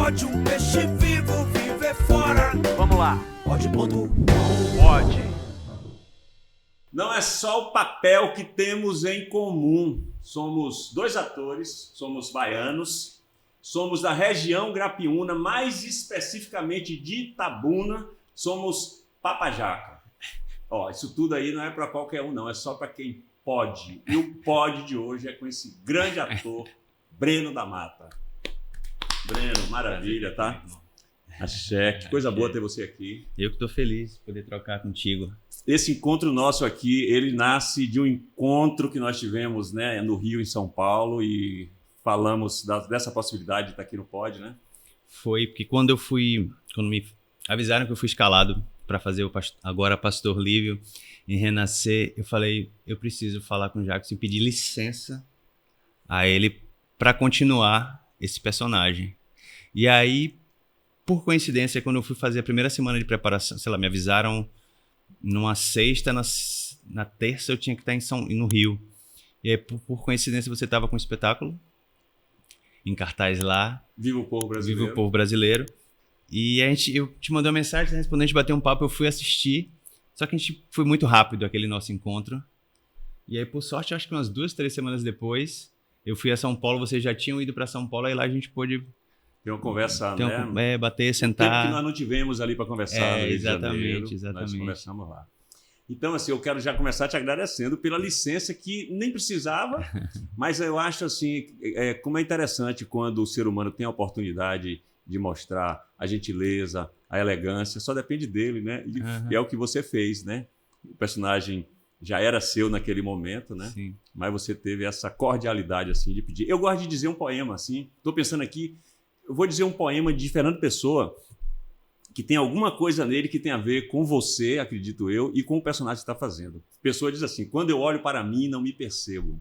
pode um peixe vivo viver fora. Vamos lá. Pode, ponto. Pode. Não é só o papel que temos em comum. Somos dois atores, somos baianos, somos da região Grapiúna, mais especificamente de Itabuna, somos Papajaca. Ó, isso tudo aí não é para qualquer um, não, é só para quem pode. E o pode de hoje é com esse grande ator, Breno da Mata. Breno, maravilha, tá? Axé, que coisa boa ter você aqui. Eu que estou feliz de poder trocar contigo. Esse encontro nosso aqui, ele nasce de um encontro que nós tivemos, né, no Rio, em São Paulo, e falamos dessa possibilidade de estar aqui no Pod, né? Foi porque quando me avisaram que eu fui escalado para fazer o agora Pastor Lívio em Renascer, eu falei, eu preciso falar com o Jackson e pedir licença a ele para continuar esse personagem. E aí, por coincidência, quando eu fui fazer a primeira semana de preparação, sei lá, me avisaram numa sexta, na terça eu tinha que estar no Rio. E aí, por coincidência, você estava com um espetáculo em cartaz lá. Viva o Povo Brasileiro. Viva o Povo Brasileiro. E eu te mandei uma mensagem, respondendo, a gente bateu um papo, eu fui assistir. Só que a gente foi muito rápido aquele nosso encontro. E aí, por sorte, acho que umas 2, 3 semanas depois, eu fui a São Paulo, vocês já tinham ido para São Paulo, aí lá a gente pôde ter uma conversa, né? Bater, sentar. Tempo que nós não tivemos ali para conversar no Rio de Janeiro, exatamente. Nós conversamos lá. Então, assim, eu quero já começar te agradecendo pela licença que nem precisava, mas eu acho, assim, como é interessante quando o ser humano tem a oportunidade de mostrar a gentileza, a elegância, só depende dele, né? E é o que você fez, né? O personagem já era seu naquele momento, né? Sim. Mas você teve essa cordialidade, assim, de pedir. Eu gosto de dizer um poema, assim, estou pensando aqui, eu vou dizer um poema de Fernando Pessoa, que tem alguma coisa nele que tem a ver com você, acredito eu, e com o personagem que está fazendo. Pessoa diz assim, quando eu olho para mim, não me percebo.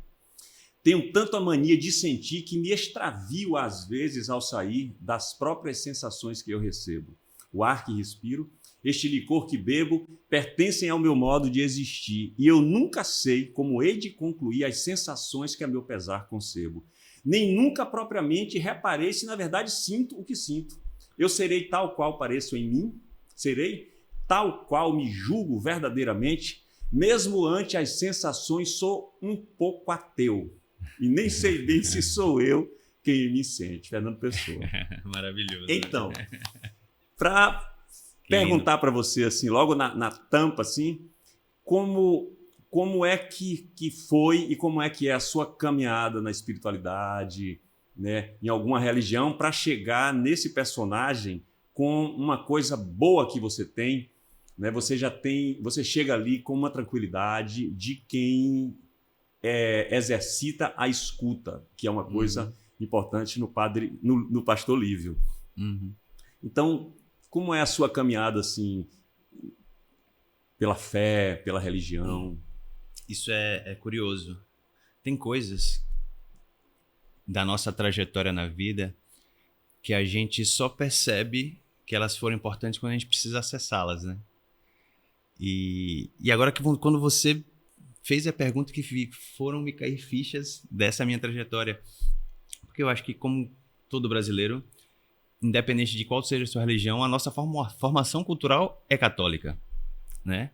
Tenho tanto a mania de sentir que me extravio, às vezes, ao sair das próprias sensações que eu recebo. O ar que respiro, este licor que bebo, pertencem ao meu modo de existir, e eu nunca sei como hei de concluir as sensações que a meu pesar concebo. Nem nunca propriamente reparei se, na verdade, sinto o que sinto. Eu serei tal qual pareço em mim? Serei tal qual me julgo verdadeiramente? Mesmo ante as sensações, sou um pouco ateu. E nem sei bem se sou eu quem me sente. Fernando Pessoa. Maravilhoso. Então, para perguntar para você, assim, logo na tampa, assim, como é que foi e como é que é a sua caminhada na espiritualidade, né, em alguma religião, para chegar nesse personagem com uma coisa boa que você tem, né? Você chega ali com uma tranquilidade de quem exercita a escuta, que é uma coisa importante no Pastor Lívio. Então, como é a sua caminhada assim pela fé, pela religião? Isso é curioso. Tem coisas da nossa trajetória na vida que a gente só percebe que elas foram importantes quando a gente precisa acessá-las, né? E agora que quando você fez a pergunta, que foram me cair fichas dessa minha trajetória, porque eu acho que, como todo brasileiro, independente de qual seja a sua religião, a nossa formação cultural é católica, né?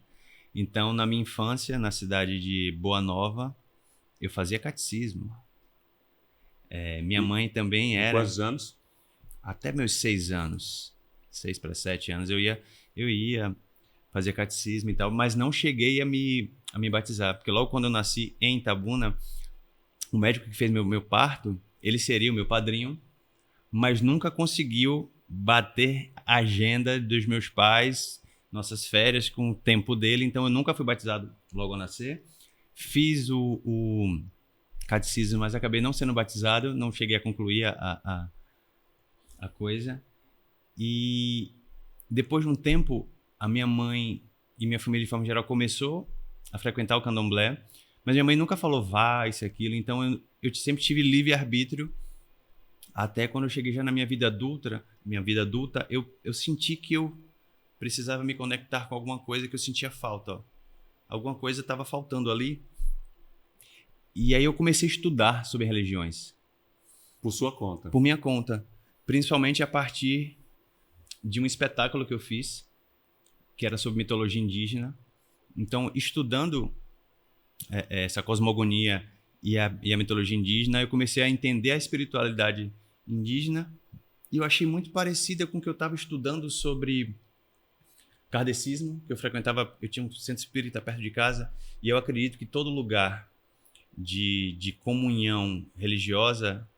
Então, na minha infância, na cidade de Boa Nova, eu fazia catecismo. Minha mãe também era... Quantos anos? Até meus 6 anos. 6 para 7 anos. Eu ia fazer catecismo e tal, mas não cheguei a me batizar. Porque logo quando eu nasci em Itabuna, o médico que fez meu parto, ele seria o meu padrinho, mas nunca conseguiu bater a agenda dos meus pais, nossas férias, com o tempo dele. Então eu nunca fui batizado logo ao nascer. Fiz o catecismo, mas acabei não sendo batizado, não cheguei a concluir a coisa. E depois de um tempo, a minha mãe e minha família de forma geral começou a frequentar o candomblé, mas minha mãe nunca falou vá, isso e aquilo, então eu sempre tive livre-arbítrio, até quando eu cheguei já na minha vida adulta, eu senti que eu precisava me conectar com alguma coisa que eu sentia falta. Alguma coisa estava faltando ali. E aí eu comecei a estudar sobre religiões. Por sua conta? Por minha conta. principalmente a partir de um espetáculo que eu fiz, que era sobre mitologia indígena. Então, estudando essa cosmogonia e a mitologia indígena, eu comecei a entender a espiritualidade indígena e eu achei muito parecida com o que eu estava estudando sobre kardecismo, que eu frequentava. Eu tinha um centro espírita perto de casa e eu acredito que todo lugar de comunhão religiosa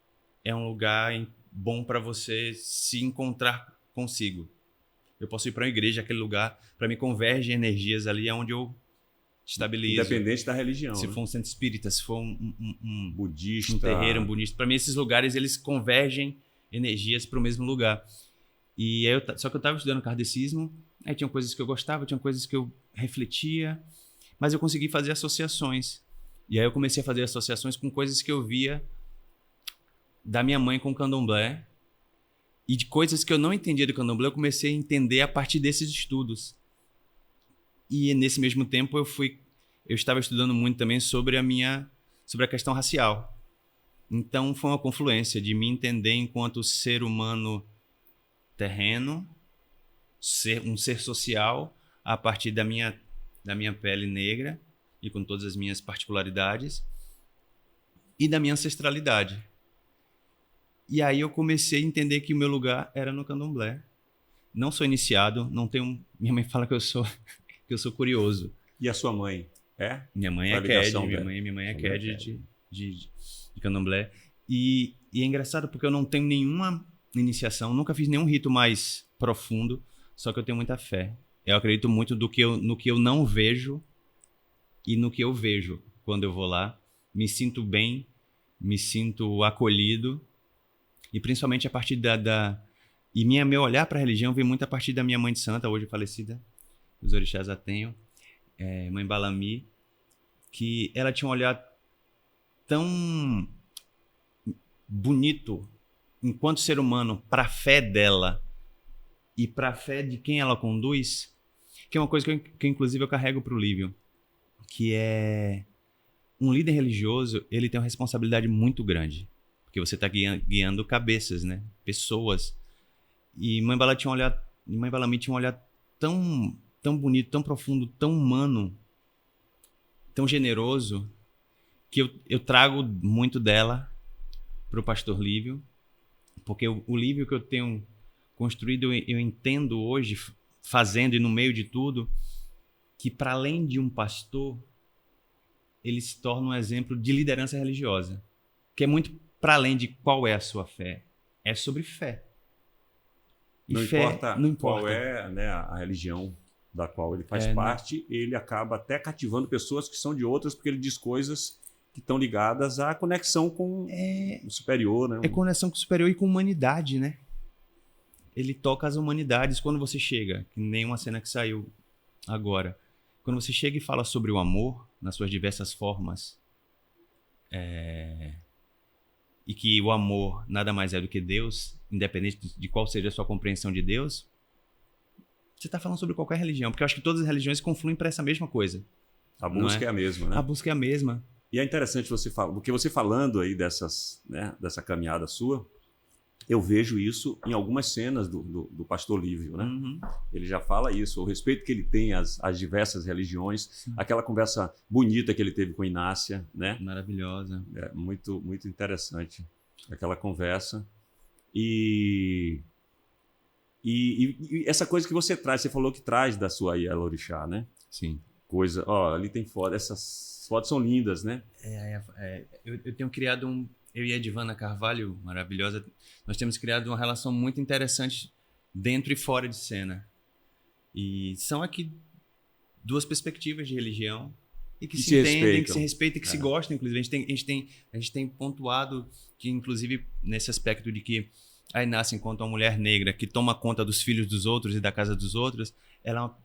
é um lugar bom para você se encontrar consigo. Eu posso ir para uma igreja, aquele lugar, para mim converge energias ali, é onde eu estabilizo. Independente da religião. Se né? for um centro espírita, se for um budista, um terreiro, um budista. Para mim, esses lugares, eles convergem energias para o mesmo lugar. E aí só que eu estava estudando kardecismo, aí tinha coisas que eu gostava, tinha coisas que eu refletia, mas eu consegui fazer associações. E aí eu comecei a fazer associações com coisas que eu via da minha mãe com o candomblé, e de coisas que eu não entendia do candomblé, eu comecei a entender a partir desses estudos. E nesse mesmo tempo eu estava estudando muito também sobre a questão racial. Então foi uma confluência de me entender enquanto ser humano terreno, um ser social, a partir da minha pele negra e com todas as minhas particularidades, e da minha ancestralidade. E aí eu comecei a entender que o meu lugar era no candomblé. Não sou iniciado, não tenho... Minha mãe fala que eu sou curioso. E a sua mãe? Minha mãe é Ked, minha mãe é Ked de candomblé. E é engraçado porque eu não tenho nenhuma iniciação, nunca fiz nenhum rito mais profundo, só que eu tenho muita fé. Eu acredito muito no que eu não vejo e no que eu vejo quando eu vou lá. Me sinto bem, me sinto acolhido. E principalmente a partir E meu olhar para a religião vem muito a partir da minha mãe de santa, hoje falecida, os orixás a tenham, mãe Balami, que ela tinha um olhar tão bonito enquanto ser humano para a fé dela e para a fé de quem ela conduz, que é uma coisa que inclusive eu carrego para o Lívio, que é um líder religioso, ele tem uma responsabilidade muito grande. Porque você está guiando cabeças, né? Pessoas. E Mãe Balami tinha um olhar tão, tão bonito, tão profundo, tão humano, tão generoso, que eu trago muito dela para o pastor Lívio, porque o Lívio que eu tenho construído, eu entendo hoje, fazendo e no meio de tudo, que para além de um pastor, ele se torna um exemplo de liderança religiosa, que é muito para além de qual é a sua fé, é sobre fé. E não fé, importa não importa qual é, né, a religião da qual ele faz parte, ele acaba até cativando pessoas que são de outras, porque ele diz coisas que estão ligadas à conexão com o superior. Né? É conexão com o superior e com a humanidade, né? Ele toca as humanidades quando você chega, que nem uma cena que saiu agora. Quando você chega e fala sobre o amor, nas suas diversas formas, e que o amor nada mais é do que Deus, independente de qual seja a sua compreensão de Deus, você está falando sobre qualquer religião, porque eu acho que todas as religiões confluem para essa mesma coisa. A busca é a mesma, né? A busca é a mesma. E é interessante você falar, porque você falando aí dessa caminhada sua, eu vejo isso em algumas cenas do pastor Lívio, né? Uhum. Ele já fala isso, o respeito que ele tem às diversas religiões, sim, aquela conversa bonita que ele teve com Inácia, né? Maravilhosa. É muito, muito interessante aquela conversa. E essa coisa que você traz, você falou que traz da sua Yalorixá, né? Sim. Coisa, ali tem foto, essas fotos são lindas, né? Eu tenho criado eu e a Edvana Carvalho, maravilhosa, nós temos criado uma relação muito interessante dentro e fora de cena. E são aqui duas perspectivas de religião e que se entendem, que se respeitam e que se gostam, inclusive. A gente tem pontuado que, inclusive, nesse aspecto de que a Inácia, enquanto uma mulher negra que toma conta dos filhos dos outros e da casa dos outros, ela,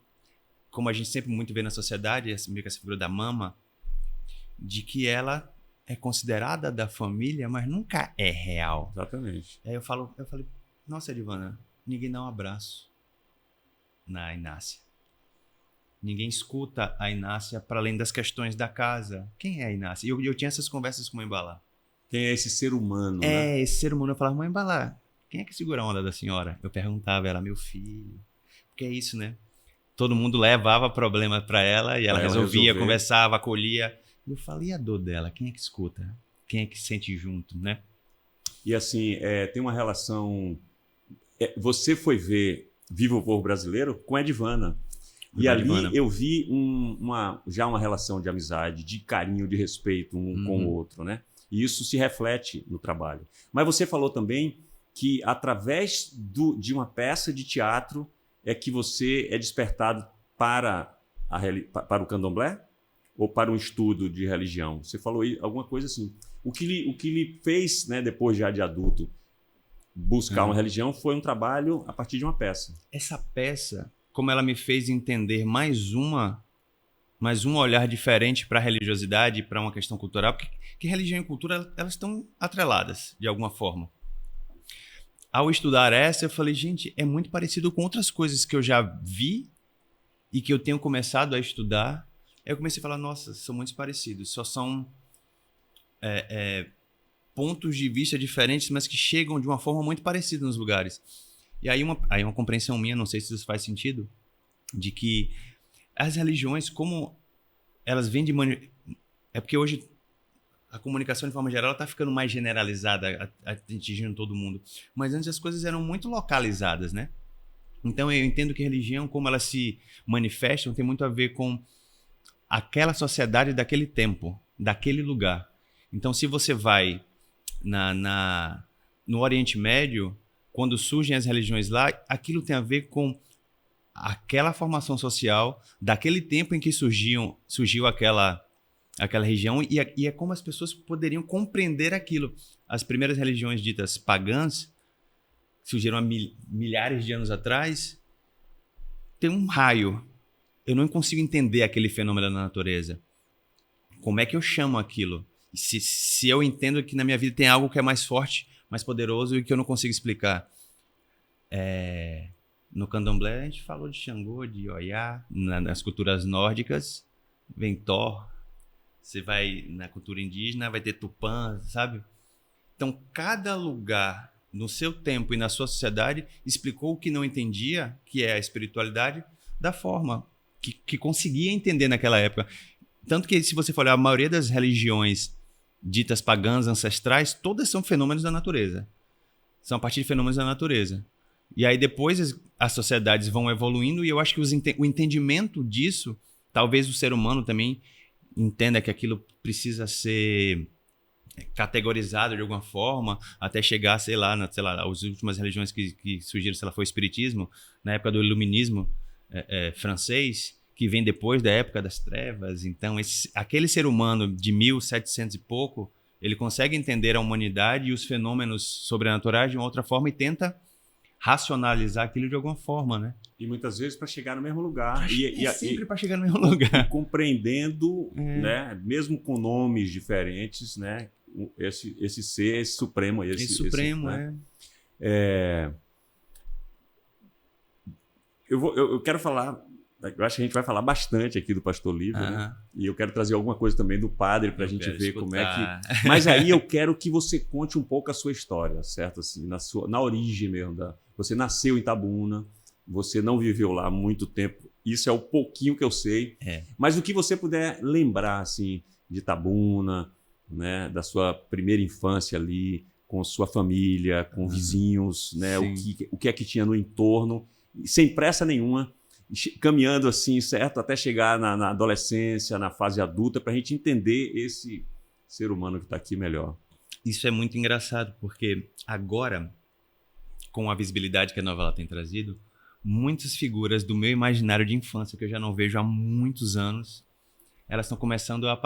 como a gente sempre muito vê na sociedade, meio que essa figura da mama, de que ela é considerada da família, mas nunca é real. Exatamente. Aí eu falei, nossa, Edvana, ninguém dá um abraço na Inácia. Ninguém escuta a Inácia para além das questões da casa. Quem é a Inácia? E eu tinha essas conversas com a Mãe Balá. Quem é esse ser humano, né? Esse ser humano. Eu falava, Mãe Balá, quem é que segura a onda da senhora? Eu perguntava, ela, meu filho. Porque é isso, né? Todo mundo levava problema para ela e ela Pra ela resolvia, resolver. conversava, acolhia. E eu falei, e a dor dela? Quem é que escuta? Quem é que sente junto, né? E assim, tem uma relação. Você foi ver Viva o Povo Brasileiro com Edvana. E ali Edvana. eu vi já uma relação de amizade, de carinho, de respeito um com o outro, né? E isso se reflete no trabalho. Mas você falou também que através de uma peça de teatro é que você é despertado para o candomblé ou para um estudo de religião? Você falou alguma coisa assim. O que lhe fez, né, depois já de adulto, buscar uma religião foi um trabalho a partir de uma peça. Essa peça, como ela me fez entender mais um olhar diferente para a religiosidade, para uma questão cultural, porque que religião e cultura elas estão atreladas de alguma forma. Ao estudar essa, eu falei, gente, é muito parecido com outras coisas que eu já vi e que eu tenho começado a estudar. Aí eu comecei a falar, nossa, são muito parecidos, só são pontos de vista diferentes, mas que chegam de uma forma muito parecida nos lugares. E aí uma compreensão minha, não sei se isso faz sentido, de que as religiões, como elas vêm de... É porque hoje a comunicação, de forma geral, está ficando mais generalizada, atingindo todo mundo. Mas antes as coisas eram muito localizadas, né? Então eu entendo que a religião, como elas se manifestam, tem muito a ver com aquela sociedade daquele tempo, daquele lugar. Então, se você vai no Oriente Médio, quando surgem as religiões lá, aquilo tem a ver com aquela formação social daquele tempo em que surgiu aquela região e é como as pessoas poderiam compreender aquilo. As primeiras religiões ditas pagãs, que surgiram há milhares de anos atrás, tem um raio. Eu não consigo entender aquele fenômeno da natureza. Como é que eu chamo aquilo? Se eu entendo que na minha vida tem algo que é mais forte, mais poderoso e que eu não consigo explicar. No candomblé a gente falou de Xangô, de Oiá, nas culturas nórdicas vem Thor, você vai na cultura indígena, vai ter Tupã, sabe? Então cada lugar no seu tempo e na sua sociedade explicou o que não entendia, que é a espiritualidade, da forma que conseguia entender naquela época. Tanto que se você for olhar, a maioria das religiões ditas pagãs, ancestrais, todas são fenômenos da natureza. São a partir de fenômenos da natureza. E aí depois as sociedades vão evoluindo e eu acho que o entendimento disso, talvez o ser humano também entenda que aquilo precisa ser categorizado de alguma forma, até chegar, sei lá, as últimas religiões que surgiram, sei lá, foi o espiritismo, na época do iluminismo francês, que vem depois da época das trevas. Então, aquele ser humano de 1700 e pouco, ele consegue entender a humanidade e os fenômenos sobrenaturais de uma outra forma e tenta racionalizar aquilo de alguma forma, né? E muitas vezes para chegar no mesmo lugar. Sempre para chegar no mesmo lugar. Compreendendo, né, mesmo com nomes diferentes, né, esse ser, esse supremo. Esse supremo, né? Eu quero falar... Eu acho que a gente vai falar bastante aqui do Pastor Lívio, né? E eu quero trazer alguma coisa também do padre para a gente ver como é que... Mas aí eu quero que você conte um pouco a sua história, certo? Assim, na origem mesmo. Você nasceu em Itabuna, você não viveu lá há muito tempo. Isso é o pouquinho que eu sei. Mas o que você puder lembrar assim, de Itabuna, né? Da sua primeira infância ali, com sua família, com vizinhos, né? O que é que tinha no entorno, sem pressa nenhuma, caminhando assim, certo? Até chegar na adolescência, na fase adulta, para a gente entender esse ser humano que está aqui melhor. Isso é muito engraçado, porque agora, com a visibilidade que a novela tem trazido, muitas figuras do meu imaginário de infância, que eu já não vejo há muitos anos, elas estão começando a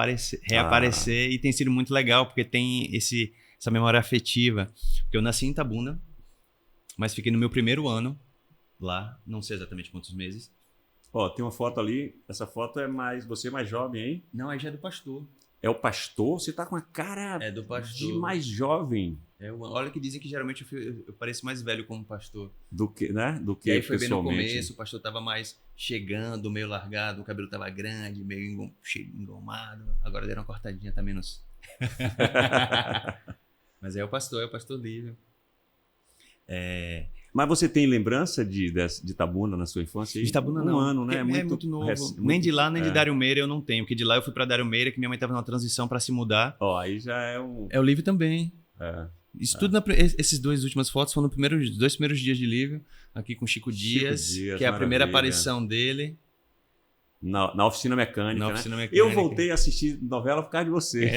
reaparecer e tem sido muito legal, porque tem essa memória afetiva. Porque eu nasci em Itabuna, mas fiquei no meu primeiro ano lá, não sei exatamente quantos meses. Ó, tem uma foto ali, essa foto você é mais jovem, hein? Não, aí já é do pastor. É o pastor? Você tá com a cara do pastor. de mais jovem. Olha que dizem que geralmente eu pareço mais velho como pastor. Do que, né? Do que e aí foi bem no pessoalmente. começo, o pastor tava mais chegando, meio largado, o cabelo tava grande, meio cheio engomado. Agora deram uma cortadinha, tá menos. Mas é o pastor Lívio. Mas você tem lembrança de Itabuna na sua infância? De Itabuna um não. ano, né? É muito novo. muito- Nem de lá, nem de Dário Meira eu não tenho. Porque de lá eu fui pra Dário Meira, que minha mãe tava numa transição pra se mudar. Ó, aí já é um... É o Lívio também. É. Isso tudo esses dois últimas fotos foram nos dois primeiros dias de Lívio, aqui com Chico Dias, Dias, que é a primeira maravilha. aparição dele Na oficina mecânica, na né? oficina mecânica. Eu voltei a assistir novela por causa de você.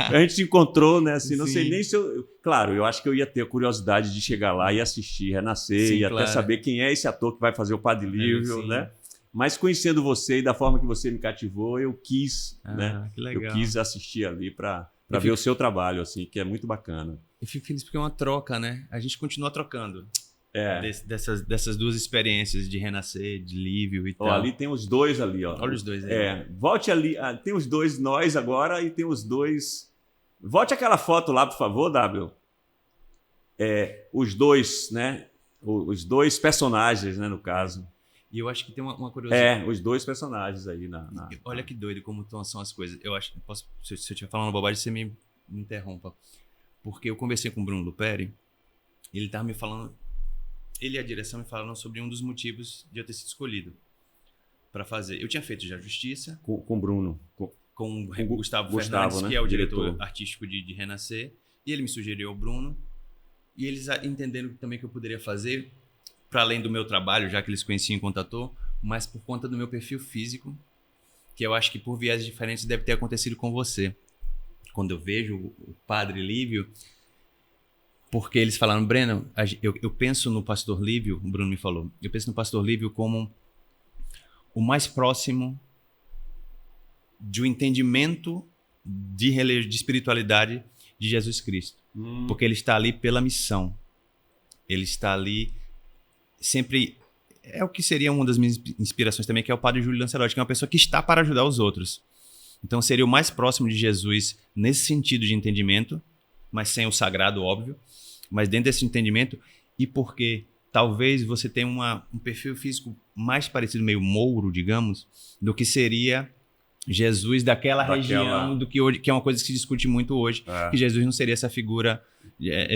A gente se encontrou, né? Assim, não sei Sim. nem se eu... Claro, eu acho que eu ia ter a curiosidade de chegar lá e assistir, renascer, Sim, e claro. até saber quem é esse ator que vai fazer o Padre Lívio, sim. né? Mas conhecendo você e da forma que você me cativou, eu quis, né? Que legal. Eu quis assistir ali para Eu ver o seu trabalho, assim, que é muito bacana. Eu fico feliz porque é uma troca, né? A gente continua trocando É. dessas duas experiências de renascer, de Lívio e tal. Ó, ali tem os dois ali, ó. Olha os dois aí. Volte ali. Tem os dois nós agora e tem os dois. Volte aquela foto lá, por favor, W. Os dois, né? Os dois personagens, né, no caso. E eu acho que tem uma curiosidade. Os dois personagens aí Olha que doido como são as coisas. Eu acho que se eu estiver falando bobagem, você me interrompa. Porque eu conversei com o Bruno Luperi, e ele estava me falando, ele e a direção me falaram sobre um dos motivos de eu ter sido escolhido para fazer. Eu tinha feito já Justiça Com o Bruno. com o Gustavo Fernandes, né? que é o diretor artístico de Renascer, e ele me sugeriu o Bruno, e eles entenderam também que eu poderia fazer, para além do meu trabalho, já que eles conheciam enquanto ator, mas por conta do meu perfil físico, que eu acho que por viés diferentes deve ter acontecido com você. Quando eu vejo o Padre Lívio, porque eles falaram, Breno, eu penso no Pastor Lívio, o Bruno me falou, eu penso no Pastor Lívio como o mais próximo de um entendimento de espiritualidade de Jesus Cristo. Porque ele está ali pela missão. Ele está ali sempre... É o que seria uma das minhas inspirações também, que é o Padre Júlio Lancelotti, que é uma pessoa que está para ajudar os outros. Então seria o mais próximo de Jesus nesse sentido de entendimento, mas sem o sagrado, óbvio, mas dentro desse entendimento, e porque talvez você tenha um perfil físico mais parecido, meio mouro, digamos, do que seria Jesus daquela região, do que hoje, que é uma coisa que se discute muito hoje, que Jesus não seria essa figura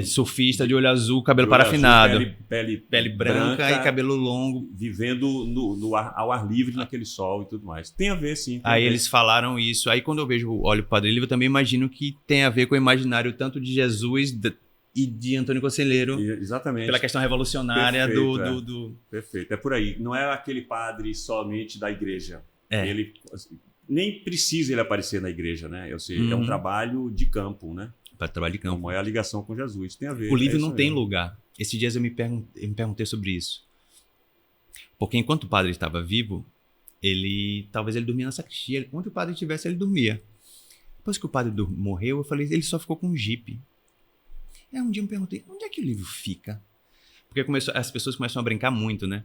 surfista de olho azul, cabelo parafinado, pele branca e cabelo longo, vivendo ao ar livre naquele sol e tudo mais. Tem a ver, sim. Aí eles falaram isso. Aí quando eu olho o Padre Lívio, eu também imagino que tem a ver com o imaginário tanto de Jesus e de Antônio Conselheiro. Exatamente. Pela questão revolucionária. Perfeito, Perfeito. É por aí. Não é aquele padre somente da igreja. Ele nem precisa ele aparecer na igreja, né? É um trabalho de campo, né? Para trabalho de campo. Como é a ligação com Jesus. Tem a ver. O Lívio não tem lugar. Esses dias eu me perguntei sobre isso. Porque enquanto o padre estava vivo, talvez ele dormia na sacristia. Onde o padre estivesse, ele dormia. Depois que o padre morreu, eu falei, ele só ficou com um jipe. Aí um dia eu me perguntei, onde é que o Lívio fica? Porque as pessoas começam a brincar muito, né?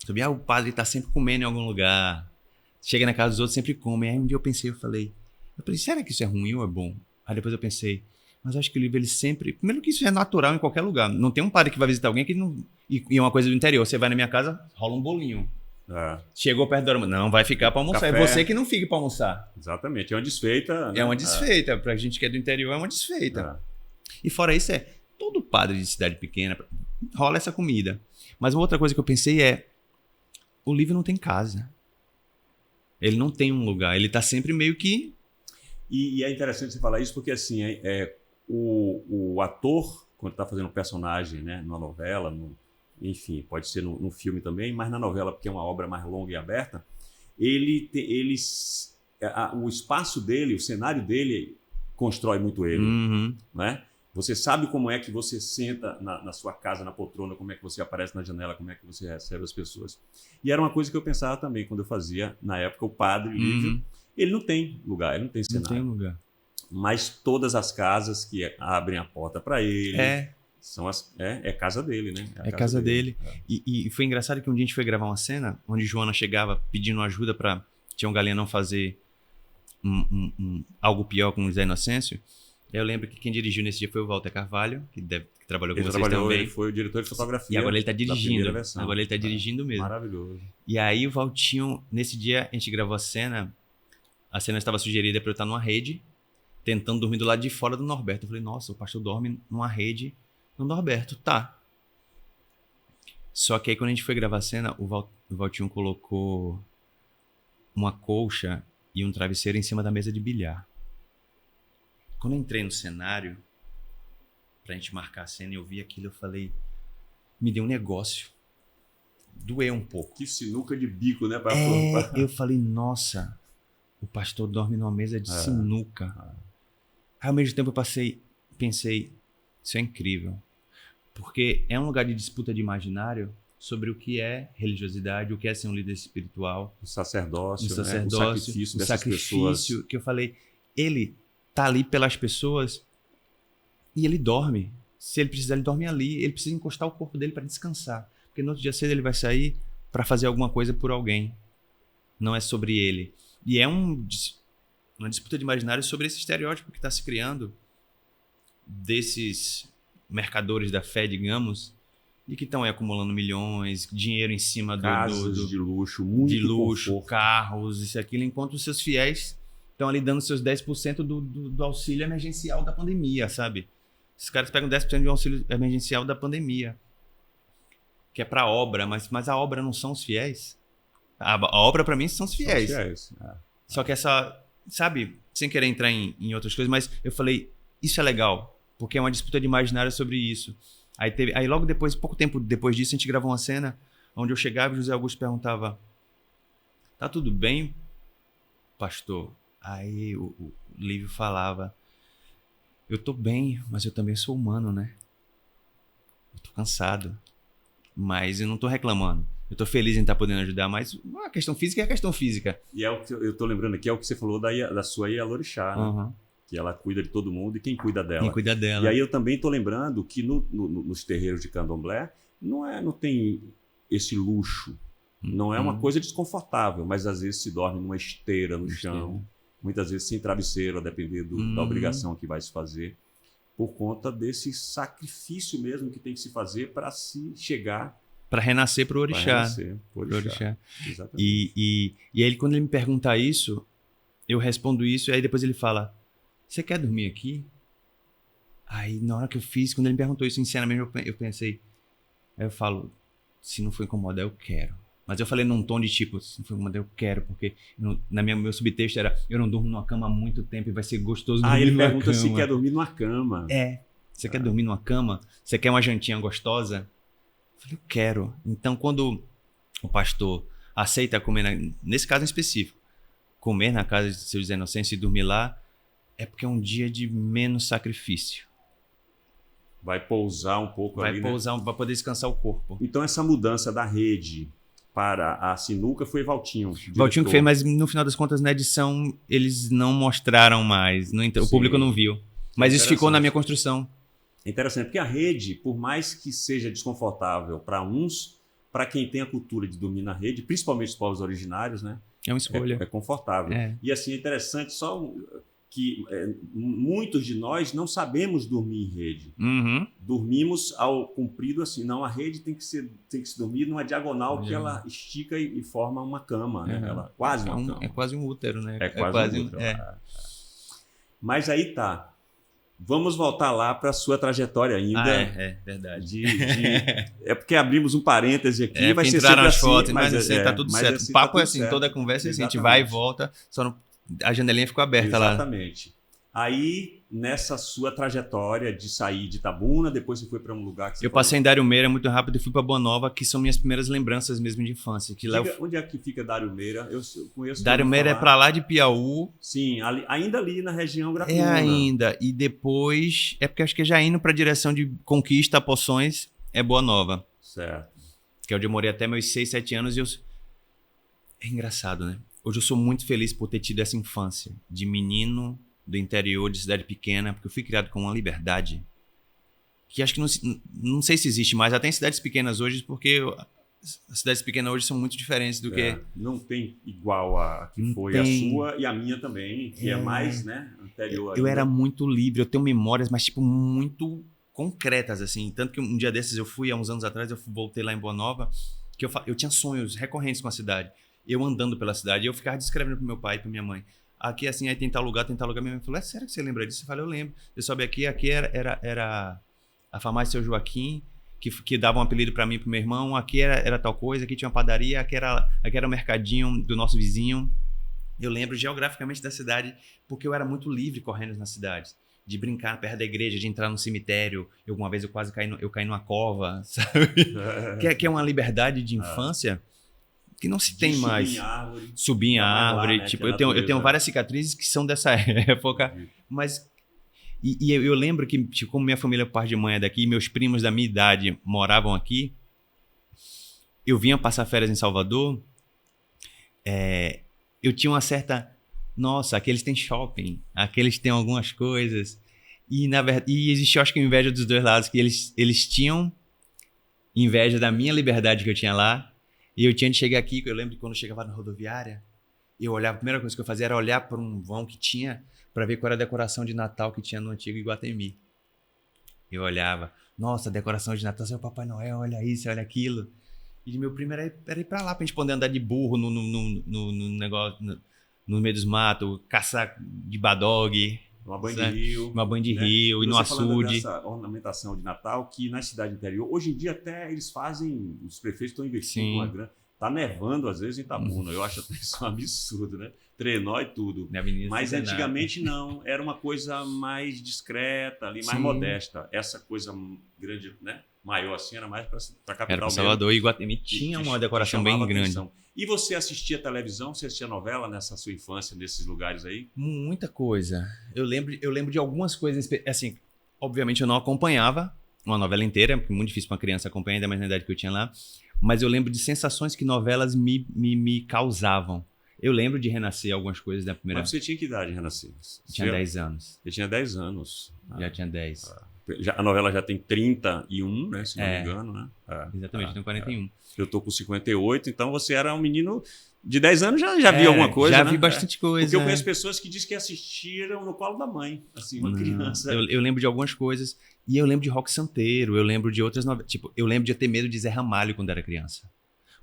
Sobre, o padre está sempre comendo em algum lugar. Chega na casa dos outros, sempre come. Aí um dia eu falei, será que isso é ruim ou é bom? Aí depois eu pensei, mas acho que o Lívio, ele sempre... Primeiro que isso é natural em qualquer lugar. Não tem um padre que vai visitar alguém que não... E é uma coisa do interior. Você vai na minha casa, rola um bolinho. Chegou perto da hora, não vai ficar para almoçar. Café. É você que não fica para almoçar. Exatamente. É uma desfeita. É uma desfeita. Pra gente que é do interior, é uma desfeita. E fora isso, todo padre de cidade pequena rola essa comida. Mas uma outra coisa que eu pensei o Lívio não tem casa. Ele não tem um lugar. Ele tá sempre meio que... E é interessante você falar isso porque, assim, o ator, quando está fazendo um personagem, né, numa novela, enfim, pode ser no filme também, mas na novela, porque é uma obra mais longa e aberta, o espaço dele, o cenário dele, constrói muito ele. Né? Você sabe como é que você senta na sua casa, na poltrona, como é que você aparece na janela, como é que você recebe as pessoas. E era uma coisa que eu pensava também quando eu fazia, na época, o Padre Lívio. Ele não tem lugar, ele não tem cenário. Não tem lugar. Mas todas as casas que abrem a porta para ele são casa dele, né? É casa dele. E foi engraçado que um dia a gente foi gravar uma cena onde Joana chegava pedindo ajuda para Tião Galeno não fazer algo pior com o José Inocêncio. Eu lembro que quem dirigiu nesse dia foi o Walter Carvalho, que trabalhou com vocês também. Ele foi o diretor de fotografia. E agora ele está dirigindo. Versão. Agora ele está dirigindo mesmo. Maravilhoso. E aí o Valtinho, nesse dia a gente gravou a cena estava sugerida para eu estar numa rede, tentando dormir do lado de fora do Norberto. Eu falei, nossa, o pastor dorme numa rede no Norberto. Tá. Só que aí quando a gente foi gravar a cena, o Valtinho colocou uma colcha e um travesseiro em cima da mesa de bilhar. Quando eu entrei no cenário, pra gente marcar a cena, eu vi aquilo, eu falei, me deu um negócio. Doeu um pouco. Que sinuca de bico, né? Pra Eu falei, nossa, o pastor dorme numa mesa de sinuca. Aí ao mesmo tempo eu pensei, isso é incrível. Porque é um lugar de disputa de imaginário sobre o que é religiosidade, o que é ser um líder espiritual. O sacerdócio, O né? O sacrifício dessas pessoas. Que eu falei, ele tá ali pelas pessoas e ele dorme. Se ele precisar, ele dorme ali. Ele precisa encostar o corpo dele para descansar. Porque no outro dia cedo ele vai sair para fazer alguma coisa por alguém. Não é sobre ele. E é uma disputa de imaginário sobre esse estereótipo que está se criando desses mercadores da fé, digamos, e que estão acumulando milhões, dinheiro em cima Casas de luxo, muito de luxo, conforto. carros, isso e aquilo, enquanto os seus fiéis estão ali dando seus 10% do auxílio emergencial da pandemia, sabe? Esses caras pegam 10% do auxílio emergencial da pandemia, que é para obra, mas a obra não são os fiéis. A obra para mim são os fiéis. São fiéis. Só que essa, sabe, sem querer entrar em outras coisas, mas eu falei, isso é legal, porque é uma disputa de imaginário sobre isso. Aí logo depois, pouco tempo depois disso, a gente gravou uma cena onde eu chegava e o José Augusto perguntava, tá tudo bem, pastor? Aí o Lívio falava, eu tô bem, mas eu também sou humano, né? Eu tô cansado, mas eu não tô reclamando. Eu tô feliz em estar podendo ajudar, mas a questão física é a questão física. E é o que eu tô lembrando aqui, é o que você falou da sua Ialorixá, né? Uhum. Que ela cuida de todo mundo e quem cuida dela. Quem cuida dela. E aí eu também tô lembrando que nos terreiros de candomblé não tem esse luxo. Não é uma coisa desconfortável, mas às vezes se dorme numa esteira no chão, muitas vezes sem travesseiro, a depender da obrigação que vai se fazer, por conta desse sacrifício mesmo que tem que se fazer para se chegar... Para renascer pro orixá. Para renascer pro orixá. Exatamente. E aí quando ele me pergunta isso, eu respondo isso, e aí depois ele fala, você quer dormir aqui? Aí na hora que eu fiz, quando ele me perguntou isso em cena mesmo, eu pensei, aí eu falo, se não for incomodar, eu quero. Mas eu falei num tom de tipo, se não for incomodar, eu quero, porque meu subtexto era, eu não durmo numa cama há muito tempo e vai ser gostoso dormir ele numa pergunta cama. se quer dormir numa cama. Você quer dormir numa cama? Você quer uma jantinha gostosa? Eu falei, eu quero. Então, quando o pastor aceita comer, nesse caso em específico, comer na casa de seu José Inocêncio e dormir lá, é porque é um dia de menos sacrifício. Vai pousar um pouco ali, vai poder descansar o corpo. Então, essa mudança da rede para a sinuca foi Valtinho. Valtinho que fez, mas no final das contas, na edição, eles não mostraram mais. O público não viu. Mas isso ficou na minha construção. É interessante, porque a rede, por mais que seja desconfortável para uns, para quem tem a cultura de dormir na rede, principalmente os povos originários, né? É uma escolha. É confortável. E assim, é interessante só que muitos de nós não sabemos dormir em rede. Uhum. Dormimos ao comprido assim. Não, a rede tem que se dormir numa diagonal que ela estica e forma uma cama. Né? Ela, quase uma cama. É quase um útero, né? É quase um útero. Mas aí tá. Vamos voltar lá para a sua trajetória ainda. É verdade. É porque abrimos um parêntese aqui. Vai ser entraram sempre as assim, fotos, mas assim, tá tudo certo. Assim, o papo tá é assim, certo. toda a conversa é assim, a gente Exatamente. vai e volta, só a janelinha ficou aberta lá. Exatamente. Aí, nessa sua trajetória de sair de Itabuna, depois você foi para um lugar que você Eu passei em Dário Meira muito rápido e fui para Boa Nova, que são minhas primeiras lembranças mesmo de infância. Onde é que fica Dário Meira? Eu conheço. Dário Meira é para lá de Piauí. Sim, ainda ali na região Grafuna. É ainda. E depois, é porque acho que já indo para a direção de Conquista, Poções, é Boa Nova. Certo. Que é onde eu morei até meus 6, 7 anos. É engraçado, né? Hoje eu sou muito feliz por ter tido essa infância de menino do interior, de cidade pequena, porque eu fui criado com uma liberdade que acho que não sei se existe mais. Já tem cidades pequenas hoje, porque as cidades pequenas hoje são muito diferentes do que... Não tem igual a que foi a sua e a minha também, que é mais, né, anterior. Eu era muito livre, eu tenho memórias, mas tipo muito concretas, assim. Tanto que um dia desses eu fui, há uns anos atrás, eu voltei lá em Boa Nova, que eu tinha sonhos recorrentes com a cidade. Eu andando pela cidade, eu ficava descrevendo pro meu pai e pra minha mãe. Aqui, assim, aí tem tal lugar. Minha mãe falou, é sério que você lembra disso? Eu falei, eu lembro. Eu soube aqui era a farmácia Seu Joaquim, que davam um apelido para mim e pro meu irmão. Aqui era tal coisa, aqui tinha uma padaria, aqui era o mercadinho do nosso vizinho. Eu lembro geograficamente da cidade, porque eu era muito livre correndo na cidade. De brincar perto da igreja, de entrar no cemitério. Uma vez eu quase caí numa cova, sabe? Que é uma liberdade de infância que não se tem mais. Subir em árvore. Lá, né, tipo, que a eu tenho várias cicatrizes que são dessa época, mas... E eu lembro que, tipo, como minha família, por parte de mãe é daqui, meus primos da minha idade moravam aqui, eu vinha passar férias em Salvador, eu tinha uma certa... Nossa, aqueles têm shopping, aqueles têm algumas coisas. E, na verdade, existia, acho que, inveja dos dois lados, que eles tinham inveja da minha liberdade que eu tinha lá, e eu tinha de chegar aqui, eu lembro que quando eu chegava na rodoviária, eu olhava, a primeira coisa que eu fazia era olhar para um vão que tinha, para ver qual era a decoração de Natal que tinha no antigo Iguatemi. Eu olhava, nossa, decoração de Natal, seu Papai Noel, olha isso, olha aquilo. E meu primo era ir para lá, pra gente poder andar de burro no negócio, no meio dos matos, caçar de badog. Uma banho de rio. Uma banho de né? rio, e no açude. Essa ornamentação de Natal que na cidade interior, hoje em dia até eles fazem, os prefeitos estão investindo uma grana. Tá nevando às vezes em Itabuna, eu acho até isso um absurdo, né? Trenó e tudo. Mas antigamente não, era uma coisa mais discreta ali, mais modesta. Essa coisa grande, né? Maior assim, era mais para a capital. Era para Salvador, e Iguatemi tinha uma decoração bem grande. E você assistia televisão? Você assistia novela nessa sua infância, nesses lugares aí? Muita coisa. Eu lembro de algumas coisas, assim, obviamente eu não acompanhava uma novela inteira, porque é muito difícil para uma criança acompanhar, ainda mais na idade que eu tinha lá, mas eu lembro de sensações que novelas me causavam. Eu lembro de Renascer algumas coisas da primeira... Mas você tinha que idade, Renascer? Tinha 10 anos. Eu tinha 10 anos. Já tinha 10. A novela já tem 31, né? Se não me engano, né? Exatamente, eu tenho 41. Eu tô com 58, então você era um menino de 10 anos, já viu alguma coisa, já né? vi bastante coisa. Porque eu conheço pessoas que dizem que assistiram no colo da mãe, assim, uma criança. Eu lembro de algumas coisas, e eu lembro de Rock Santeiro, eu lembro de outras novelas. Tipo, eu lembro de eu ter medo de Zé Ramalho quando era criança.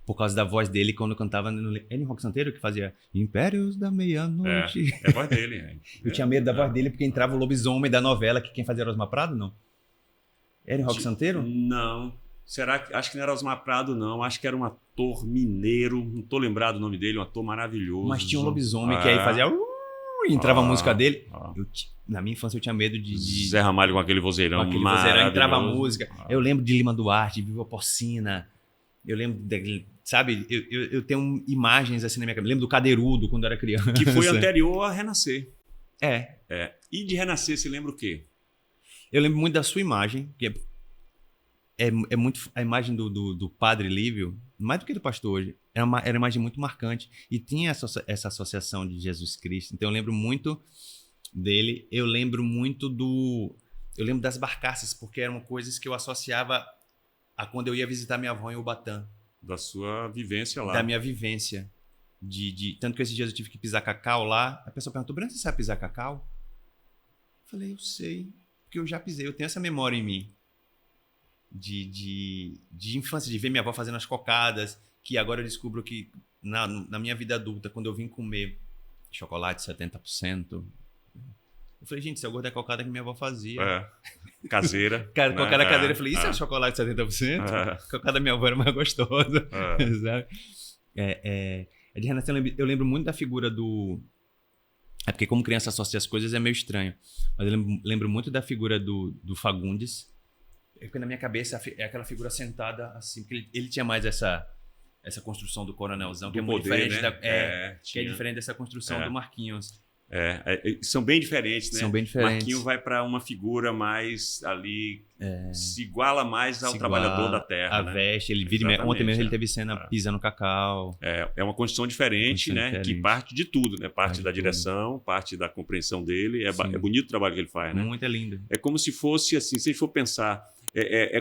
Por causa da voz dele quando eu cantava no Rock Santeiro, que fazia Impérios da Meia-Noite. É a voz dele. Eu tinha medo da voz dele porque entrava o lobisomem da novela, que quem fazia era Osmar Prado, não? Era em Rock Santeiro? Não. Acho que não era Osmar Prado, não. Acho que era um ator mineiro, não tô lembrado o nome dele, um ator maravilhoso. Mas tinha um lobisomem que aí fazia... E entrava a música dele. Na minha infância eu tinha medo de... Zé Ramalho com aquele vozeirão maravilhoso. Entrava a música. Eu lembro de Lima Duarte, de Viva Porcina. Eu lembro, sabe? Eu tenho imagens assim na minha cabeça. Lembro do Cadeirudo quando eu era criança. Que foi anterior a Renascer. É. E de Renascer, você lembra o quê? Eu lembro muito da sua imagem, que é muito a imagem do Padre Lívio, mais do que do pastor hoje, era uma imagem muito marcante. E tinha essa associação de Jesus Cristo. Então eu lembro muito dele. Eu lembro das barcaças, porque eram coisas que eu associava a quando eu ia visitar minha avó em Ubatã. Da sua vivência lá. Da minha vivência. Tanto que esses dias eu tive que pisar cacau lá. A pessoa perguntou, Breno, você sabe pisar cacau? Eu falei, eu sei. Porque eu já pisei, eu tenho essa memória em mim de infância, de ver minha avó fazendo as cocadas, que agora eu descubro que na minha vida adulta, quando eu vim comer chocolate 70%, eu falei, gente, isso é o gosto da cocada que minha avó fazia. Caseira. Cocada caseira, eu falei, isso é chocolate 70%? A cocada da minha avó era mais gostosa. Sabe? De Renascer, eu lembro muito da figura do... É porque como criança associa as coisas é meio estranho. Mas eu lembro muito da figura do Fagundes. Porque na minha cabeça é aquela figura sentada assim. Porque ele tinha mais essa construção do coronelzão, que é muito diferente, né? Que é diferente dessa construção do Marquinhos. São bem diferentes, né? São bem diferentes. Marquinhos vai para uma figura mais ali, se iguala mais ao trabalhador da terra. A veste, ele vira. Ontem mesmo ele teve cena pisando cacau. É uma construção diferente, né? Diferente. Que parte de tudo, né? Parte da direção, parte da compreensão dele. É bonito o trabalho que ele faz, né? Muito lindo. É como se fosse assim, se a gente for pensar,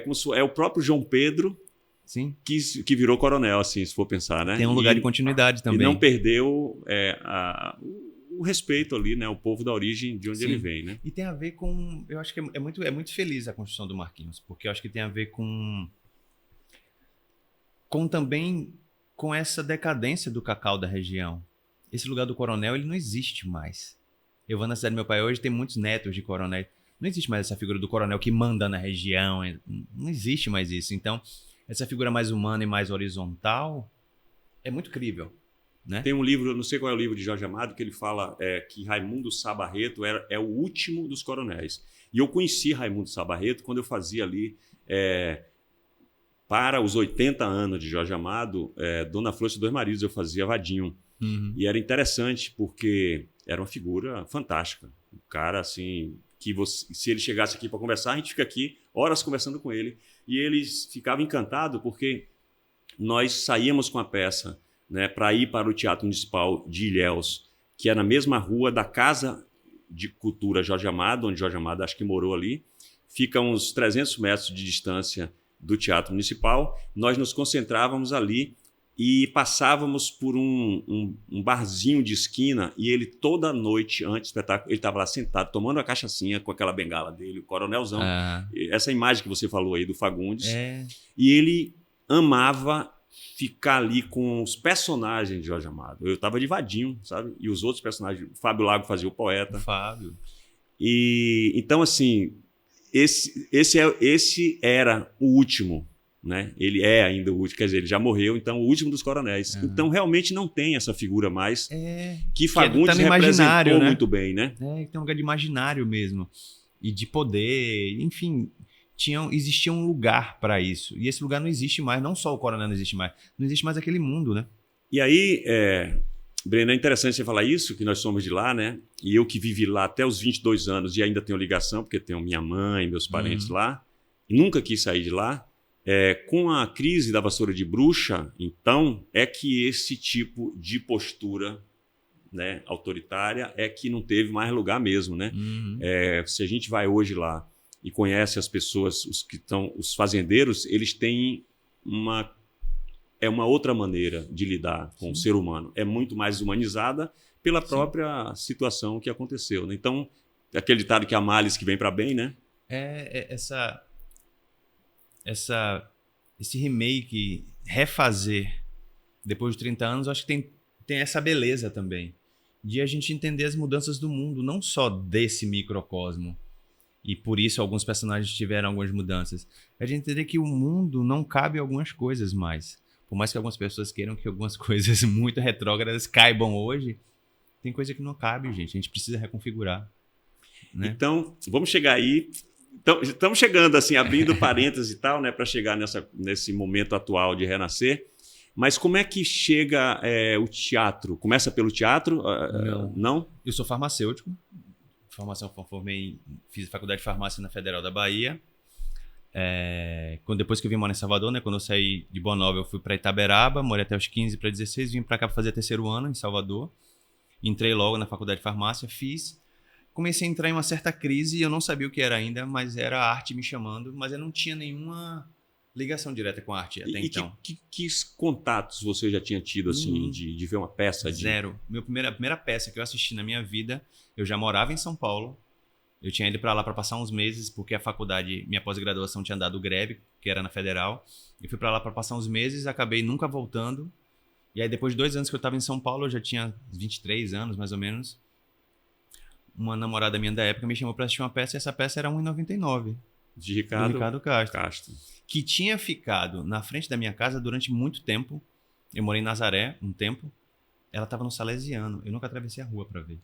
como se é o próprio João Pedro. Sim. Que virou coronel, assim, se for pensar, né? Tem um lugar de continuidade também. E não perdeu o respeito ali, né? O povo da origem de onde ele vem, né? E tem a ver com... Eu acho que é muito feliz a construção do Marquinhos, porque eu acho que tem a ver com também com essa decadência do cacau da região. Esse lugar do coronel, ele não existe mais. Eu vou na cidade do meu pai hoje, tem muitos netos de coronel. Não existe mais essa figura do coronel que manda na região. Não existe mais isso. Então, essa figura mais humana e mais horizontal é muito crível, né? Tem um livro, eu não sei qual é o livro de Jorge Amado, que ele fala que Raimundo Sá Barreto é o último dos coronéis. E eu conheci Raimundo Sá Barreto quando eu fazia ali, para os 80 anos de Jorge Amado, Dona Flor e Dois Maridos, eu fazia Vadinho. Uhum. E era interessante porque era uma figura fantástica. Um cara assim, que se ele chegasse aqui para conversar, a gente fica aqui horas conversando com ele. E eles ficavam encantados porque nós saíamos com a peça, né, para ir para o Teatro Municipal de Ilhéus, que é na mesma rua da Casa de Cultura Jorge Amado, onde Jorge Amado acho que morou ali. Fica uns 300 metros de distância do Teatro Municipal. Nós nos concentrávamos ali e passávamos por um barzinho de esquina e ele toda noite, antes do espetáculo, ele estava lá sentado, tomando uma cachaçinha com aquela bengala dele, o coronelzão. Essa imagem que você falou aí do Fagundes. E ele amava ficar ali com os personagens de Jorge Amado. Eu estava de Vadinho, sabe? E os outros personagens, Fábio Lago fazia o poeta. O Fábio. E então, assim, esse era o último, né? Ele é ainda o último, quer dizer, ele já morreu, então o último dos coronéis. Então realmente não tem essa figura mais que Fagundes representou, né? Muito bem, né? Tem um lugar de imaginário mesmo e de poder, enfim, existia um lugar para isso e esse lugar não existe mais. Não só o coronel não existe mais aquele mundo, né? E aí, Breno, é interessante você falar isso, que nós somos de lá, né? E eu que vivi lá até os 22 anos e ainda tenho ligação, porque tenho minha mãe, meus parentes lá, e nunca quis sair de lá. Com a crise da vassoura de bruxa, então, é que esse tipo de postura, né, autoritária é que não teve mais lugar mesmo, né? Se a gente vai hoje lá e conhece as pessoas, os fazendeiros, eles têm uma outra maneira de lidar com o ser humano. É muito mais humanizada pela própria situação que aconteceu, né? Então, aquele ditado que há males que vem para bem, né? Esse remake, refazer depois de 30 anos, eu acho que tem essa beleza também de a gente entender as mudanças do mundo, não só desse microcosmo. E por isso alguns personagens tiveram algumas mudanças. A gente entender que o mundo não cabe algumas coisas mais. Por mais que algumas pessoas queiram que algumas coisas muito retrógradas caibam hoje, tem coisa que não cabe, gente. A gente precisa reconfigurar, né? Então, vamos chegar aí. Então, estamos chegando, assim, abrindo parênteses e tal, né, para chegar nesse momento atual de renascer. Mas como é que chega o teatro? Começa pelo teatro? Não? Eu sou farmacêutico. Fiz faculdade de farmácia na Federal da Bahia. Depois que eu vim morar em Salvador, né, quando eu saí de Boa Nova, eu fui para Itaberaba, morei até os 15 para 16, vim para cá para fazer terceiro ano em Salvador. Entrei logo na faculdade de farmácia, comecei a entrar em uma certa crise e eu não sabia o que era ainda, mas era a arte me chamando, mas eu não tinha nenhuma ligação direta com a arte até então. Que contatos você já tinha tido, assim, de ver uma peça? Zero. A primeira peça que eu assisti na minha vida, eu já morava em São Paulo, eu tinha ido para lá para passar uns meses, porque a faculdade, minha pós-graduação tinha dado greve, que era na Federal. Eu fui para lá para passar uns meses, acabei nunca voltando. E aí depois de 2 anos que eu estava em São Paulo, eu já tinha 23 anos mais ou menos, uma namorada minha da época me chamou para assistir uma peça e essa peça era R$1,99. De Ricardo Castro. Que tinha ficado na frente da minha casa durante muito tempo. Eu morei em Nazaré um tempo. Ela estava no Salesiano. Eu nunca atravessei a rua para ver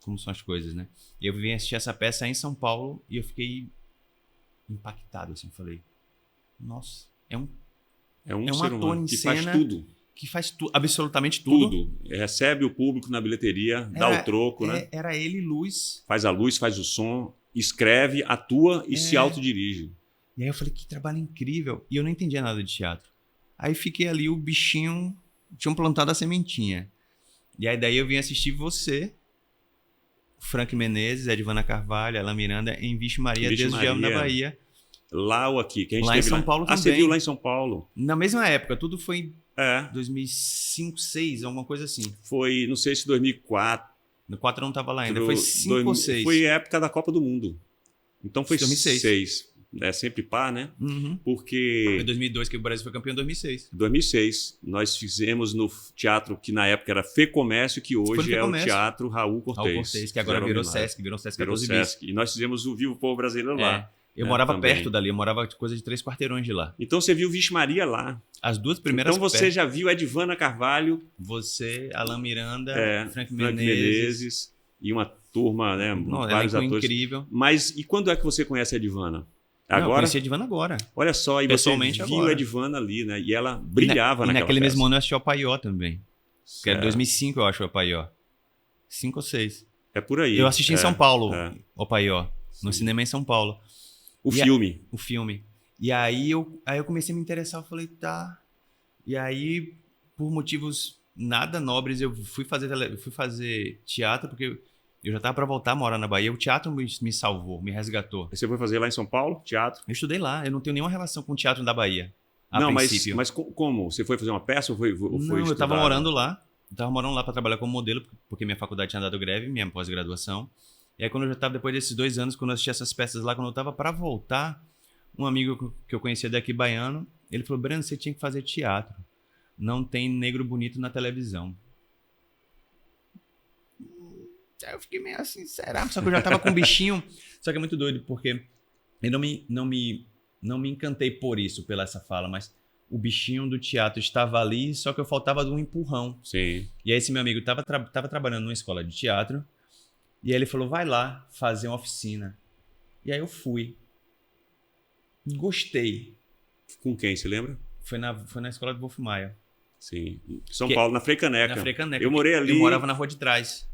como são as coisas, né? E eu vim assistir essa peça em São Paulo e eu fiquei impactado, assim. Falei, nossa, é um ser humano que faz tudo. Que faz absolutamente tudo. Recebe o público na bilheteria, dá o troco, né? Era ele, luz. Faz a luz, faz o som, escreve, atua e se autodirige. E aí eu falei, que trabalho incrível. E eu não entendia nada de teatro. Aí fiquei ali, o bichinho, tinham plantado a sementinha. E aí daí eu vim assistir você, Frank Menezes, Edvana Carvalho, Ela Miranda, em Vixe Maria, Deus do Diabo na Bahia. Lá ou aqui? Que a gente lá teve em São Paulo também. Você viu lá em São Paulo? Na mesma época, tudo foi 2005, 2006, alguma coisa assim. Foi, não sei se 2004. No 4 eu não estava lá ainda, foi 5 ou 6. Foi a época da Copa do Mundo. Então foi 2006. 6. é sempre par, né? Uhum. Porque Foi 2002 que o Brasil foi campeão, em 2006. em 2006 nós fizemos no teatro que na época era Fê Comércio, que Foi no hoje Fê é o Comércio. Teatro Raul Cortez. Raul Cortez, que agora Zero virou Homenagem. Sesc, virou Sesc Virou 14 bis. Sesc. E nós fizemos o Vivo Povo Brasileiro lá. Eu morava também. perto dali, eu morava coisa de 3 quarteirões de lá. Então você viu Vixe Maria lá. As duas primeiras Então você perto. já viu Edvana Carvalho, Você, Alain Miranda, Frank Frank Menezes. Menezes e uma turma, né? Não, vários elenco atores. incrível. Mas e quando é que você conhece a Edvana? Não, eu Agora? conheci a Divana agora. Olha só, e você Pessoalmente viu agora. a Edvana ali, né? E ela brilhava E naquela naquele mesmo peça. ano eu assisti o Paió também. Que era É. 2005, eu acho, o Paió. 5 ou 6. É por aí. Eu assisti em São Paulo, é. o Paió. No Sim. cinema em São Paulo. O E a- filme. O filme. E aí eu comecei a me interessar, eu falei, tá. E aí, por motivos nada nobres, eu fui fazer teatro, porque eu já tava para voltar a morar na Bahia. O teatro me salvou, me resgatou. Você foi fazer lá em São Paulo, teatro? Eu estudei lá, eu não tenho nenhuma relação com o teatro da Bahia. A Não, princípio. mas como? Você foi fazer uma peça ou foi Não, estudar? eu tava morando lá. Eu tava morando lá para trabalhar como modelo, porque minha faculdade tinha dado greve, minha pós-graduação. E aí, quando eu já tava, depois desses 2 anos, quando eu assisti essas peças lá, quando eu tava para voltar, um amigo que eu conhecia daqui, baiano, ele falou, Breno, você tinha que fazer teatro. Não tem negro bonito na televisão. Aí eu fiquei meio assim, será? Só que eu já tava com um bichinho. Só que é muito doido, porque eu não me encantei por isso, pela essa fala, mas o bichinho do teatro estava ali, só que eu faltava de um empurrão. Sim. E aí esse meu amigo tava trabalhando numa escola de teatro, e aí ele falou, vai lá fazer uma oficina. E aí eu fui. Gostei. Com quem, você lembra? Foi na escola de Wolf Maia. Sim. São Que- Paulo, na Frei Caneca. Na Frei Caneca. Eu morei ali. Eu morava na rua de trás.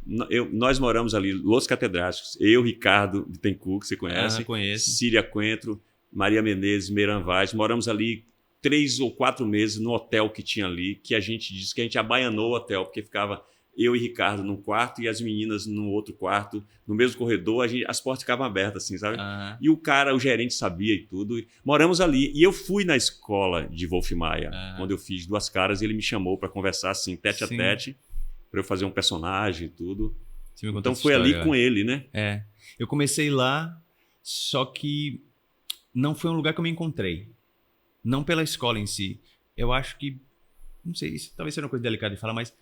Nós moramos ali, Los Catedráticos. Eu, Ricardo Bittencourt, que você conhece. Conheço. Síria Coentro, Maria Menezes, Meiran Vaz. Moramos ali 3 ou 4 meses no hotel que tinha ali, que a gente disse que a gente abaianou o hotel, porque ficava eu e Ricardo num quarto e as meninas no outro quarto, no mesmo corredor, as portas ficavam abertas, assim, sabe? Aham. E o gerente sabia e tudo. Moramos ali. E eu fui na escola de Wolf Maia, onde eu fiz Duas Caras, e ele me chamou para conversar, assim, tete a Sim. tete, para eu fazer um personagem e tudo. Você me contou Então essa foi ali história. com ele, né? É. Eu comecei lá, só que não foi um lugar que eu me encontrei. Não pela escola em si. Eu acho que, não sei, isso talvez seja uma coisa delicada de falar, mas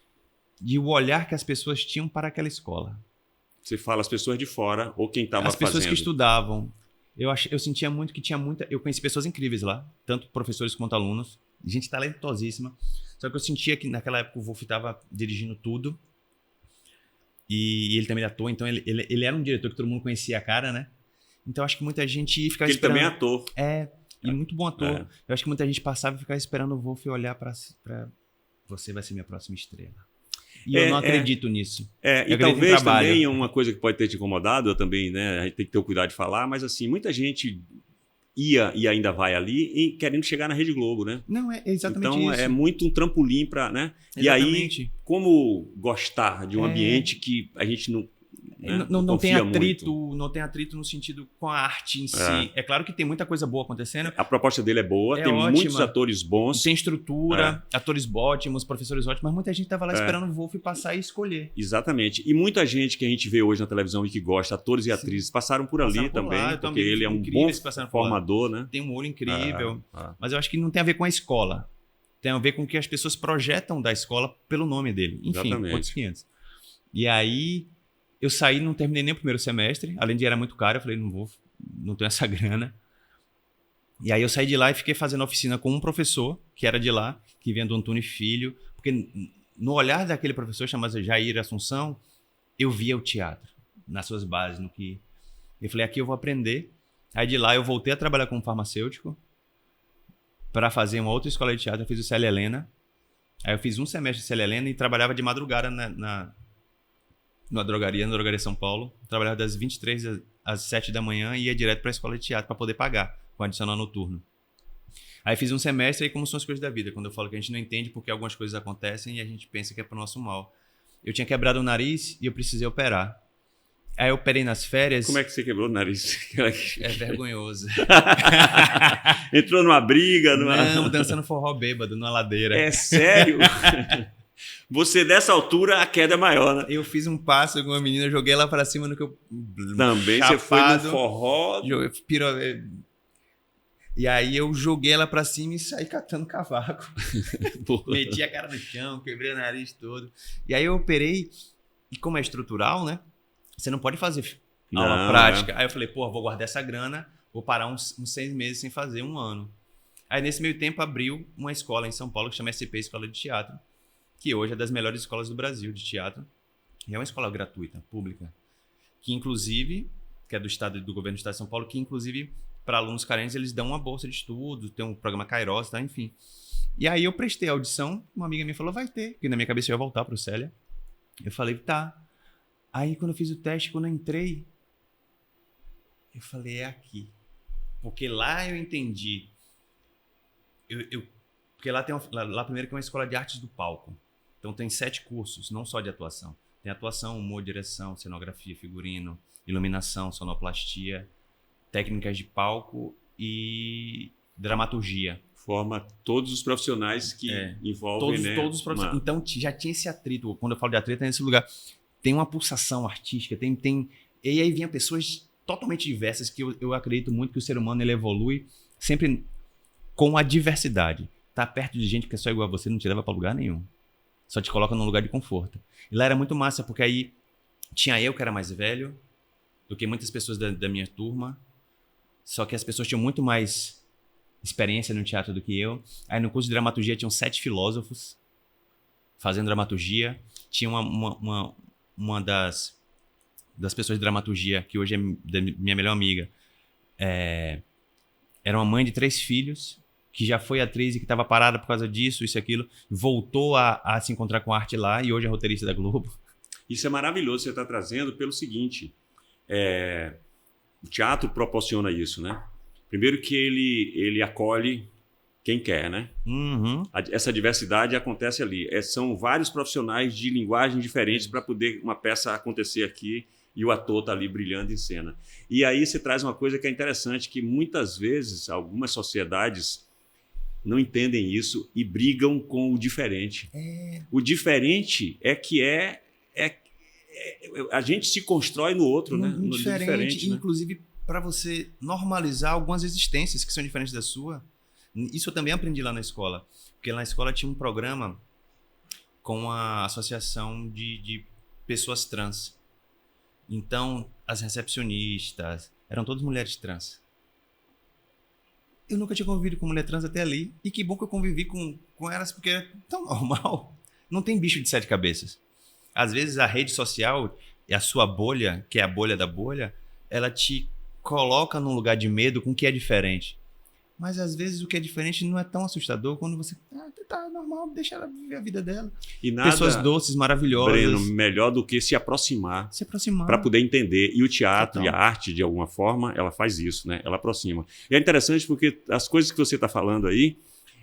de o olhar que as pessoas tinham para aquela escola. Você fala as pessoas de fora ou quem estava As fazendo. pessoas que estudavam. Eu sentia muito que tinha muita... Eu conheci pessoas incríveis lá, tanto professores quanto alunos. Gente talentosíssima. Só que eu sentia que naquela época o Wolf estava dirigindo tudo. E ele também é ator, então ele era um diretor que todo mundo conhecia a cara, né? Então acho que muita gente ficava Ele esperando... também é ator. E muito bom ator. É. Eu acho que muita gente passava e ficava esperando o Wolf olhar pra você vai ser minha próxima estrela. E eu não acredito nisso. E Eu acredito em talvez trabalho. também uma coisa que pode ter te incomodado, eu também, né? A gente tem que ter o cuidado de falar, mas assim, muita gente ia e ainda vai ali querendo chegar na Rede Globo, né? Não, é exatamente Então isso. é muito um trampolim para, né? E aí, Exatamente. como gostar de um ambiente que a gente não, né, Não tem confia atrito, muito. não tem atrito no sentido com a arte em si. É claro que tem muita coisa boa acontecendo. A proposta dele é boa, É tem ótima. muitos atores bons. Tem estrutura, atores ótimos, professores ótimos, mas muita gente tava lá esperando o Wolf passar e escolher. Exatamente. E muita gente que a gente vê hoje na televisão e que gosta, atores e atrizes, passaram por ali Passaram por também, lá, eu porque também, ele é um bom incríveis que passaram por lá. formador, né? Tem um olho incrível. Ah. Mas eu acho que não tem a ver com a escola. Tem a ver com o que as pessoas projetam da escola pelo nome dele. Enfim, Exatamente. outros 500. E aí, eu saí, não terminei nem o primeiro semestre. Além de era muito caro, eu falei, não tenho essa grana. E aí eu saí de lá e fiquei fazendo oficina com um professor, que era de lá, que vinha do Antônio Filho. Porque no olhar daquele professor, chamado Jair Assunção, eu via o teatro, nas suas bases, no que... Eu falei, aqui eu vou aprender. Aí de lá eu voltei a trabalhar como farmacêutico, para fazer uma outra escola de teatro. Eu fiz o Célia Helena. Aí eu fiz um semestre de Célia Helena e trabalhava de madrugada na drogaria São Paulo. Trabalhava das 23 às 7 da manhã e ia direto para a escola de teatro para poder pagar com adicional noturno. Aí fiz um semestre e como são as coisas da vida. Quando eu falo que a gente não entende porque algumas coisas acontecem e a gente pensa que é pro nosso mal. Eu tinha quebrado o nariz e eu precisei operar. Aí eu operei nas férias. Como é que você quebrou o nariz? É vergonhoso. Entrou numa briga? Não, dançando forró bêbado numa ladeira. É sério? Você, dessa altura, a queda é maior, né? Eu fiz um passo com uma menina, joguei ela pra cima no que eu... Também chapado, você foi no forró. E aí eu joguei ela pra cima e saí catando cavaco. Pô. Meti a cara no chão, quebrei o nariz todo. E aí eu operei, e como é estrutural, né? Você não pode fazer aula Não, prática. Aí eu falei, pô, vou guardar essa grana, vou parar uns 6 meses sem fazer, 1 ano. Aí nesse meio tempo abriu uma escola em São Paulo que chama SP Escola de Teatro, que hoje é das melhores escolas do Brasil de teatro. E é uma escola gratuita, pública, que inclusive, que é do estado do governo do estado de São Paulo, que inclusive para alunos carentes eles dão uma bolsa de estudo, tem um programa Kairos, tá? Enfim. E aí eu prestei a audição, uma amiga minha falou, vai ter, porque na minha cabeça eu ia voltar pro Célia. Eu falei, tá. Aí quando eu fiz o teste, quando eu entrei, eu falei, é aqui. Porque lá eu entendi. Porque lá tem lá primeiro que é uma escola de artes do palco. Então tem 7 cursos, não só de atuação. Tem atuação, humor, direção, cenografia, figurino, iluminação, sonoplastia, técnicas de palco e dramaturgia. Forma todos os profissionais que envolvem, né? Todos os profissionais. Então já tinha esse atrito. Quando eu falo de atrito, é nesse lugar. Tem uma pulsação artística, e aí vinha pessoas totalmente diversas, que eu acredito muito que o ser humano ele evolui sempre com a diversidade. Tá perto de gente que é só igual a você, não te leva pra lugar nenhum. Só te coloca num lugar de conforto. E lá era muito massa, porque aí tinha eu que era mais velho do que muitas pessoas da minha turma. Só que as pessoas tinham muito mais experiência no teatro do que eu. Aí no curso de dramaturgia tinham 7 filósofos fazendo dramaturgia. Tinha uma das pessoas de dramaturgia, que hoje é minha melhor amiga, era uma mãe de 3 filhos, que já foi atriz e que estava parada por causa disso, isso e aquilo, voltou a se encontrar com a arte lá e hoje é roteirista da Globo. Isso é maravilhoso, você está trazendo pelo seguinte, o teatro proporciona isso, né? Primeiro que ele acolhe quem quer, né? Uhum. Essa diversidade acontece ali. São vários profissionais de linguagem diferentes para poder uma peça acontecer aqui e o ator está ali brilhando em cena. E aí você traz uma coisa que é interessante, que muitas vezes algumas sociedades não entendem isso e brigam com o diferente. O diferente é que a gente se constrói no outro, né? No diferente, né? Inclusive, para você normalizar algumas existências que são diferentes da sua. Isso eu também aprendi lá na escola. Porque lá na escola tinha um programa com a associação de pessoas trans. Então, as recepcionistas eram todas mulheres trans. Eu nunca tinha convivido com mulher trans até ali. E que bom que eu convivi com elas, porque é tão normal. Não tem bicho de 7 cabeças. Às vezes a rede social e a sua bolha, que é a bolha da bolha, ela te coloca num lugar de medo com o que é diferente. Mas às vezes o que é diferente não é tão assustador quando você... tá normal, deixa ela viver a vida dela. E nada, pessoas doces, maravilhosas. Breno, melhor do que se aproximar. Para poder entender. E o teatro e a arte, de alguma forma, ela faz isso, né? Ela aproxima. E é interessante porque as coisas que você está falando aí,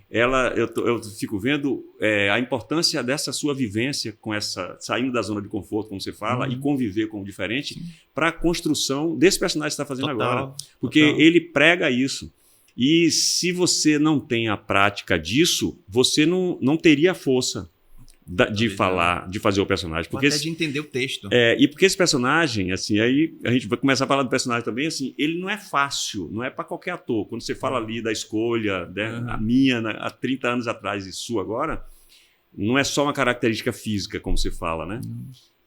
eu fico vendo a importância dessa sua vivência com saindo da zona de conforto, como você fala, e conviver com o diferente, para a construção desse personagem que você está fazendo agora. Porque ele prega isso. E se você não tem a prática disso, você não teria força de falar, de fazer o personagem. Porque até de entender o texto. E porque esse personagem, assim, aí a gente vai começar a falar do personagem também, assim, ele não é fácil, não é para qualquer ator. Quando você fala ali da escolha, a minha, há 30 anos atrás e sua agora, não é só uma característica física, como você fala, né?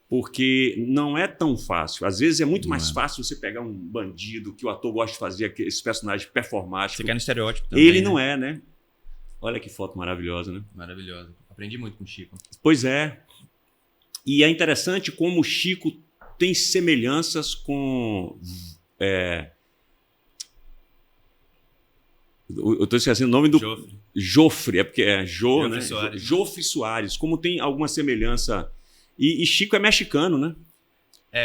Porque não é tão fácil. Às vezes é muito mais fácil você pegar um bandido que o ator gosta de fazer, esse personagem performático. Você quer no estereótipo também. Ele não é, né? Olha que foto maravilhosa, né? Maravilhosa. Aprendi muito com o Chico. Pois é. E é interessante como o Chico tem semelhanças com... Eu estou esquecendo o nome do... Jofre. É porque é Jô, né? Soares. Jofre Soares. Como tem alguma semelhança... E Chico é mexicano, né?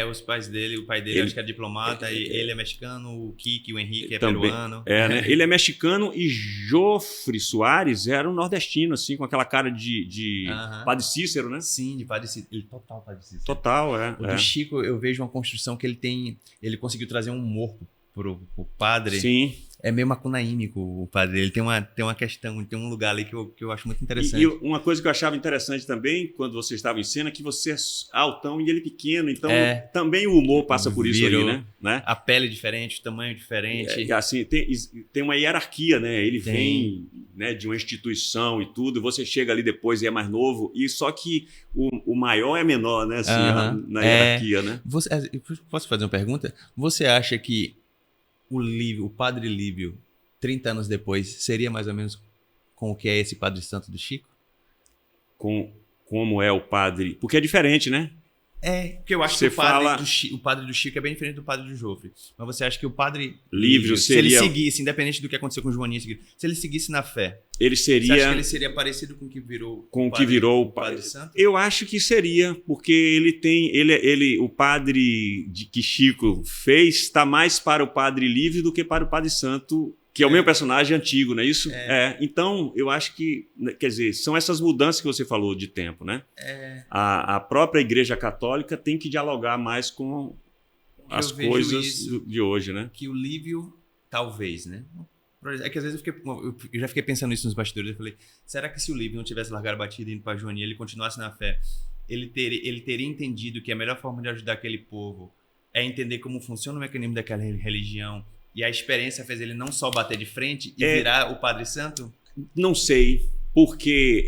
Os pais dele, o pai dele acho que é diplomata, e ele é mexicano, o Kiki, o Henrique é também, peruano. Né? Ele é mexicano e Jofre Soares era um nordestino, assim, com aquela cara de Padre Cícero, né? Sim, de Padre Cícero. Ele total Padre Cícero. Total, O do Chico, eu vejo uma construção que ele conseguiu trazer um humor pro padre. Sim. É meio macunaímico o padre. Ele tem uma questão, tem um lugar ali que eu acho muito interessante. E uma coisa que eu achava interessante também, quando você estava em cena, é que você é altão e ele pequeno, então também o humor passa por isso aí, né? A pele é diferente, o tamanho é diferente. Assim, tem uma hierarquia, né? Ele vem, né, de uma instituição e tudo, você chega ali depois e é mais novo, e só que o maior é menor, né? Assim, na hierarquia, né? Posso fazer uma pergunta? Você acha que o Padre Lívio, 30 anos depois, seria mais ou menos com o que é esse Padre Santo do Chico? Como é o padre... Porque é diferente, né? Porque eu acho que o padre do Chico é bem diferente do padre do Jofre. Mas você acha que o Padre Lívio, seria... se ele seguisse, independente do que aconteceu com o Joaninha, se ele seguisse na fé, ele seria... Você acha que ele seria parecido com o que virou o Padre Santo? Eu acho que seria, porque o padre que Chico fez está mais para o Padre Lívio do que para o Padre Santo, que é o meu personagem antigo, não é isso? Então, eu acho que, quer dizer, são essas mudanças que você falou de tempo, né? A própria Igreja Católica tem que dialogar mais com as coisas de hoje, né? Que o Lívio, talvez, né? É que às vezes eu já fiquei pensando nisso nos bastidores. Eu falei, será que se o Lívio não tivesse largado a batida indo para Joaninha, ele continuasse na fé, ele teria entendido que a melhor forma de ajudar aquele povo é entender como funciona o mecanismo daquela religião, e a experiência fez ele não só bater de frente e virar o Padre Santo? Não sei, porque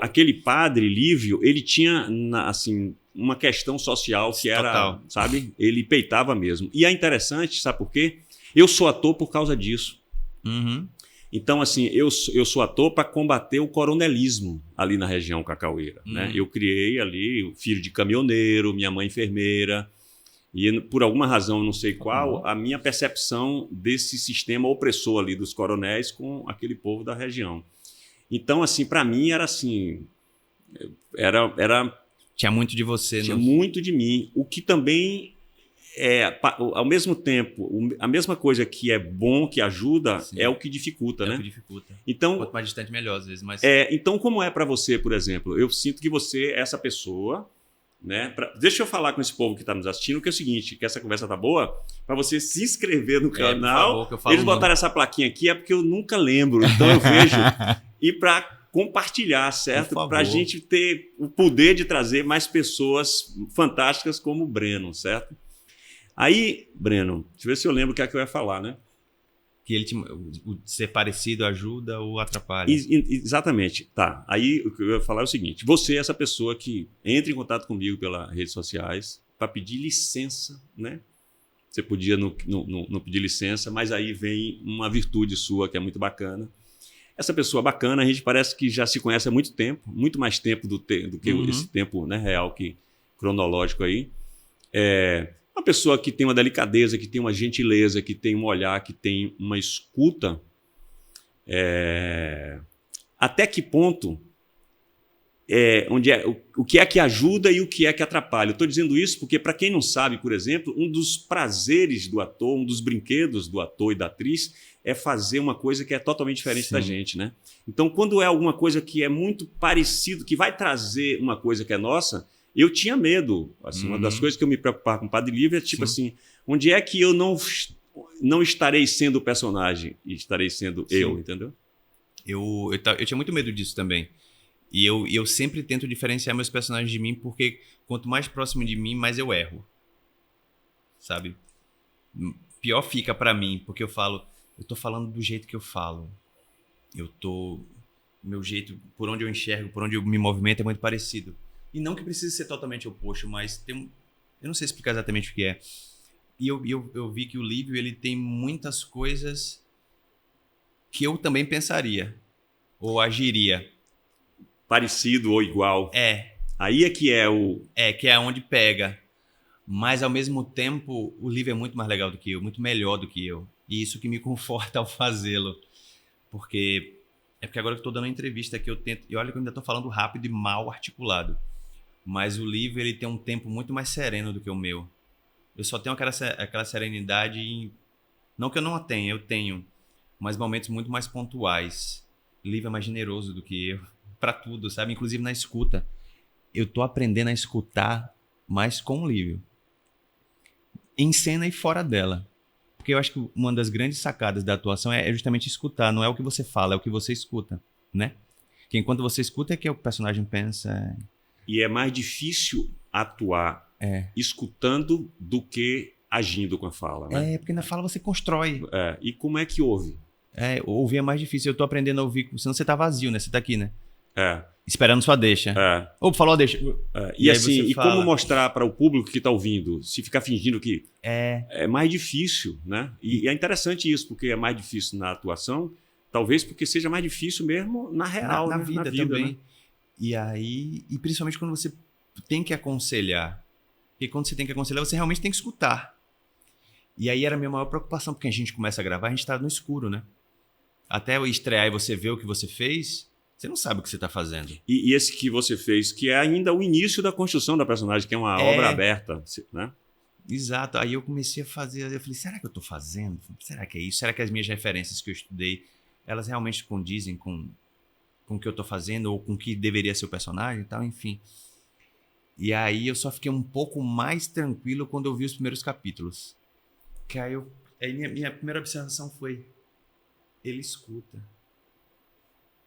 aquele Padre Lívio, ele tinha, assim, uma questão social que era, total, sabe? Ele peitava mesmo. E é interessante, sabe por quê? Eu sou ator por causa disso. Então, assim, eu sou ator para combater o coronelismo ali na região cacaueira, né? Eu criei ali o filho de caminhoneiro, minha mãe enfermeira, e por alguma razão, não sei qual, a minha percepção desse sistema opressor ali dos coronéis com aquele povo da região. Então, assim, para mim era assim, tinha muito de você, tinha muito de mim, o que também ao mesmo tempo, a mesma coisa que é bom, que ajuda, é o que dificulta, né? É o que dificulta. Então, quanto mais distante, melhor, às vezes. Mas... então, como é para você, por exemplo? Eu sinto que você é essa pessoa, né? Deixa eu falar com esse povo que está nos assistindo, que é o seguinte, que essa conversa tá boa, para você se inscrever no canal. Por favor, eles botaram essa plaquinha aqui, é porque eu nunca lembro, então eu vejo. E para compartilhar, certo? Para a gente ter o poder de trazer mais pessoas fantásticas como o Breno, certo? Aí, Breno, deixa eu ver se eu lembro o que é que eu ia falar, né? Que ele ser parecido ajuda ou atrapalha. Exatamente. Tá. Aí o que eu ia falar é o seguinte: você é essa pessoa que entra em contato comigo pelas redes sociais para pedir licença, né? Você podia não pedir licença, mas aí vem uma virtude sua que é muito bacana. Essa pessoa bacana, a gente parece que já se conhece há muito tempo, muito mais tempo do que esse tempo, né, real, cronológico aí. Uma pessoa que tem uma delicadeza, que tem uma gentileza, que tem um olhar, que tem uma escuta. Até que ponto o que é que ajuda e o que é que atrapalha? Eu estou dizendo isso porque, para quem não sabe, por exemplo, um dos prazeres do ator, um dos brinquedos do ator e da atriz é fazer uma coisa que é totalmente diferente da gente, né? Então, quando é alguma coisa que é muito parecido, que vai trazer uma coisa que é nossa, eu tinha medo. Assim, uma das coisas que eu me preocupava com o Padre Lívio é tipo assim, onde é que eu não estarei sendo o personagem e estarei sendo eu, entendeu? Eu tinha muito medo disso também. E eu sempre tento diferenciar meus personagens de mim, porque quanto mais próximo de mim, mais eu erro. Sabe? Pior fica pra mim, porque eu tô falando do jeito que eu falo. Meu jeito, por onde eu enxergo, por onde eu me movimento é muito parecido. E não que precise ser totalmente oposto, mas eu não sei explicar exatamente o que é. E eu vi que o Lívio, ele tem muitas coisas que eu também pensaria, ou agiria. Parecido ou igual. Aí é que é o... que é onde pega. Mas, ao mesmo tempo, o Lívio é muito mais legal do que eu, muito melhor do que eu. E isso que me conforta ao fazê-lo. Porque agora que eu tô dando uma entrevista que eu tento... E olha que eu ainda tô falando rápido e mal articulado. Mas o Lívio, ele tem um tempo muito mais sereno do que o meu. Eu só tenho aquela serenidade... Não que eu não a tenha, eu tenho. Mas momentos muito mais pontuais. O Lívio é mais generoso do que eu. Pra tudo, sabe? Inclusive na escuta. Eu tô aprendendo a escutar mais com o Lívio. Em cena e fora dela. Porque eu acho que uma das grandes sacadas da atuação é justamente escutar. Não é o que você fala, é o que você escuta, né? Que enquanto você escuta é que o personagem pensa. E é mais difícil atuar escutando do que agindo com a fala, né? Porque na fala você constrói. E como é que ouve? Ouvir é mais difícil. Eu tô aprendendo a ouvir, senão você tá vazio, né? Você tá aqui, né? É. Esperando sua deixa. Ou falou a deixa. E assim, como mostrar para o público que está ouvindo, se ficar fingindo que é mais difícil, né? E é interessante isso, porque é mais difícil na atuação, talvez porque seja mais difícil mesmo na real, na né? vida também. Né? E aí, e principalmente quando você tem que aconselhar. Porque quando você tem que aconselhar, você realmente tem que escutar. E aí era a minha maior preocupação, porque a gente começa a gravar, a gente tá no escuro, né? Até eu estrear e você ver o que você fez, você não sabe o que você está fazendo. E esse que você fez, que é ainda o início da construção da personagem, que é uma obra aberta, né? Exato. Aí eu comecei a fazer, eu falei, será que eu estou fazendo? Será que é isso? Será que as minhas referências que eu estudei, elas realmente condizem com o que eu estou fazendo ou com o que deveria ser o personagem e tal, enfim. E aí eu só fiquei um pouco mais tranquilo quando eu vi os primeiros capítulos. Que aí minha primeira observação foi, ele escuta.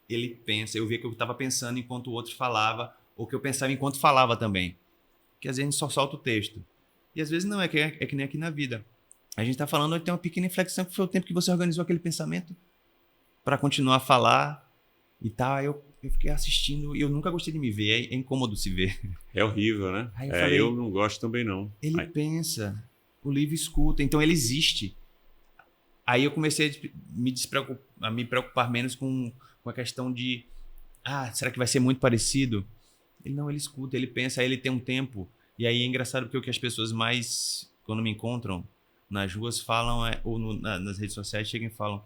Ele pensa. Eu via que eu estava pensando enquanto o outro falava, ou que eu pensava enquanto falava também. Que às vezes a gente só solta o texto. E às vezes não, é que nem aqui na vida. A gente está falando, tem uma pequena inflexão, que foi o tempo que você organizou aquele pensamento para continuar a falar e tal. Aí eu fiquei assistindo e eu nunca gostei de me ver. É incômodo se ver. É horrível, né? Aí eu falei, eu não gosto também, não. Ele pensa, o livro escuta, então ele existe. Aí eu comecei a me preocupar menos com a questão de será que vai ser muito parecido? Ele escuta, ele pensa, aí ele tem um tempo. E aí é engraçado porque o que as pessoas mais, quando me encontram nas ruas, falam, ou nas redes sociais, chegam e falam,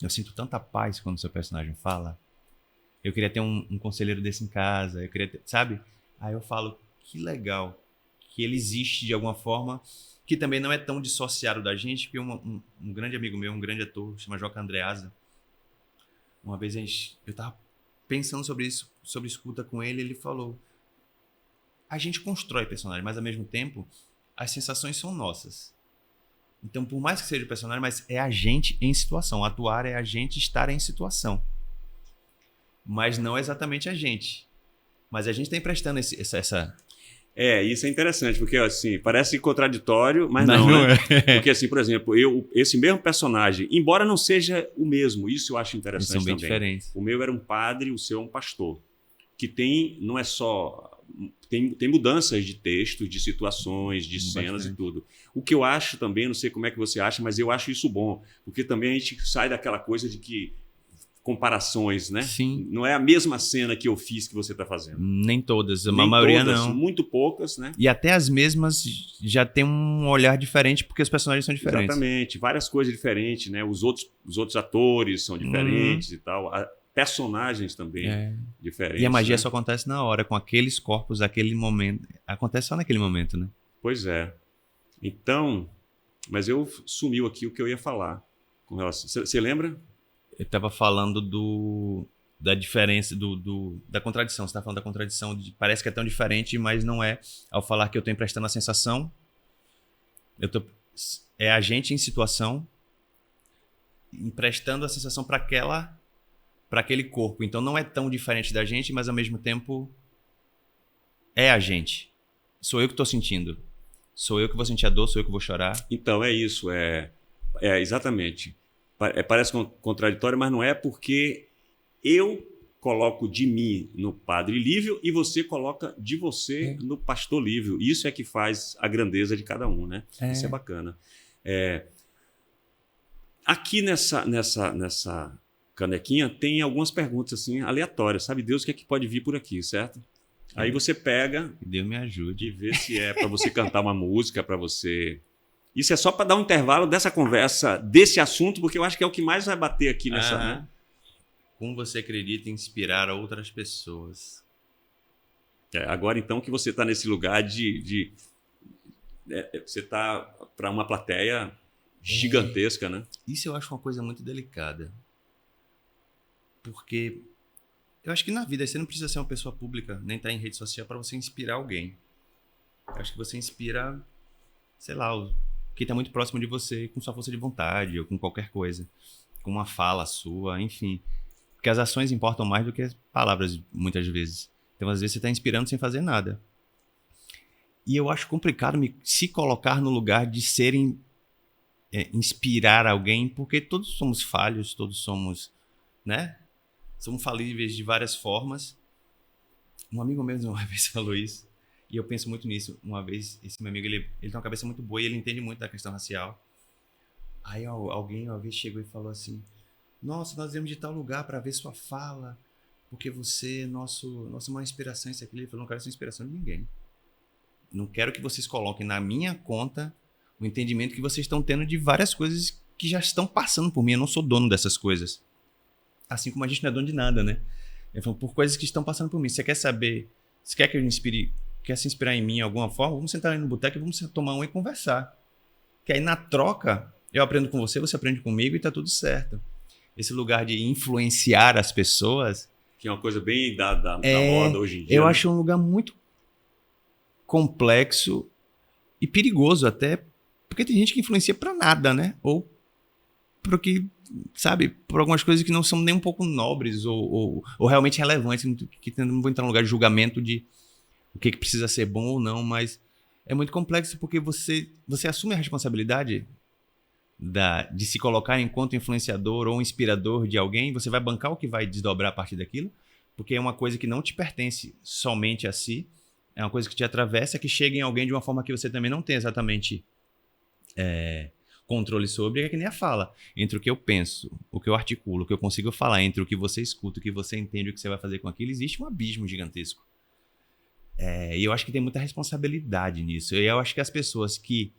eu sinto tanta paz quando o seu personagem fala. Eu queria ter um conselheiro desse em casa, eu queria ter, sabe? Aí eu falo, que legal, que ele existe de alguma forma, que também não é tão dissociado da gente, porque um grande amigo meu, um grande ator, chama Joca Andreasa, uma vez eu tava pensando sobre isso, sobre escuta com ele, ele falou, a gente constrói personagem, mas ao mesmo tempo, as sensações são nossas. Então, por mais que seja o personagem, mas é a gente em situação. Atuar é a gente estar em situação. Mas não é exatamente a gente. Mas a gente está emprestando essa... Isso é interessante, porque assim, parece contraditório, mas não, né? Porque assim, por exemplo, esse mesmo personagem, embora não seja o mesmo, isso eu acho interessante também. Eles são bem diferentes. O meu era um padre, o seu é um pastor. Que não é só... Tem mudanças de texto, de situações, de cenas e tudo. O que eu acho também, não sei como é que você acha, mas eu acho isso bom. Porque também a gente sai daquela coisa de que comparações, né? Sim. Não é a mesma cena que eu fiz que você está fazendo. Nem todas, a maioria todas, não. Muito poucas, né? E até as mesmas já tem um olhar diferente porque os personagens são diferentes. Exatamente, várias coisas diferentes, né? Os outros atores são diferentes e tal. Personagens também diferentes. E a magia né? só acontece na hora, com aqueles corpos, aquele momento. Acontece só naquele momento, né? Pois é. Então, mas sumiu aqui o que eu ia falar com relação. Você lembra? Eu estava falando da diferença, da contradição. Você está falando da contradição, parece que é tão diferente, mas não é. Ao falar que eu estou emprestando a sensação, é a gente em situação, emprestando a sensação para aquele corpo. Então não é tão diferente da gente, mas ao mesmo tempo é a gente. Sou eu que estou sentindo. Sou eu que vou sentir a dor, sou eu que vou chorar. Então é isso, exatamente. Parece contraditório, mas não é, porque eu coloco de mim no Padre Lívio e você coloca de você no Pastor Lívio. Isso é que faz a grandeza de cada um, né? Isso é bacana. Aqui nessa canequinha tem algumas perguntas assim aleatórias, sabe Deus o que é que pode vir por aqui, certo? Aí você pega, Deus me ajude, e vê se é para você cantar uma música, para você. Isso é só para dar um intervalo dessa conversa, desse assunto, porque eu acho que é o que mais vai bater aqui nessa. Né? Como você acredita em inspirar outras pessoas? Agora então que você está nesse lugar você está para uma plateia gigantesca, né? Isso eu acho uma coisa muito delicada. Porque eu acho que na vida você não precisa ser uma pessoa pública, nem estar em rede social para você inspirar alguém. Eu acho que você inspira, sei lá, que está muito próximo de você, com sua força de vontade, ou com qualquer coisa. Com uma fala sua, enfim. Porque as ações importam mais do que as palavras, muitas vezes. Então, às vezes, você está inspirando sem fazer nada. E eu acho complicado se colocar no lugar de inspirar alguém, porque todos somos falhos, todos somos, né? Somos falíveis de várias formas. Um amigo meu uma vez falou isso, e eu penso muito nisso. Uma vez, esse meu amigo, ele tem uma cabeça muito boa e ele entende muito da questão racial. Aí alguém uma vez chegou e falou assim: nossa, nós viemos de tal lugar para ver sua fala, porque você é nossa maior inspiração, isso aqui. Ele falou: não quero ser inspiração de ninguém. Não quero que vocês coloquem na minha conta o entendimento que vocês estão tendo de várias coisas que já estão passando por mim. Eu não sou dono dessas coisas. Assim como a gente não é dono de nada, né? Ele falou: por coisas que estão passando por mim. Você quer saber, você quer que eu quer se inspirar em mim de alguma forma? Vamos sentar ali no boteco e vamos tomar um e conversar. Que aí na troca, eu aprendo com você, você aprende comigo e tá tudo certo. Esse lugar de influenciar as pessoas... Que é uma coisa bem da moda hoje em dia. Eu né? acho um lugar muito complexo e perigoso até, porque tem gente que influencia pra nada, né? Ou porque, sabe, por algumas coisas que não são nem um pouco nobres ou realmente relevantes, que não vou entrar no lugar de julgamento de o que precisa ser bom ou não, mas é muito complexo porque você assume a responsabilidade de se colocar enquanto influenciador ou inspirador de alguém. Você vai bancar o que vai desdobrar a partir daquilo, porque é uma coisa que não te pertence somente a si, é uma coisa que te atravessa, que chega em alguém de uma forma que você também não tem exatamente controle sobre. É que nem a fala. Entre o que eu penso, o que eu articulo, o que eu consigo falar, entre o que você escuta, o que você entende, o que você vai fazer com aquilo, existe um abismo gigantesco. E eu acho que tem muita responsabilidade nisso. E eu acho que as pessoas que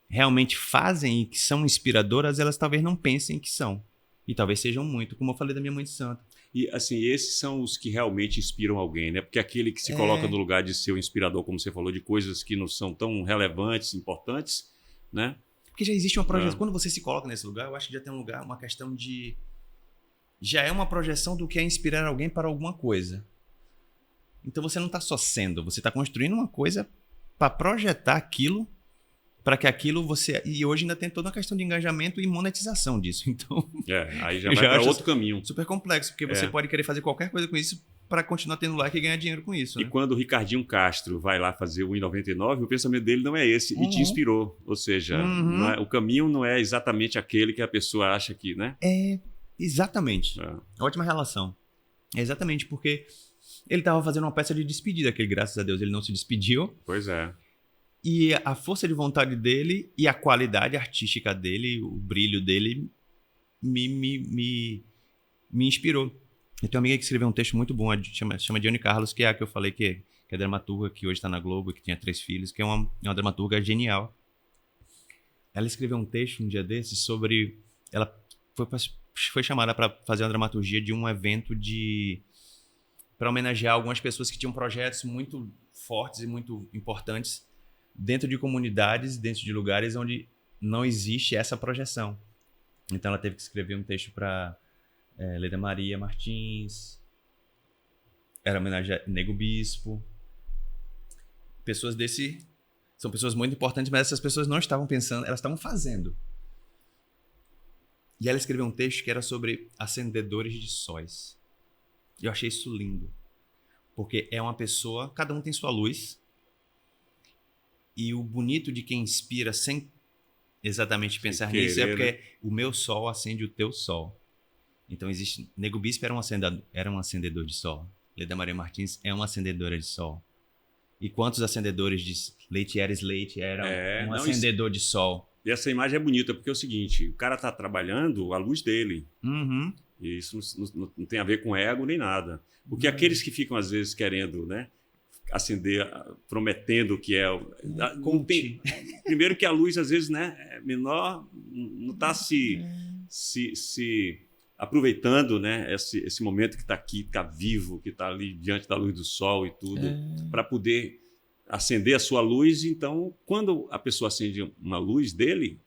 realmente fazem e que são inspiradoras, elas talvez não pensem que são. E talvez sejam muito, como eu falei da minha mãe de santo. E, assim, esses são os que realmente inspiram alguém, né? Porque aquele que se coloca no lugar de ser o inspirador, como você falou, de coisas que não são tão relevantes, importantes, né? Porque já existe uma projeção. Quando você se coloca nesse lugar, eu acho que já tem um lugar, uma questão de... Já é uma projeção do que é inspirar alguém para alguma coisa. Então você não está só sendo, você está construindo uma coisa para projetar aquilo, para que aquilo você... E hoje ainda tem toda uma questão de engajamento e monetização disso. Então... aí já vai para outro caminho. Super complexo, porque você pode querer fazer qualquer coisa com isso para continuar tendo like e ganhar dinheiro com isso. E né? quando o Ricardinho Castro vai lá fazer o 1,99, o pensamento dele não é esse, e te inspirou. Ou seja, o caminho não é exatamente aquele que a pessoa acha que, né? Exatamente. Ótima relação. É exatamente porque ele estava fazendo uma peça de despedida, que graças a Deus ele não se despediu. Pois é. E a força de vontade dele e a qualidade artística dele, o brilho dele, me inspirou. Eu tenho uma amiga que escreveu um texto muito bom, chama Dione Carlos, que é a que eu falei que é dramaturga, que hoje está na Globo, que tinha 3 filhos, que é uma dramaturga genial. Ela escreveu um texto um dia desses sobre... Ela foi chamada para fazer uma dramaturgia de um evento para homenagear algumas pessoas que tinham projetos muito fortes e muito importantes dentro de comunidades, dentro de lugares onde não existe essa projeção. Então ela teve que escrever um texto para Leda Maria Martins, era homenagem a Nego Bispo. Pessoas são pessoas muito importantes, mas essas pessoas não estavam pensando, elas estavam fazendo. E ela escreveu um texto que era sobre acendedores de sóis. Eu achei isso lindo, porque é uma pessoa, cada um tem sua luz, e o bonito de quem inspira sem exatamente pensar nisso é porque o meu sol acende o teu sol. Então existe... Nego Bispo era um acendedor de sol. Leda Maria Martins é uma acendedora de sol. E quantos acendedores de Leite Aires Leite eram acendedor de sol? E essa imagem é bonita, porque é o seguinte, o cara está trabalhando a luz dele. Uhum. E isso não tem a ver com ego nem nada. Porque aqueles que ficam, às vezes, querendo, né, acender, prometendo que não tem, primeiro que a luz, às vezes, né, é menor, não está se aproveitando, né, esse momento que está aqui, que está vivo, que está ali diante da luz do sol e tudo, para poder acender a sua luz. Então, quando a pessoa acende uma luz dele,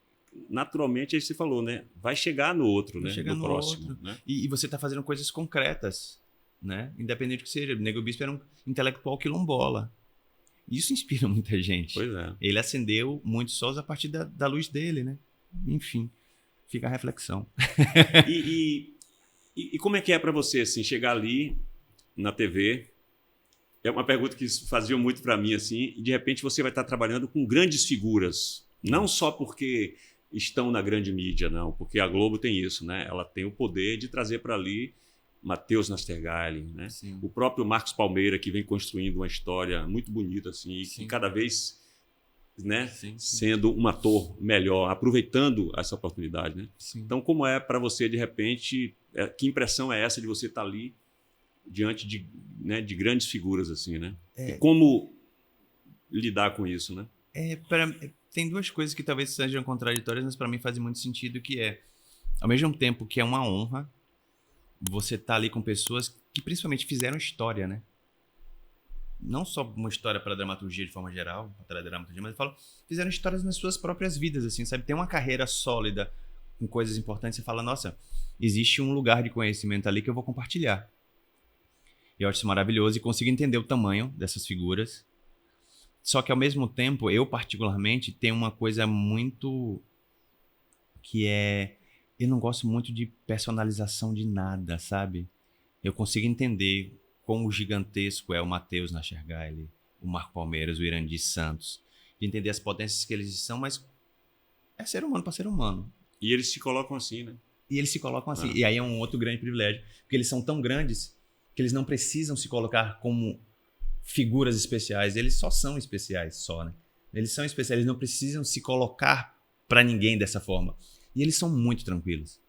naturalmente, aí você falou, né, vai chegar no outro, né, no próximo. Né? E você está fazendo coisas concretas, né? Independente do que seja. Nego Bispo era um intelectual quilombola. Isso inspira muita gente. Pois é. Ele acendeu muitos sóis a partir da luz dele, né? Enfim, fica a reflexão. E como é que é para você, assim, chegar ali na TV? É uma pergunta que faziam muito para mim, assim, e de repente você vai estar trabalhando com grandes figuras. Não só porque estão na grande mídia, não, porque a Globo tem isso, né? Ela tem o poder de trazer para ali Matheus Nastergaile, né? Sim. O próprio Marcos Palmeira, que vem construindo uma história muito bonita, assim, e que cada vez, né, sendo um ator melhor, aproveitando essa oportunidade, né? Então, como é para você, de repente, que impressão é essa de você estar ali diante de, né, de grandes figuras, assim, né? E como lidar com isso, né? Tem duas coisas que talvez sejam contraditórias, mas para mim fazem muito sentido, que é, ao mesmo tempo que é uma honra, você tá ali com pessoas que principalmente fizeram história, né? Não só uma história para a dramaturgia de forma geral, para a dramaturgia, mas eu falo, fizeram histórias nas suas próprias vidas, assim, sabe? Tem uma carreira sólida com coisas importantes, você fala, nossa, existe um lugar de conhecimento ali que eu vou compartilhar. Eu acho isso maravilhoso e consigo entender o tamanho dessas figuras. Só que, ao mesmo tempo, eu particularmente tenho uma coisa muito que é... Eu não gosto muito de personalização de nada, sabe? Eu consigo entender como gigantesco é o Matheus Nastergaile, o Marco Palmeiras, o Irandir Santos, de entender as potências que eles são, mas é ser humano para ser humano. E eles se colocam assim, né? E eles se colocam assim. E aí é um outro grande privilégio, porque eles são tão grandes que eles não precisam se colocar como figuras especiais. Eles só são especiais, só, né? Eles são especiais, eles não precisam se colocar para ninguém dessa forma. E eles são muito tranquilos.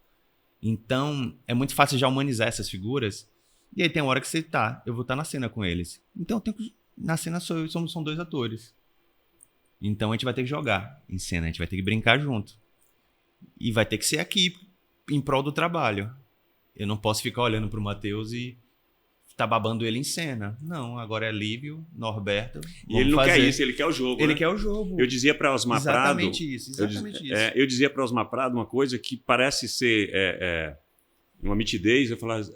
Então, é muito fácil já humanizar essas figuras. E aí tem uma hora que você eu vou estar na cena com eles. Então, na cena são dois atores. Então, a gente vai ter que jogar em cena, a gente vai ter que brincar junto. E vai ter que ser aqui, em prol do trabalho. Eu não posso ficar olhando pro Matheus e tá babando ele em cena. Não, agora é Lívio, Norberto. E ele não quer isso, ele quer o jogo. Ele né? quer o jogo. Eu dizia para Osmar Prado. Exatamente isso. Eu dizia para Osmar Prado uma coisa que parece ser uma mitidez. Eu falava,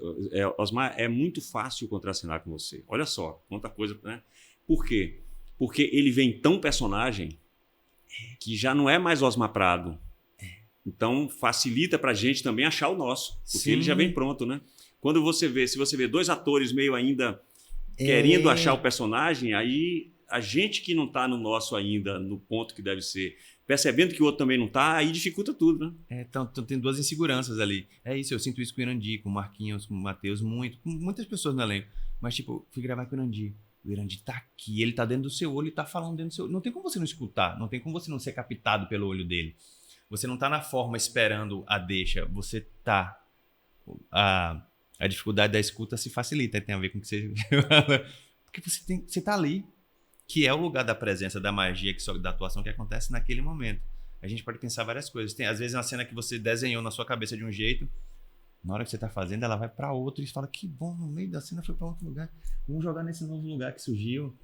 Osmar, é muito fácil contracenar com você. Olha só, quanta coisa, né? Por quê? Porque ele vem tão personagem que já não é mais Osmar Prado. Então facilita pra gente também achar o nosso, porque ele já vem pronto, né? Quando se você vê dois atores meio ainda querendo achar o personagem, aí a gente que não tá no nosso ainda, no ponto que deve ser, percebendo que o outro também não tá, aí dificulta tudo, né? Então tem duas inseguranças ali. É isso, eu sinto isso com o Irandir, com o Marquinhos, com o Matheus, com muitas pessoas no elenco. Mas, tipo, fui gravar com o Irandir. O Irandir tá aqui, ele tá dentro do seu olho, ele tá falando dentro do seu olho. Não tem como você não escutar, não tem como você não ser captado pelo olho dele. Você não tá na forma esperando a deixa, você tá... A dificuldade da escuta se facilita, tem a ver com o que você fala. Porque você tá ali, que é o lugar da presença, da magia, da atuação que acontece naquele momento. A gente pode pensar várias coisas. Tem, às vezes, uma cena que você desenhou na sua cabeça de um jeito, na hora que você tá fazendo, ela vai para outro e fala, que bom, no meio da cena foi para outro lugar. Vamos jogar nesse novo lugar que surgiu.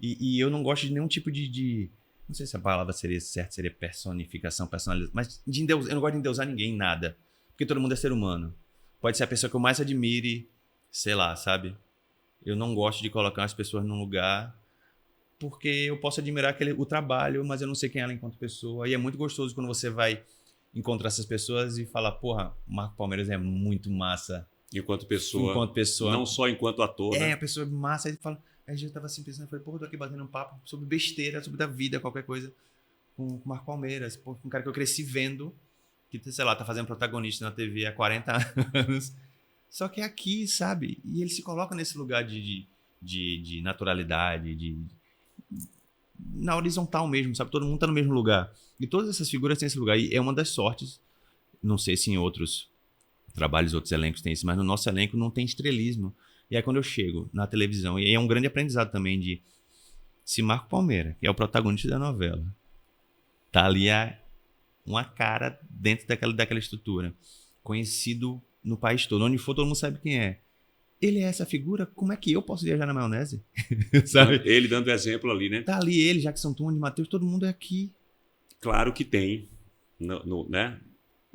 E eu não gosto de nenhum tipo de não sei se a palavra seria certa, seria personificação, personalização, mas eu não gosto de endeusar ninguém em nada. Porque todo mundo é ser humano. Pode ser a pessoa que eu mais admire, sei lá, sabe? Eu não gosto de colocar as pessoas num lugar porque eu posso admirar o trabalho, mas eu não sei quem é ela enquanto pessoa. E é muito gostoso quando você vai encontrar essas pessoas e falar, porra, o Marco Palmeiras é muito massa. Enquanto pessoa. Não só enquanto ator. É, né? A pessoa é massa. Aí fala... Aí eu tava assim pensando, eu falei, porra, eu tô aqui batendo um papo sobre besteira, sobre da vida, qualquer coisa, com o Marco Palmeiras, com um cara que eu cresci vendo, que, sei lá, tá fazendo protagonista na TV há 40 anos. Só que é aqui, sabe? E ele se coloca nesse lugar de naturalidade, na horizontal mesmo, sabe? Todo mundo tá no mesmo lugar. E todas essas figuras têm esse lugar. E é uma das sortes, não sei se em outros trabalhos, outros elencos tem isso, mas no nosso elenco não tem estrelismo. E aí quando eu chego na televisão, e é um grande aprendizado também de se Marco Palmeira, que é o protagonista da novela, tá ali uma cara dentro daquela estrutura, conhecido no país todo, onde for todo mundo sabe quem é. Ele é essa figura, como é que eu posso viajar na maionese? Sabe? Ele dando exemplo ali, né? Tá ali ele, Jackson Tunes, Matheus, todo mundo é aqui. Claro que tem, né?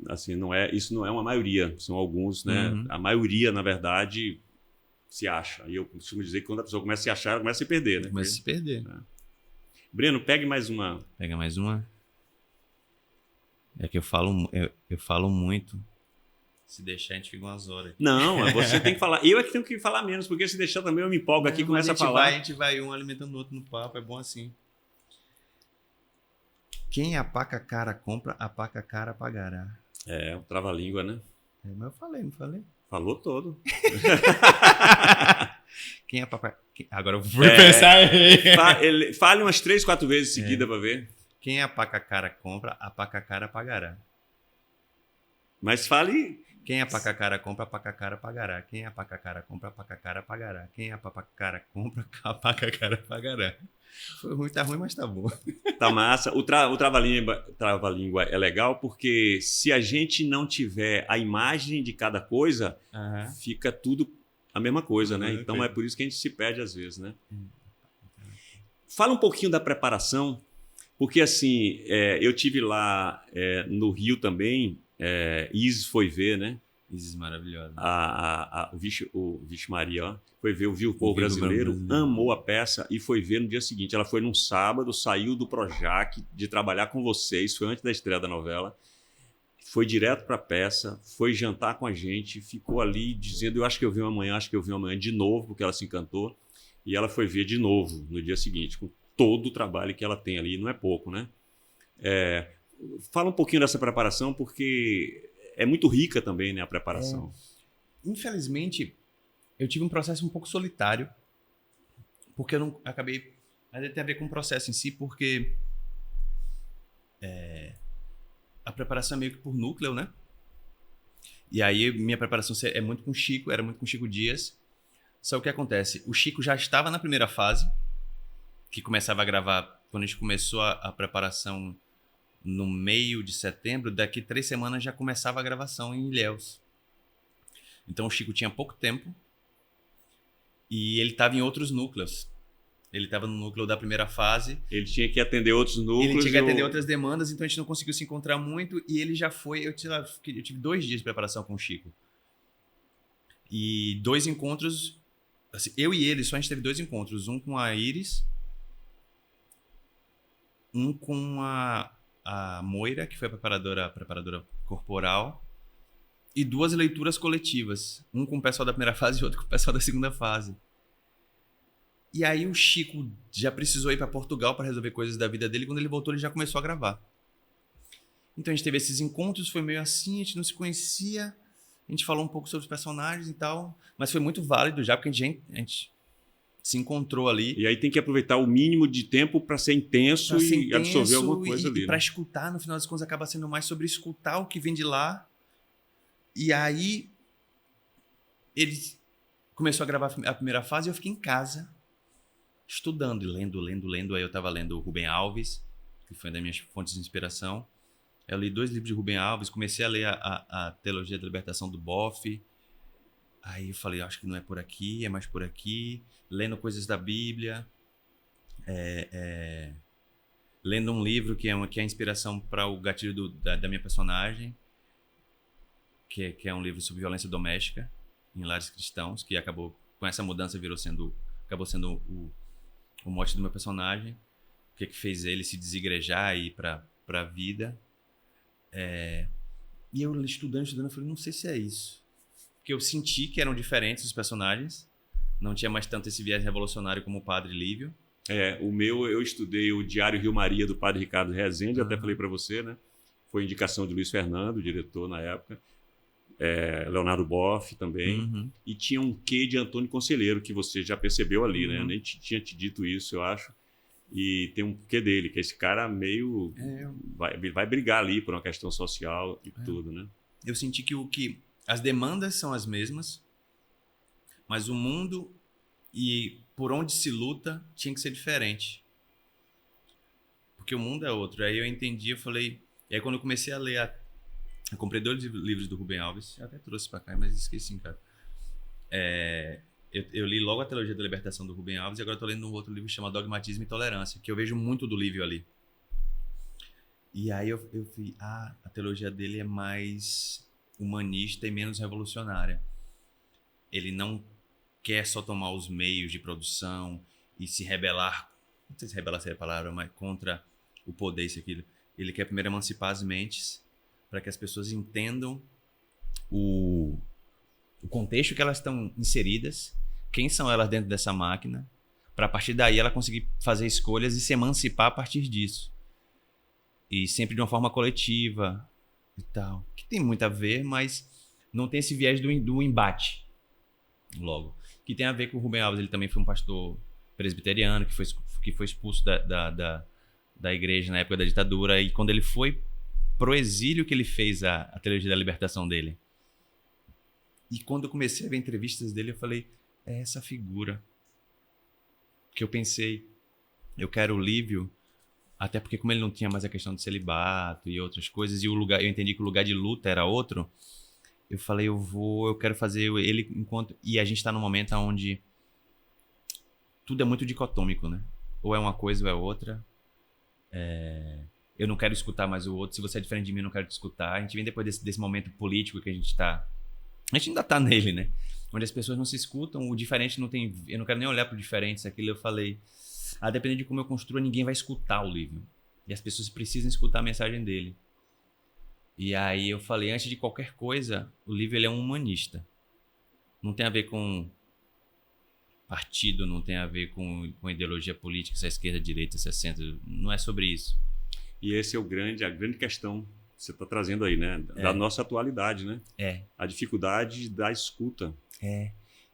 Assim, isso não é uma maioria, são alguns, né? Uhum. A maioria, na verdade... se acha. E eu costumo dizer que quando a pessoa começa a se achar, ela começa a se perder, né? Começa a se perder. Breno, pegue mais uma. Pega mais uma. É que eu falo muito. Se deixar, a gente fica umas horas. Não, você tem que falar. Eu é que tenho que falar menos, porque se deixar também eu me empolgo aqui e começo a falar. A gente vai um alimentando o outro no papo, é bom assim. Quem a paca cara compra, a paca cara pagará. É, o trava-língua, né? Mas eu falei, não falei? Falou todo. Quem a paca... Agora eu fui pensar. Fale umas 3, 4 vezes seguida pra ver. Quem a paca cara compra, a paca cara pagará. Mas fale. Quem a paca cara compra, a paca cara pagará. Quem a paca cara compra, a paca cara pagará. Quem a paca cara compra, a paca cara pagará. Foi ruim, tá ruim, mas tá bom. Tá massa. O trava-língua é legal porque se a gente não tiver a imagem de cada coisa, fica tudo a mesma coisa, né? Então é por isso que a gente se perde às vezes, né? Fala um pouquinho da preparação, porque assim, eu tive lá no Rio também, Isis foi ver, né? Isis maravilhosa. O Vixe Maria, ó, foi ver, viu o povo brasileiro, amou a peça e foi ver no dia seguinte. Ela foi num sábado, saiu do Projac de trabalhar com vocês, foi antes da estreia da novela, foi direto para a peça, foi jantar com a gente, ficou ali dizendo, eu acho que eu vi amanhã de novo, porque ela se encantou, e ela foi ver de novo no dia seguinte, com todo o trabalho que ela tem ali, não é pouco, né? Fala um pouquinho dessa preparação, porque é muito rica também, né, a preparação. Infelizmente, eu tive um processo um pouco solitário, porque eu não acabei... Mas tem a ver com o processo em si, porque a preparação é meio que por núcleo, né? E aí minha preparação é muito com o Chico, era muito com o Chico Dias. Só que o que acontece? O Chico já estava na primeira fase, que começava a gravar quando a gente começou a preparação no meio de setembro. Daqui 3 semanas já começava a gravação em Ilhéus. Então o Chico tinha pouco tempo e ele estava em outros núcleos. Ele estava no núcleo da primeira fase. Ele tinha que atender outros núcleos. Ele tinha que atender outras demandas, então a gente não conseguiu se encontrar muito. E ele já foi... Eu tive 2 dias de preparação com o Chico. E 2 encontros... Assim, eu e ele, só a gente teve 2 encontros. Um com a Iris. Um com a Moira, que foi a preparadora corporal. E 2 leituras coletivas. Um com o pessoal da primeira fase e outro com o pessoal da segunda fase. E aí o Chico já precisou ir para Portugal para resolver coisas da vida dele. Quando ele voltou, ele já começou a gravar. Então a gente teve esses encontros, foi meio assim, a gente não se conhecia. A gente falou um pouco sobre os personagens e tal. Mas foi muito válido já, porque a gente se encontrou ali. E aí tem que aproveitar o mínimo de tempo para ser intenso e absorver alguma coisa ali. E para escutar, no final das contas, acaba sendo mais sobre escutar o que vem de lá. E aí ele começou a gravar a primeira fase e eu fiquei em casa estudando e lendo. Aí eu estava lendo o Rubem Alves, que foi uma das minhas fontes de inspiração. Eu li 2 livros de Rubem Alves, comecei a ler a Teologia da Libertação do Boff. Aí eu falei, acho que não é por aqui, é mais por aqui. Lendo coisas da Bíblia. Lendo um livro que é a inspiração para o gatilho da minha personagem, que é um livro sobre violência doméstica em lares cristãos, que acabou, com essa mudança, acabou sendo o mote do meu personagem. O que fez ele se desigrejar e ir para a vida. E eu estudando, eu falei, não sei se é isso. Porque eu senti que eram diferentes os personagens. Não tinha mais tanto esse viés revolucionário como o Padre Lívio. O meu, eu estudei o Diário Rio Maria do Padre Ricardo Rezende, até falei para você, né? Foi indicação de Luiz Fernando, o diretor na época. Leonardo Boff também. E tinha um quê de Antônio Conselheiro, que você já percebeu ali, né? Eu nem tinha te dito isso, eu acho. E tem um quê dele, que esse cara meio... vai brigar ali por uma questão social e tudo, né? Eu senti que as demandas são as mesmas, mas o mundo e por onde se luta tinha que ser diferente. Porque o mundo é outro. Aí eu entendi, eu falei... E aí quando eu comecei a ler... Eu comprei 2 livros do Rubem Alves. Eu até trouxe pra cá, mas esqueci, cara. Eu li logo a Teologia da Libertação do Rubem Alves e agora eu tô lendo um outro livro chamado Dogmatismo e Tolerância, que eu vejo muito do Lívio ali. E aí eu vi, a teologia dele é mais humanista e menos revolucionária. Ele não quer só tomar os meios de produção e se rebelar, não sei se rebelar seria a palavra, mas contra o poder, isso e aquilo. Ele quer primeiro emancipar as mentes para que as pessoas entendam o contexto que elas estão inseridas, quem são elas dentro dessa máquina, para a partir daí ela conseguir fazer escolhas e se emancipar a partir disso. E sempre de uma forma coletiva e tal. Que tem muito a ver, mas não tem esse viés do embate. Logo. Que tem a ver com o Rubem Alves. Ele também foi um pastor presbiteriano que foi expulso da igreja na época da ditadura. E quando ele foi pro exílio, que ele fez a teologia da libertação dele. E quando eu comecei a ver entrevistas dele, eu falei, é essa figura que eu pensei, eu quero o Lívio, até porque como ele não tinha mais a questão de celibato e outras coisas, e eu entendi que o lugar de luta era outro, eu falei, eu quero fazer ele enquanto... E a gente está num momento onde tudo é muito dicotômico, né? Ou é uma coisa ou é outra. Eu não quero escutar mais o outro, se você é diferente de mim, eu não quero te escutar. A gente vem depois desse momento político que a gente ainda tá nele, né? Onde as pessoas não se escutam, o diferente não tem... Eu não quero nem olhar pro diferente, aquilo eu falei. A depender de como eu construa, ninguém vai escutar o Lívio. E as pessoas precisam escutar a mensagem dele. E aí eu falei, antes de qualquer coisa, o Lívio ele é um humanista. Não tem a ver com partido, não tem a ver com ideologia política, se é esquerda, direita, se é centro. Não é sobre isso. E esse é a grande questão que você está trazendo aí, né? Da nossa atualidade, né? A dificuldade da escuta.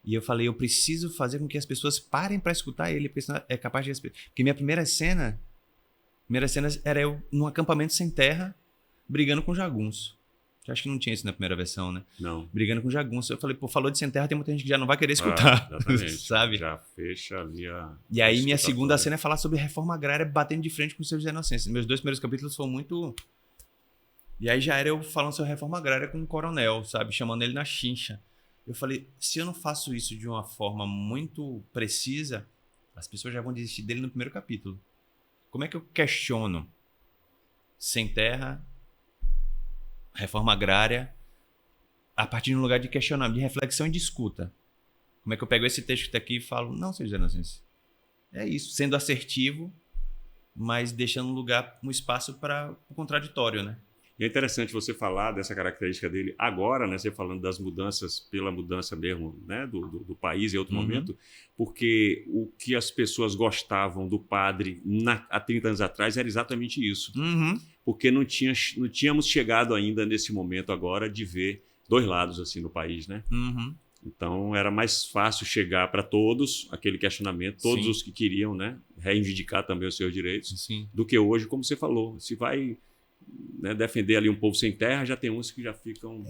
E eu falei, eu preciso fazer com que as pessoas parem para escutar ele, porque senão é capaz de... Porque minha primeira cena era eu num acampamento sem terra, brigando com jagunço. Eu acho que não tinha isso na primeira versão, né? Não. Brigando com jagunço. Eu falei, pô, falou de sem terra, tem muita gente que já não vai querer escutar. Exatamente. Sabe? Já fecha ali a... E aí minha segunda cena é falar sobre reforma agrária batendo de frente com os seus inocentes. Meus 2 primeiros capítulos foram muito... E aí já era eu falando sobre reforma agrária com um coronel, sabe? Chamando ele na chincha. Eu falei, se eu não faço isso de uma forma muito precisa, as pessoas já vão desistir dele no primeiro capítulo. Como é que eu questiono sem terra, reforma agrária, a partir de um lugar de questionamento, de reflexão e de escuta? Como é que eu pego esse texto que está aqui e falo, não, seus inocentes, é isso, sendo assertivo, mas deixando um espaço para o contraditório, né? E é interessante você falar dessa característica dele agora, né? Você falando das mudanças pela mudança mesmo, né? do país em outro momento, porque o que as pessoas gostavam do padre há 30 anos atrás era exatamente isso. Porque não tínhamos chegado ainda nesse momento agora de ver 2 lados assim no país, né? Então era mais fácil chegar para todos aquele questionamento, todos os que queriam, né? Reivindicar também os seus direitos, do que hoje, como você falou, se vai... Né, defender ali um povo sem terra, já tem uns que já ficam...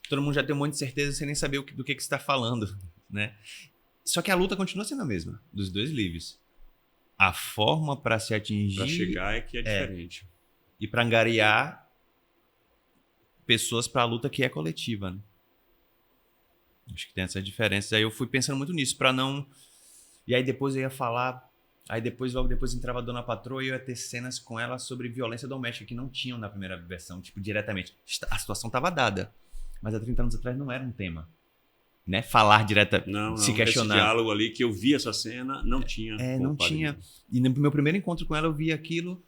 Todo mundo já tem um monte de certeza sem nem saber do que você está falando, né? Só que a luta continua sendo a mesma, dos 2 livros. A forma para se atingir... Para chegar é que é diferente. E para angariar pessoas para a luta que é coletiva, né? Acho que tem essas diferenças. Aí eu fui pensando muito nisso, para não... E aí depois eu ia falar... Aí logo depois entrava a Dona Patroa e eu ia ter cenas com ela sobre violência doméstica que não tinham na primeira versão, tipo, diretamente. A situação estava dada, mas há 30 anos atrás não era um tema. Né? Falar diretamente, se questionar. Esse diálogo ali que eu vi essa cena, não tinha. Não tinha. E no meu primeiro encontro com ela eu vi aquilo.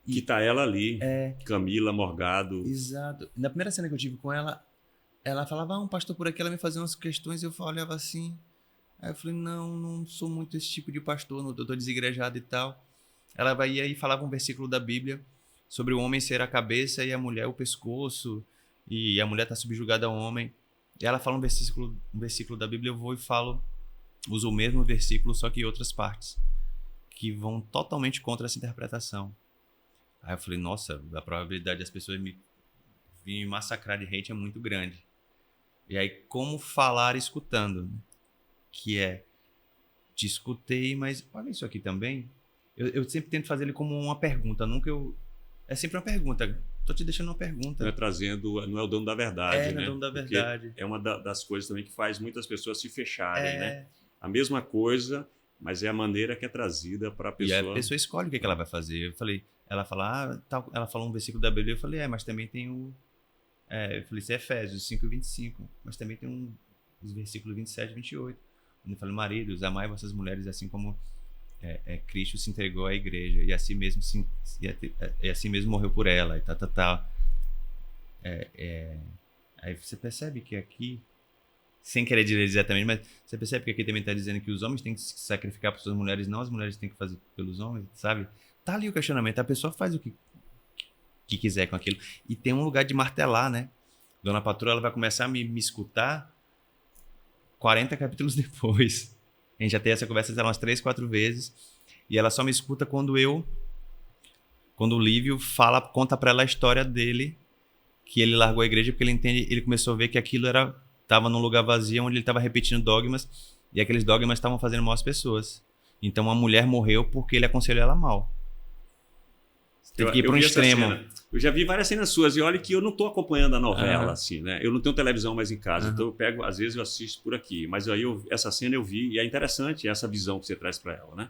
Que tá ela ali, Camila Morgado. Exato. Na primeira cena que eu tive com ela, ela falava, um pastor por aqui, ela me fazia umas questões e eu olhava assim... Aí eu falei, não sou muito esse tipo de pastor, eu tô desigrejado e tal. Ela ia e falava um versículo da Bíblia sobre o homem ser a cabeça e a mulher o pescoço, e a mulher tá subjugada ao homem. E ela fala um versículo da Bíblia, eu vou e uso o mesmo versículo, só que em outras partes, que vão totalmente contra essa interpretação. Aí eu falei, nossa, a probabilidade das pessoas me massacrar de hate é muito grande. E aí, como falar escutando, né? Que te escutei, mas olha isso aqui também. Eu sempre tento fazer ele como uma pergunta, é sempre uma pergunta. Tô te deixando uma pergunta. Não é o dono da verdade, né? Não é o dono da verdade. Porque é uma das coisas também que faz muitas pessoas se fecharem, né? A mesma coisa, mas é a maneira que é trazida para a pessoa. E a pessoa escolhe o que ela vai fazer. Ela fala, ela falou um versículo da Bíblia, eu falei, mas também tem eu falei, isso é Efésios 5:25, mas também tem os versículos 27 e 28. Ele fala, maridos, amai vossas mulheres assim como Cristo se entregou à igreja e assim mesmo e assim mesmo morreu por ela e tal. Aí você percebe que aqui, sem querer dizer exatamente, mas você percebe que aqui também está dizendo que os homens têm que se sacrificar por suas mulheres, não as mulheres têm que fazer pelos homens, sabe? Tá ali o questionamento, a pessoa faz o que quiser com aquilo. E tem um lugar de martelar, né? Dona Patroa, ela vai começar a me escutar 40 capítulos depois. A gente já tem essa conversa umas 3, 4 vezes. E ela só me escuta quando o Lívio conta pra ela a história dele, que ele largou a igreja porque ele começou a ver que aquilo estava num lugar vazio, onde ele estava repetindo dogmas, e aqueles dogmas estavam fazendo mal às pessoas. Então a mulher morreu porque ele aconselhou ela mal. Teve que ir para um extremo. Eu já vi várias cenas suas, e olha que eu não estou acompanhando a novela, assim, né? Eu não tenho televisão mais em casa, então eu pego, às vezes eu assisto por aqui. Mas aí essa cena eu vi, e é interessante essa visão que você traz para ela, né?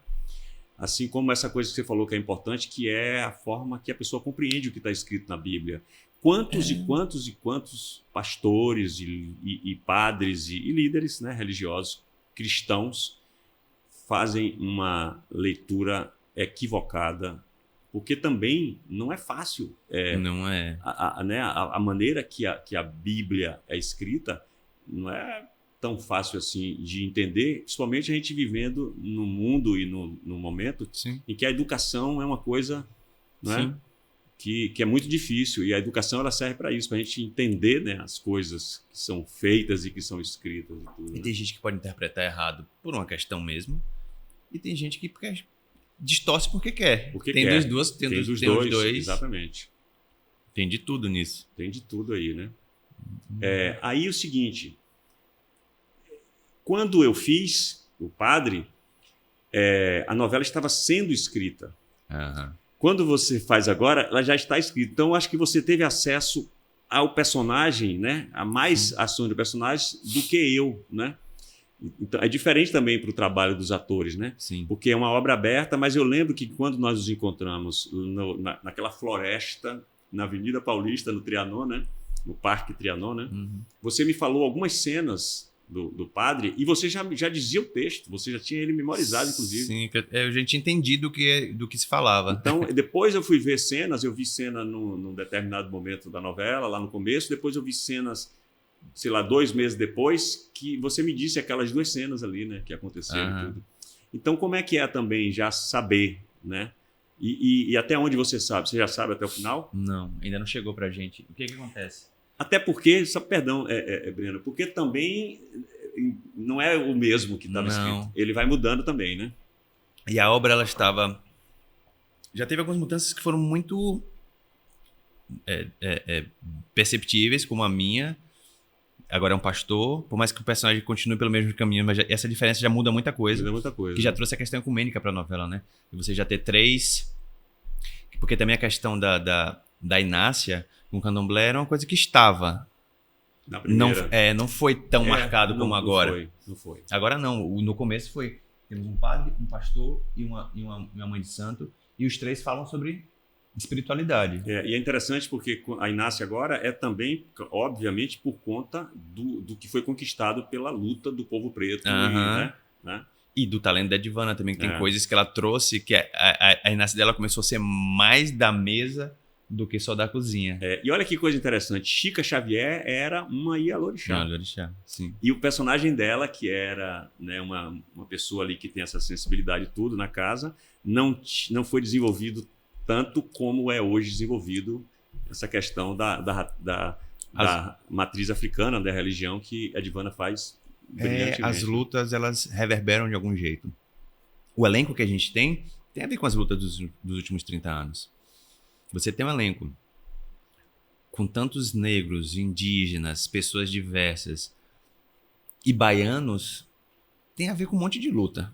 Assim como essa coisa que você falou que é importante, que é a forma que a pessoa compreende o que está escrito na Bíblia. Quantos e quantos pastores e padres e líderes, né, religiosos, cristãos, fazem uma leitura equivocada, porque também não é fácil. Não é. A maneira que a Bíblia é escrita não é tão fácil assim de entender, principalmente a gente vivendo no mundo e no momento em que a educação é uma coisa, não é? Que é muito difícil, e a educação ela serve para isso, para a gente entender, né, as coisas que são feitas e que são escritas. E tudo, né? E tem gente que pode interpretar errado por uma questão mesmo, e tem gente que distorce porque quer. Tem dos dois. Exatamente. Tem de tudo nisso. Tem de tudo aí, né? Aí o seguinte, quando eu fiz o Padre, a novela estava sendo escrita. Quando você faz agora, ela já está escrita. Então, acho que você teve acesso ao personagem, né? A mais ações do personagem do que eu, né? Então, é diferente também para o trabalho dos atores, né? Sim. Porque é uma obra aberta, mas eu lembro que quando nós nos encontramos naquela floresta, na Avenida Paulista, no Trianon, né? No Parque Trianon, né? Você me falou algumas cenas do Padre e você já dizia o texto, você já tinha ele memorizado, inclusive. Sim, eu já tinha entendido do que se falava. Então, depois eu fui ver cenas, eu vi cena num determinado momento da novela, lá no começo, depois eu vi cenas, sei lá, 2 meses depois, que você me disse aquelas 2 cenas ali, né, que aconteceram e tudo. Então, como é que é também já saber, né? E até onde você sabe? Você já sabe até o final? Não, ainda não chegou pra gente. O que acontece? Até porque, perdão, Breno, porque também não é o mesmo que estava escrito. Ele vai mudando também, né? E a obra, ela estava... Já teve algumas mudanças que foram muito perceptíveis, como a minha. Agora é um pastor, por mais que o personagem continue pelo mesmo caminho, mas essa diferença já muda muita coisa. Muda muita coisa. Que já trouxe a questão ecumênica para a novela, né? E você já ter 3... Porque também a questão da Inácia com o candomblé era uma coisa que estava. Na primeira. Não foi tão marcado como agora. Não foi. Agora não. No começo foi... Temos um padre, um pastor e uma mãe de santo. E os 3 falam sobre espiritualidade. E é interessante porque a Inácia agora é também, obviamente, por conta do que foi conquistado pela luta do povo preto. Né? E do talento da Edvana também, que tem coisas que ela trouxe, que a Inácia dela começou a ser mais da mesa do que só da cozinha. E olha que coisa interessante, Chica Xavier era uma Ialorixá. Ialorixá, sim. E o personagem dela, que era, né, uma pessoa ali que tem essa sensibilidade tudo na casa, não foi desenvolvido tanto como é hoje desenvolvido essa questão da matriz africana, da religião que a Edvana faz brilhantemente. As lutas, elas reverberam de algum jeito. O elenco que a gente tem a ver com as lutas dos últimos 30 anos. Você tem um elenco com tantos negros, indígenas, pessoas diversas e baianos, tem a ver com um monte de luta.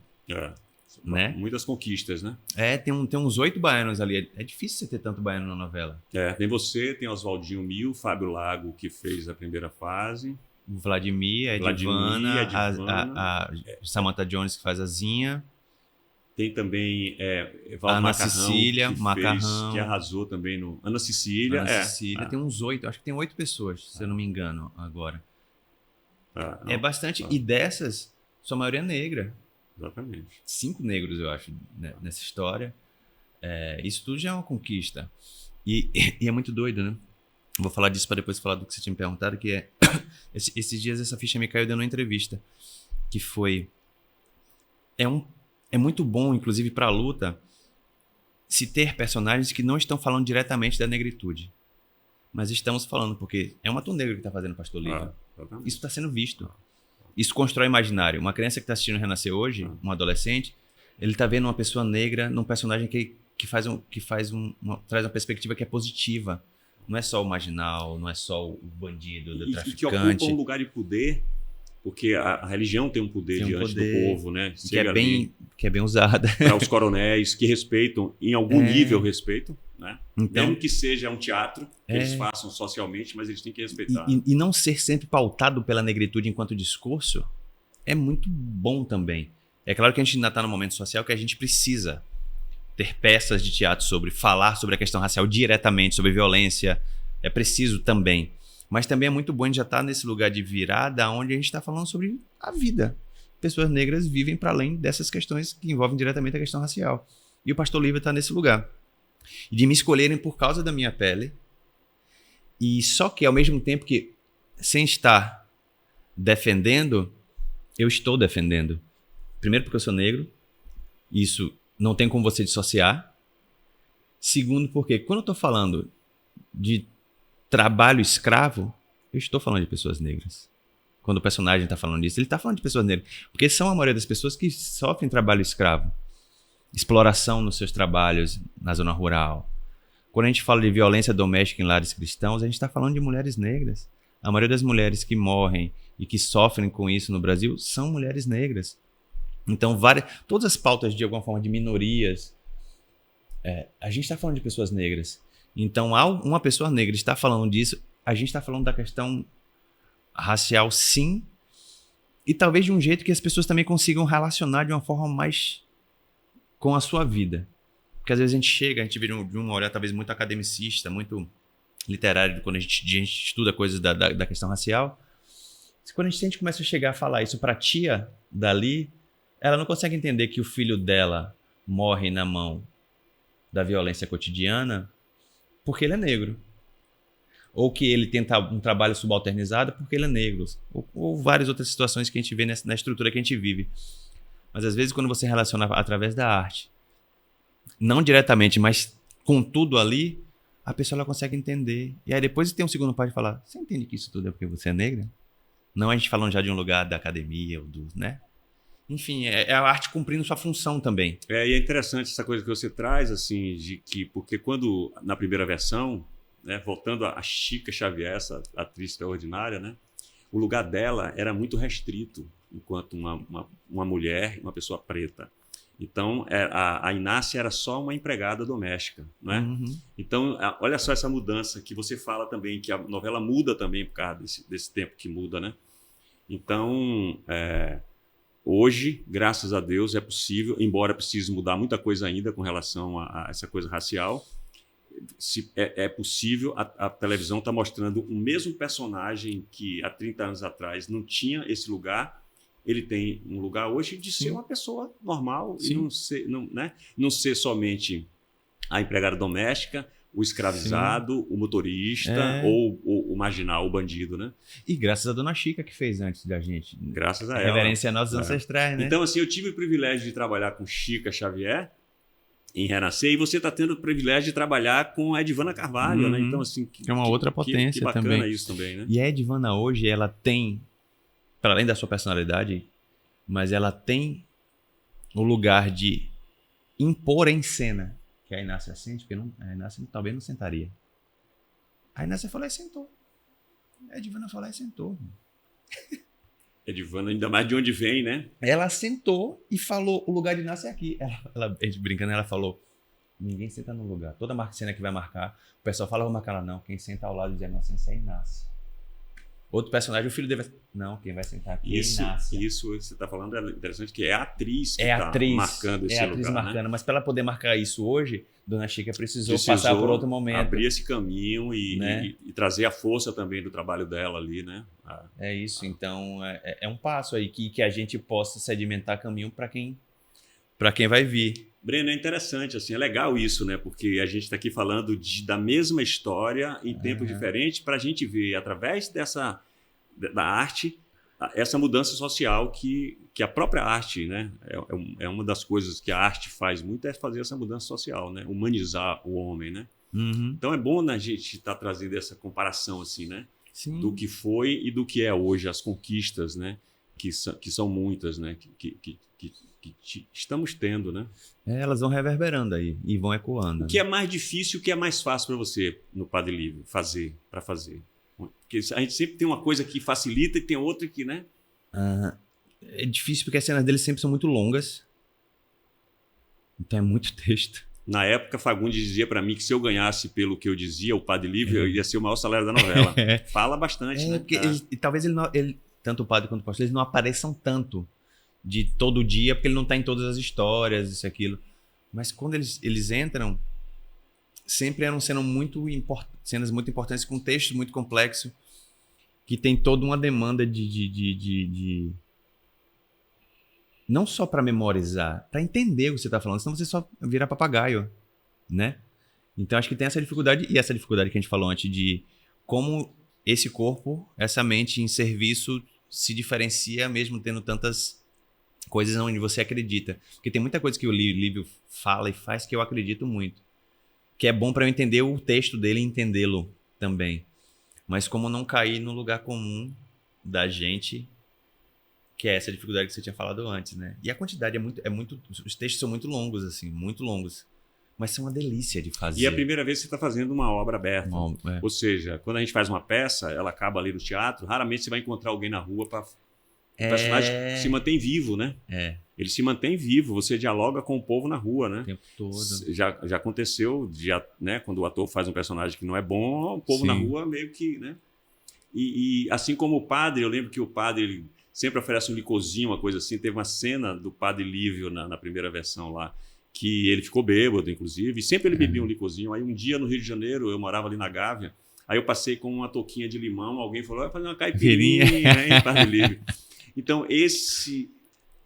Né? Muitas conquistas, né? Tem uns 8 baianos ali. É difícil você ter tanto baiano na novela. Tem você, tem Oswaldinho Mil, Fábio Lago, que fez a primeira fase. O Vladimir, a Edvana, a Samantha Jones, que faz a Zinha. Tem também Valdo Ana Cecília, Macarrão. Que arrasou também no... Ana Cecília. Tem uns 8, acho que tem 8 pessoas, se eu não me engano, agora. É bastante. E dessas, sua maioria é negra. Exatamente. 5 negros, eu acho, né, nessa história. Isso tudo já é uma conquista. E é muito doido, né? Vou falar disso para depois falar do que você tinha me perguntado, que é... esses dias essa ficha me caiu dando uma entrevista, que foi... É muito bom, inclusive, para a luta, se ter personagens que não estão falando diretamente da negritude. Mas estamos falando, porque é um ator negro que está fazendo Pastor Lívio. Exatamente. Isso está sendo visto. Isso constrói imaginário. Uma criança que está assistindo Renascer hoje, um adolescente, ele está vendo uma pessoa negra num personagem que traz uma perspectiva que é positiva. Não é só o marginal, não é só o bandido, o traficante. E que ocupa um lugar de poder, porque a religião tem um poder diante do povo, né? Que é bem usada. Para os coronéis que respeitam, em algum nível respeitam, né? Então, mesmo que seja um teatro que eles façam socialmente, mas eles têm que respeitar. E não ser sempre pautado pela negritude enquanto discurso é muito bom também. É claro que a gente ainda está no momento social que a gente precisa ter peças de teatro falar sobre a questão racial diretamente, sobre violência. É preciso também. Mas também é muito bom a gente já estar nesse lugar de virada onde a gente está falando sobre a vida. Pessoas negras vivem para além dessas questões que envolvem diretamente a questão racial. E o Pastor Lívio está nesse lugar. E de me escolherem por causa da minha pele. E só que ao mesmo tempo que, sem estar defendendo, eu estou defendendo. Primeiro porque eu sou negro. Isso não tem como você dissociar. Segundo porque quando eu estou falando de trabalho escravo, eu estou falando de pessoas negras. Quando o personagem está falando disso, ele está falando de pessoas negras. Porque são a maioria das pessoas que sofrem trabalho escravo. Exploração nos seus trabalhos na zona rural. Quando a gente fala de violência doméstica em lares cristãos, a gente está falando de mulheres negras. A maioria das mulheres que morrem e que sofrem com isso no Brasil são mulheres negras. Então, todas as pautas de alguma forma de minorias, a gente está falando de pessoas negras. Então, ao uma pessoa negra estar falando disso, a gente está falando da questão racial, sim, e talvez de um jeito que as pessoas também consigam relacionar de uma forma mais com a sua vida. Porque às vezes a gente vira de uma olhar talvez muito academicista, muito literário, quando a gente estuda coisas da questão racial. Quando a gente começa a chegar a falar isso para a tia dali, ela não consegue entender que o filho dela morre na mão da violência cotidiana porque ele é negro. Ou que ele tenta um trabalho subalternizado porque ele é negro. Ou várias outras situações que a gente vê na estrutura que a gente vive. Mas às vezes quando você relaciona através da arte, não diretamente, mas com tudo ali, a pessoa ela consegue entender. E aí depois tem um segundo passo de falar, você entende que isso tudo é porque você é negra? Não a gente falando já de um lugar da academia, ou né? Enfim, é a arte cumprindo sua função também. E é interessante essa coisa que você traz, assim, porque quando, na primeira versão, né, voltando a Chica Xavier, essa atriz extraordinária, né, o lugar dela era muito restrito, enquanto uma mulher, uma pessoa preta. Então, a Inácia era só uma empregada doméstica, né? Uhum. Então, olha só essa mudança que você fala também, que a novela muda também por causa desse tempo que muda, né? Então, hoje, graças a Deus, é possível, embora precise mudar muita coisa ainda com relação a essa coisa racial, é possível, a televisão está mostrando o mesmo personagem que há 30 anos atrás não tinha esse lugar, ele tem um lugar hoje de ser uma pessoa normal. Sim. E não ser somente a empregada doméstica, o escravizado, o motorista ou o marginal, o bandido, né? E graças a Dona Chica que fez antes da gente. Graças a ela. Reverência a nossos ancestrais, né? Então, assim, eu tive o privilégio de trabalhar com Chica Xavier em Renascer, e você está tendo o privilégio de trabalhar com a Edvana Carvalho, né? Então, assim, é uma outra potência que bacana também. Isso também, né? E a Edvana hoje, ela tem, para além da sua personalidade, mas ela tem o lugar de impor em cena, que a Inácia sente, porque a Inácia talvez não sentaria. A Inácia falou e sentou. A Edvana falou e sentou. Edvana, ainda mais de onde vem, né? Ela sentou e falou, o lugar de Inácia é aqui. A gente brincando, ela falou, ninguém senta no lugar. Toda cena que vai marcar, o pessoal fala, vou marcar ela. Não, quem senta ao lado de Inocência é Inácia. Outro personagem, o filho dele vai... Não, quem vai sentar aqui é a Isso Inácia. que você está falando é interessante, que é a atriz que É a está atriz, marcando esse é a atriz lugar, marcando. né? Mas para ela poder marcar isso hoje, Dona Chica precisou passar por outro momento. Abrir esse caminho né? e trazer a força também do trabalho dela ali, né? É isso, então é um passo aí que a gente possa sedimentar caminho para quem vai vir. Breno, é interessante, assim, é legal isso, né? Porque a gente está aqui falando da mesma história em tempos diferentes para a gente ver, através da arte, essa mudança social que a própria arte, né? É uma das coisas que a arte faz muito, é fazer essa mudança social, né? Humanizar o homem, né? Uhum. Então é bom, né, a gente estar trazendo essa comparação, assim, né? Sim. Do que foi e do que é hoje, as conquistas, né? Que são muitas, né? Que estamos tendo, né? Elas vão reverberando aí e vão ecoando. O que é mais difícil, o que é mais fácil para você no Padre Livre para fazer? Porque a gente sempre tem uma coisa que facilita e tem outra que, né? É difícil porque as cenas dele sempre são muito longas. Então é muito texto. Na época, Fagundes dizia para mim que se eu ganhasse pelo que eu dizia, o Padre Livre, eu ia ser o maior salário da novela. Fala bastante, né? Porque talvez ele, tanto o padre quanto o pastor, eles não apareçam tanto de todo dia, porque ele não está em todas as histórias, isso, aquilo. Mas quando eles entram, sempre eram cenas muito importantes, com texto muito complexo, que tem toda uma demanda de não só para memorizar, para entender o que você está falando, senão você só vira papagaio, né? Então acho que tem essa dificuldade, e essa dificuldade que a gente falou antes, de como esse corpo, essa mente em serviço se diferencia mesmo tendo tantas coisas onde você acredita. Porque tem muita coisa que o Lívio fala e faz que eu acredito muito. Que é bom para eu entender o texto dele e entendê-lo também. Mas como não cair no lugar comum da gente, que é essa dificuldade que você tinha falado antes, né? E a quantidade é muito... Os textos são muito longos, assim, muito longos. Mas são uma delícia de fazer. E é a primeira vez que você está fazendo uma obra aberta. É. Ou seja, quando a gente faz uma peça, ela acaba ali no teatro, raramente você vai encontrar alguém na rua para... O personagem se mantém vivo, né? Ele se mantém vivo, você dialoga com o povo na rua, né? O tempo todo. Já aconteceu, né? Quando o ator faz um personagem que não é bom, o povo na rua meio que, né? E assim como o padre, eu lembro que o padre ele sempre oferece um licorzinho, uma coisa assim. Teve uma cena do Padre Lívio na primeira versão lá, que ele ficou bêbado, inclusive, e sempre ele bebia um licorzinho. Aí um dia no Rio de Janeiro, eu morava ali na Gávea, aí eu passei com uma touquinha de limão, alguém falou, vai fazer uma caipirinha, hein, Padre Lívio. Então,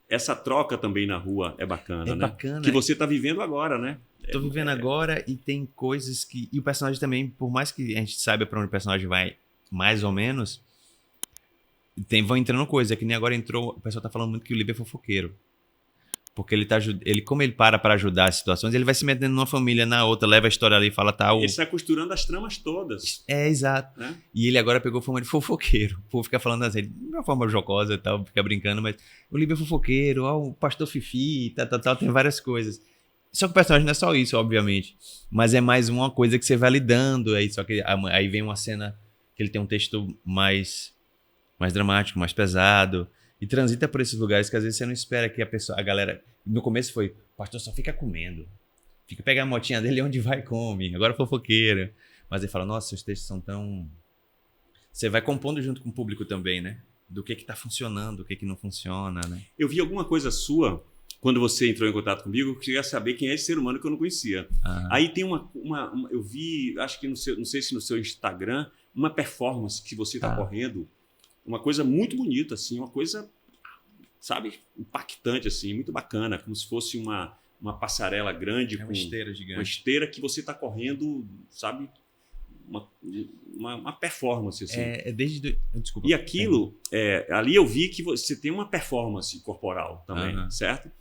essa troca também na rua é bacana, né? Bacana. Que você está vivendo agora, né? Tô vivendo agora e tem coisas que... E o personagem também, por mais que a gente saiba para onde o personagem vai, mais ou menos, vão entrando coisas. É que nem agora entrou... O pessoal tá falando muito que o Lívio é fofoqueiro. Porque como ele para ajudar as situações, ele vai se metendo numa família, na outra, leva a história ali e fala tal. Ele está costurando as tramas todas. Exato. Né? E ele agora pegou fama de fofoqueiro. O povo fica falando assim, de uma forma jocosa e tal, fica brincando, mas o Lívio é fofoqueiro, o pastor Fifi, tal, tem várias coisas. Só que o personagem não é só isso, obviamente. Mas é mais uma coisa que você vai lidando. Só que aí vem uma cena que ele tem um texto mais dramático, mais pesado. E transita por esses lugares que às vezes você não espera que a galera... No começo foi, o pastor só fica comendo. Fica pegando a motinha dele onde vai e come. Agora fofoqueiro. Mas ele fala, nossa, os textos são tão... Você vai compondo junto com o público também, né? Do que tá funcionando, o que não funciona, né? Eu vi alguma coisa sua, quando você entrou em contato comigo, eu queria saber quem é esse ser humano que eu não conhecia. Aí tem eu vi, acho que não sei se no seu Instagram, uma performance que você tá correndo. Uma coisa muito bonita, assim, uma coisa, sabe, impactante, assim, muito bacana, como se fosse uma passarela grande com uma esteira gigante. Uma esteira que você está correndo, sabe, uma performance, assim. Desculpa. E aquilo, ali eu vi que você tem uma performance corporal também, certo?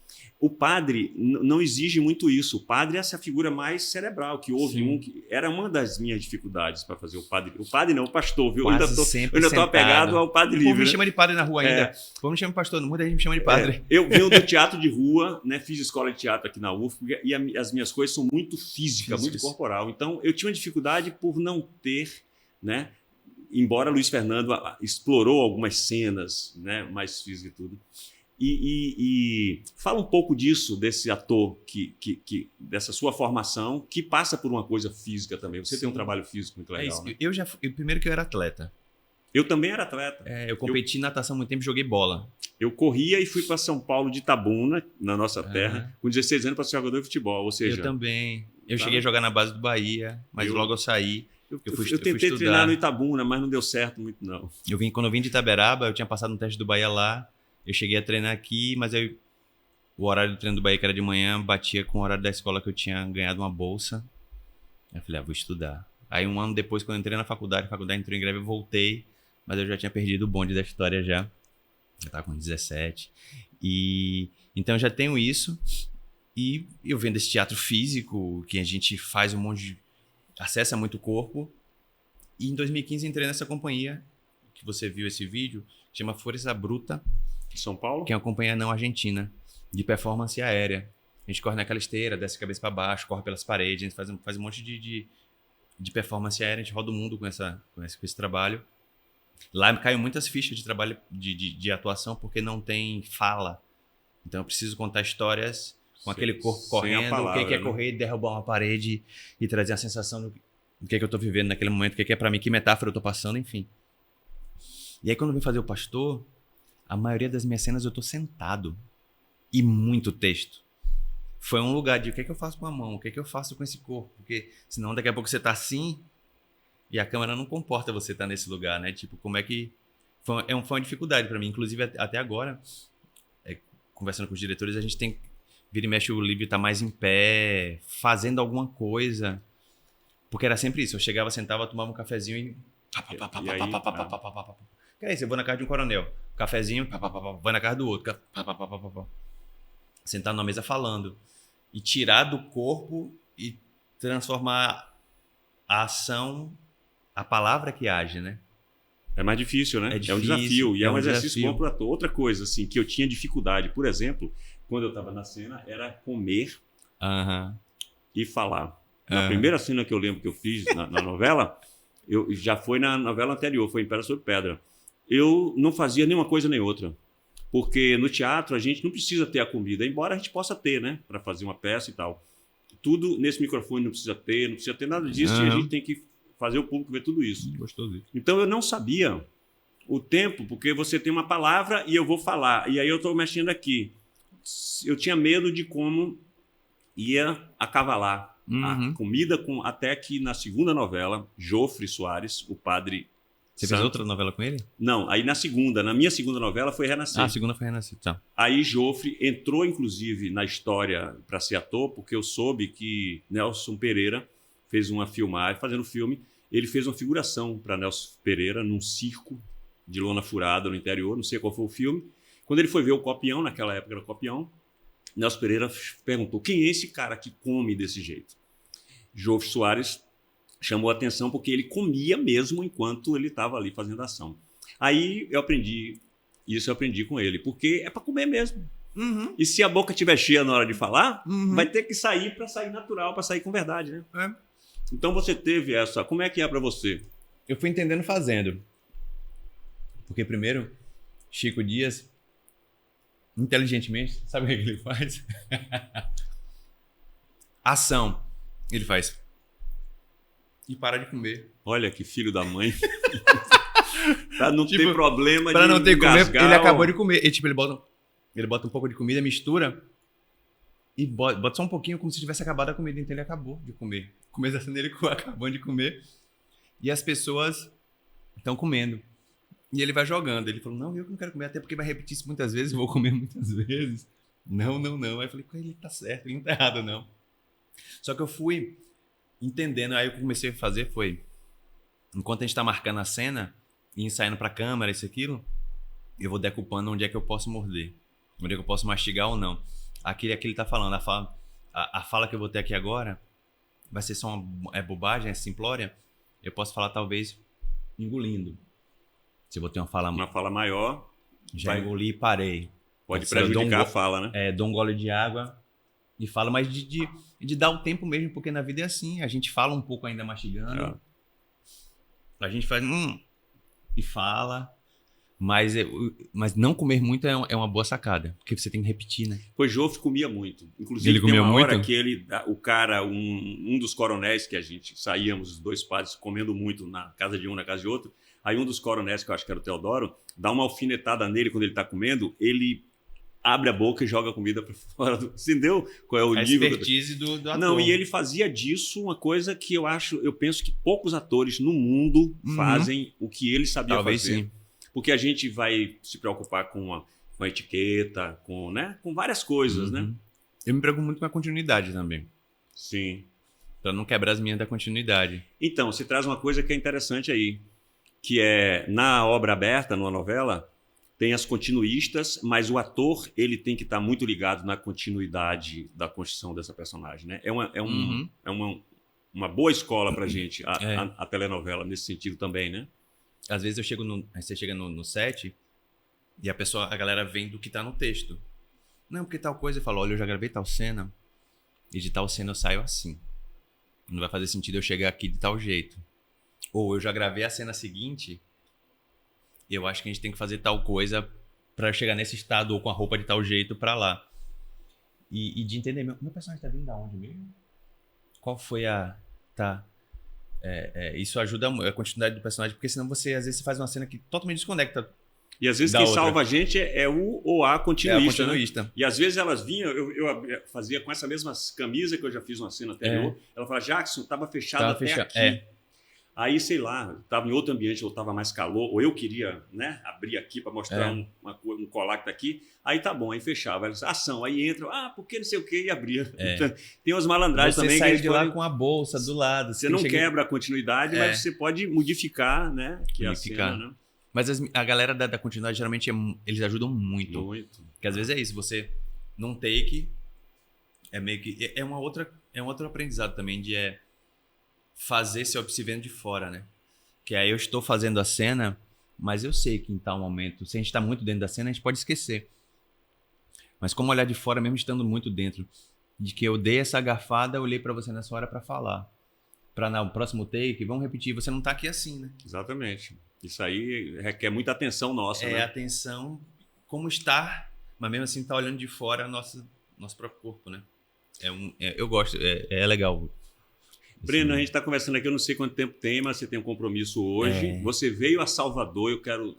O padre não exige muito isso. O padre é essa figura mais cerebral, que houve era uma das minhas dificuldades para fazer o padre. O padre não, o pastor, viu? Eu ainda estou apegado ao Padre Livre. O povo me chama de padre na rua ainda. O povo me chama de pastor, muita gente me chama de padre. Eu venho do teatro de rua, né? Fiz escola de teatro aqui na UFPA e as minhas coisas são muito físicas, muito corporal. Então, eu tinha uma dificuldade por não ter, né? Embora Luiz Fernando explorou algumas cenas, né? Mais físicas e tudo. E fala um pouco disso, desse ator, dessa sua formação, que passa por uma coisa física também. Você tem um trabalho físico muito legal. Né? Primeiro que eu era atleta. Eu também era atleta. Eu competi em natação há muito tempo e joguei bola. Eu corria e fui para São Paulo de Itabuna, na nossa terra, com 16 anos para ser jogador de futebol. Ou seja, Eu também. Eu Tá. cheguei a jogar na base do Bahia, mas logo eu saí. eu fui tentei estudar. treinar no Itabuna, mas não deu certo muito, não. Quando eu vim de Itaberaba, eu tinha passado no teste do Bahia lá. Eu cheguei a treinar aqui, mas o horário do treino do Bahia, que era de manhã, batia com o horário da escola que eu tinha ganhado uma bolsa. Aí eu falei, vou estudar. Aí um ano depois, quando eu entrei na faculdade, a faculdade entrou em greve, eu voltei, mas eu já tinha perdido o bonde da história já. Eu tava com 17. Então eu já tenho isso. E eu vendo esse teatro físico, que a gente faz um monte de... acessa muito o corpo. E em 2015 entrei nessa companhia, que você viu esse vídeo, chama Força Bruta, Em São Paulo? que é uma companhia não argentina, de performance aérea. A gente corre naquela esteira, desce a cabeça para baixo, corre pelas paredes, a gente faz um monte de performance aérea, a gente roda o mundo com esse trabalho. Lá caiu muitas fichas de trabalho de atuação porque não tem fala. Então eu preciso contar histórias com aquele corpo Sem a correndo, palavra, o que é né? correr, derrubar uma parede e trazer a sensação do que é que eu tô vivendo naquele momento, o que é para mim, que metáfora eu tô passando, enfim. E aí quando eu vim fazer o pastor, a maioria das minhas cenas eu tô sentado e muito texto. Foi um lugar de o que é que eu faço com a mão, o que é que eu faço com esse corpo, porque senão daqui a pouco você tá assim e a câmera não comporta você estar nesse lugar, né? Tipo, como é que... Foi uma dificuldade para mim, inclusive até agora, conversando com os diretores, a gente tem... Vira e mexe, o Lívio tá mais em pé, fazendo alguma coisa. Porque era sempre isso, eu chegava, sentava, tomava um cafezinho e... Que é isso, eu vou na casa de um coronel, cafezinho, vai na casa do outro, sentar numa mesa falando. E tirar do corpo e transformar a ação, a palavra que age, né? É mais difícil, né? É É um difícil, desafio. E é um exercício desafio. bom para ator. Outra coisa, assim, que eu tinha dificuldade, por exemplo, quando eu estava na cena, era comer Aham. e falar. Na primeira cena que eu lembro que eu fiz na novela, já foi na novela anterior, foi em Pedra sobre Pedra. Eu não fazia nenhuma coisa nem outra. Porque no teatro a gente não precisa ter a comida, embora a gente possa ter, né? Para fazer uma peça e tal. Tudo nesse microfone não precisa ter nada disso, e a gente tem que fazer o público ver tudo isso. Gostoso isso. Então eu não sabia o tempo, porque você tem uma palavra e eu vou falar, e aí eu estou mexendo aqui. Eu tinha medo de como ia acavalar a comida, até que na segunda novela, Jofre Soares, o padre... Você fez outra novela com ele? Não, aí na minha segunda novela foi Renascer. Ah, a segunda foi Renascer, tá. Aí Jofre entrou, inclusive, na história para ser ator, porque eu soube que Nelson Pereira fez uma filmagem, fazendo filme, ele fez uma figuração para Nelson Pereira num circo de lona furada no interior, não sei qual foi o filme. Quando ele foi ver o Copião, naquela época era o Copião, Nelson Pereira perguntou, quem é esse cara que come desse jeito? Jofre Soares chamou a atenção porque ele comia mesmo enquanto ele estava ali fazendo ação. Aí eu aprendi com ele, porque é para comer mesmo. E se a boca estiver cheia na hora de falar, vai ter que sair para sair natural, para sair com verdade, né? É. Então você teve essa... Como é que é para você? Eu fui entendendo fazendo. Porque primeiro, Chico Dias, inteligentemente, sabe o que ele faz? Ação. Ele faz. E para de comer. Olha que filho da mãe. Pra não Tipo, ter problema Pra de não ter que comer, engasgar ele acabou ou- de comer. E tipo, ele bota um pouco de comida, mistura e bota só um pouquinho como se tivesse acabado a comida. Então ele acabou de comer. Começando ele acabando de comer. E as pessoas estão comendo. E ele vai jogando. Ele falou, não, eu que não quero comer, até porque vai repetir isso muitas vezes, eu vou comer muitas vezes. Não. Aí eu falei, ele tá certo, ele não tá errado, não. Só que eu fui entendendo, aí o que eu comecei a fazer foi, enquanto a gente tá marcando a cena e ensaiando pra câmera, isso e aquilo, eu vou decupando onde é que eu posso morder, onde é que eu posso mastigar ou não. Aquilo que ele tá falando, a fala que eu vou ter aqui agora vai ser só uma bobagem, é simplória, eu posso falar talvez engolindo. Se eu vou ter uma fala maior, já vai- engoli e parei. pode Pode ser, eu dou prejudicar um a fala, né? Dou um gole de água e falo, mas de dar o tempo mesmo, porque na vida é assim, a gente fala um pouco ainda mastigando, a gente faz e fala, mas não comer muito é uma boa sacada, porque você tem que repetir, né? Pois Jofre comia muito. Inclusive, Ele tem comia uma hora muito? que o cara, um dos coronéis que a gente saíamos, os dois padres, comendo muito na casa de um, na casa de outro, Aí um dos coronéis, que eu acho que era o Teodoro, dá uma alfinetada nele quando ele tá comendo, ele abre a boca e joga a comida para fora. Entendeu qual é o A nível? expertise do ator. Não, e ele fazia disso uma coisa que eu penso que poucos atores no mundo fazem o que ele sabia Talvez fazer. sim. Porque a gente vai se preocupar com a etiqueta, com várias coisas, né? Eu me preocupo muito com a continuidade também. Sim. Pra não quebrar as minhas da continuidade. Então, você traz uma coisa que é interessante aí, que é, na obra aberta, numa novela, tem as continuistas, mas o ator ele tem que estar muito ligado na continuidade da construção dessa personagem, né? É uma boa escola pra gente, a telenovela, nesse sentido também, né? Às vezes aí você chega no set e a galera vem do que tá no texto. Não, porque tal coisa, eu falo, olha, eu já gravei tal cena e de tal cena eu saio assim. Não vai fazer sentido eu chegar aqui de tal jeito. Ou eu já gravei a cena seguinte, eu acho que a gente tem que fazer tal coisa pra chegar nesse estado ou com a roupa de tal jeito pra lá. E de entender, meu personagem tá vindo da onde mesmo? Qual foi a... Tá... isso ajuda a continuidade do personagem, porque senão você, às vezes, você faz uma cena que totalmente desconecta. E às vezes Da quem outra. salva a gente é o ou a continuista. É a continuista. Né? E às vezes elas vinham, eu fazia com essa mesma camisa que eu já fiz uma cena anterior. Ela falava, Jackson, estava fechado Tava até fechado, aqui. Aí, sei lá, estava em outro ambiente, ou estava mais calor, ou eu queria, né, abrir aqui para mostrar um colar que tá aqui. Aí tá bom, aí fechava. Aí, ação, aí entra, porque não sei o que, e abria. Então, tem umas malandragens Você também saiu que de lá com a bolsa do lado. você não quebra a continuidade, mas você pode modificar, né? Que Modificar. a cena, né? Mas a galera da continuidade, geralmente, eles ajudam muito. Muito. Porque às vezes é isso, você num take, é meio que... É um outro aprendizado também, de fazer se vendo de fora, né? Que aí eu estou fazendo a cena, mas eu sei que em tal momento, se a gente está muito dentro da cena, a gente pode esquecer. Mas como olhar de fora, mesmo estando muito dentro, de que eu dei essa garfada, eu olhei para você nessa hora para falar. Para no próximo take, vamos repetir, você não tá aqui assim, né? Exatamente. Isso aí requer muita atenção nossa, né? Atenção, como estar, mas mesmo assim tá olhando de fora nosso próprio corpo, né? Eu gosto, é legal. Breno, a gente está conversando aqui, eu não sei quanto tempo tem, mas você tem um compromisso hoje. Você veio a Salvador, eu quero,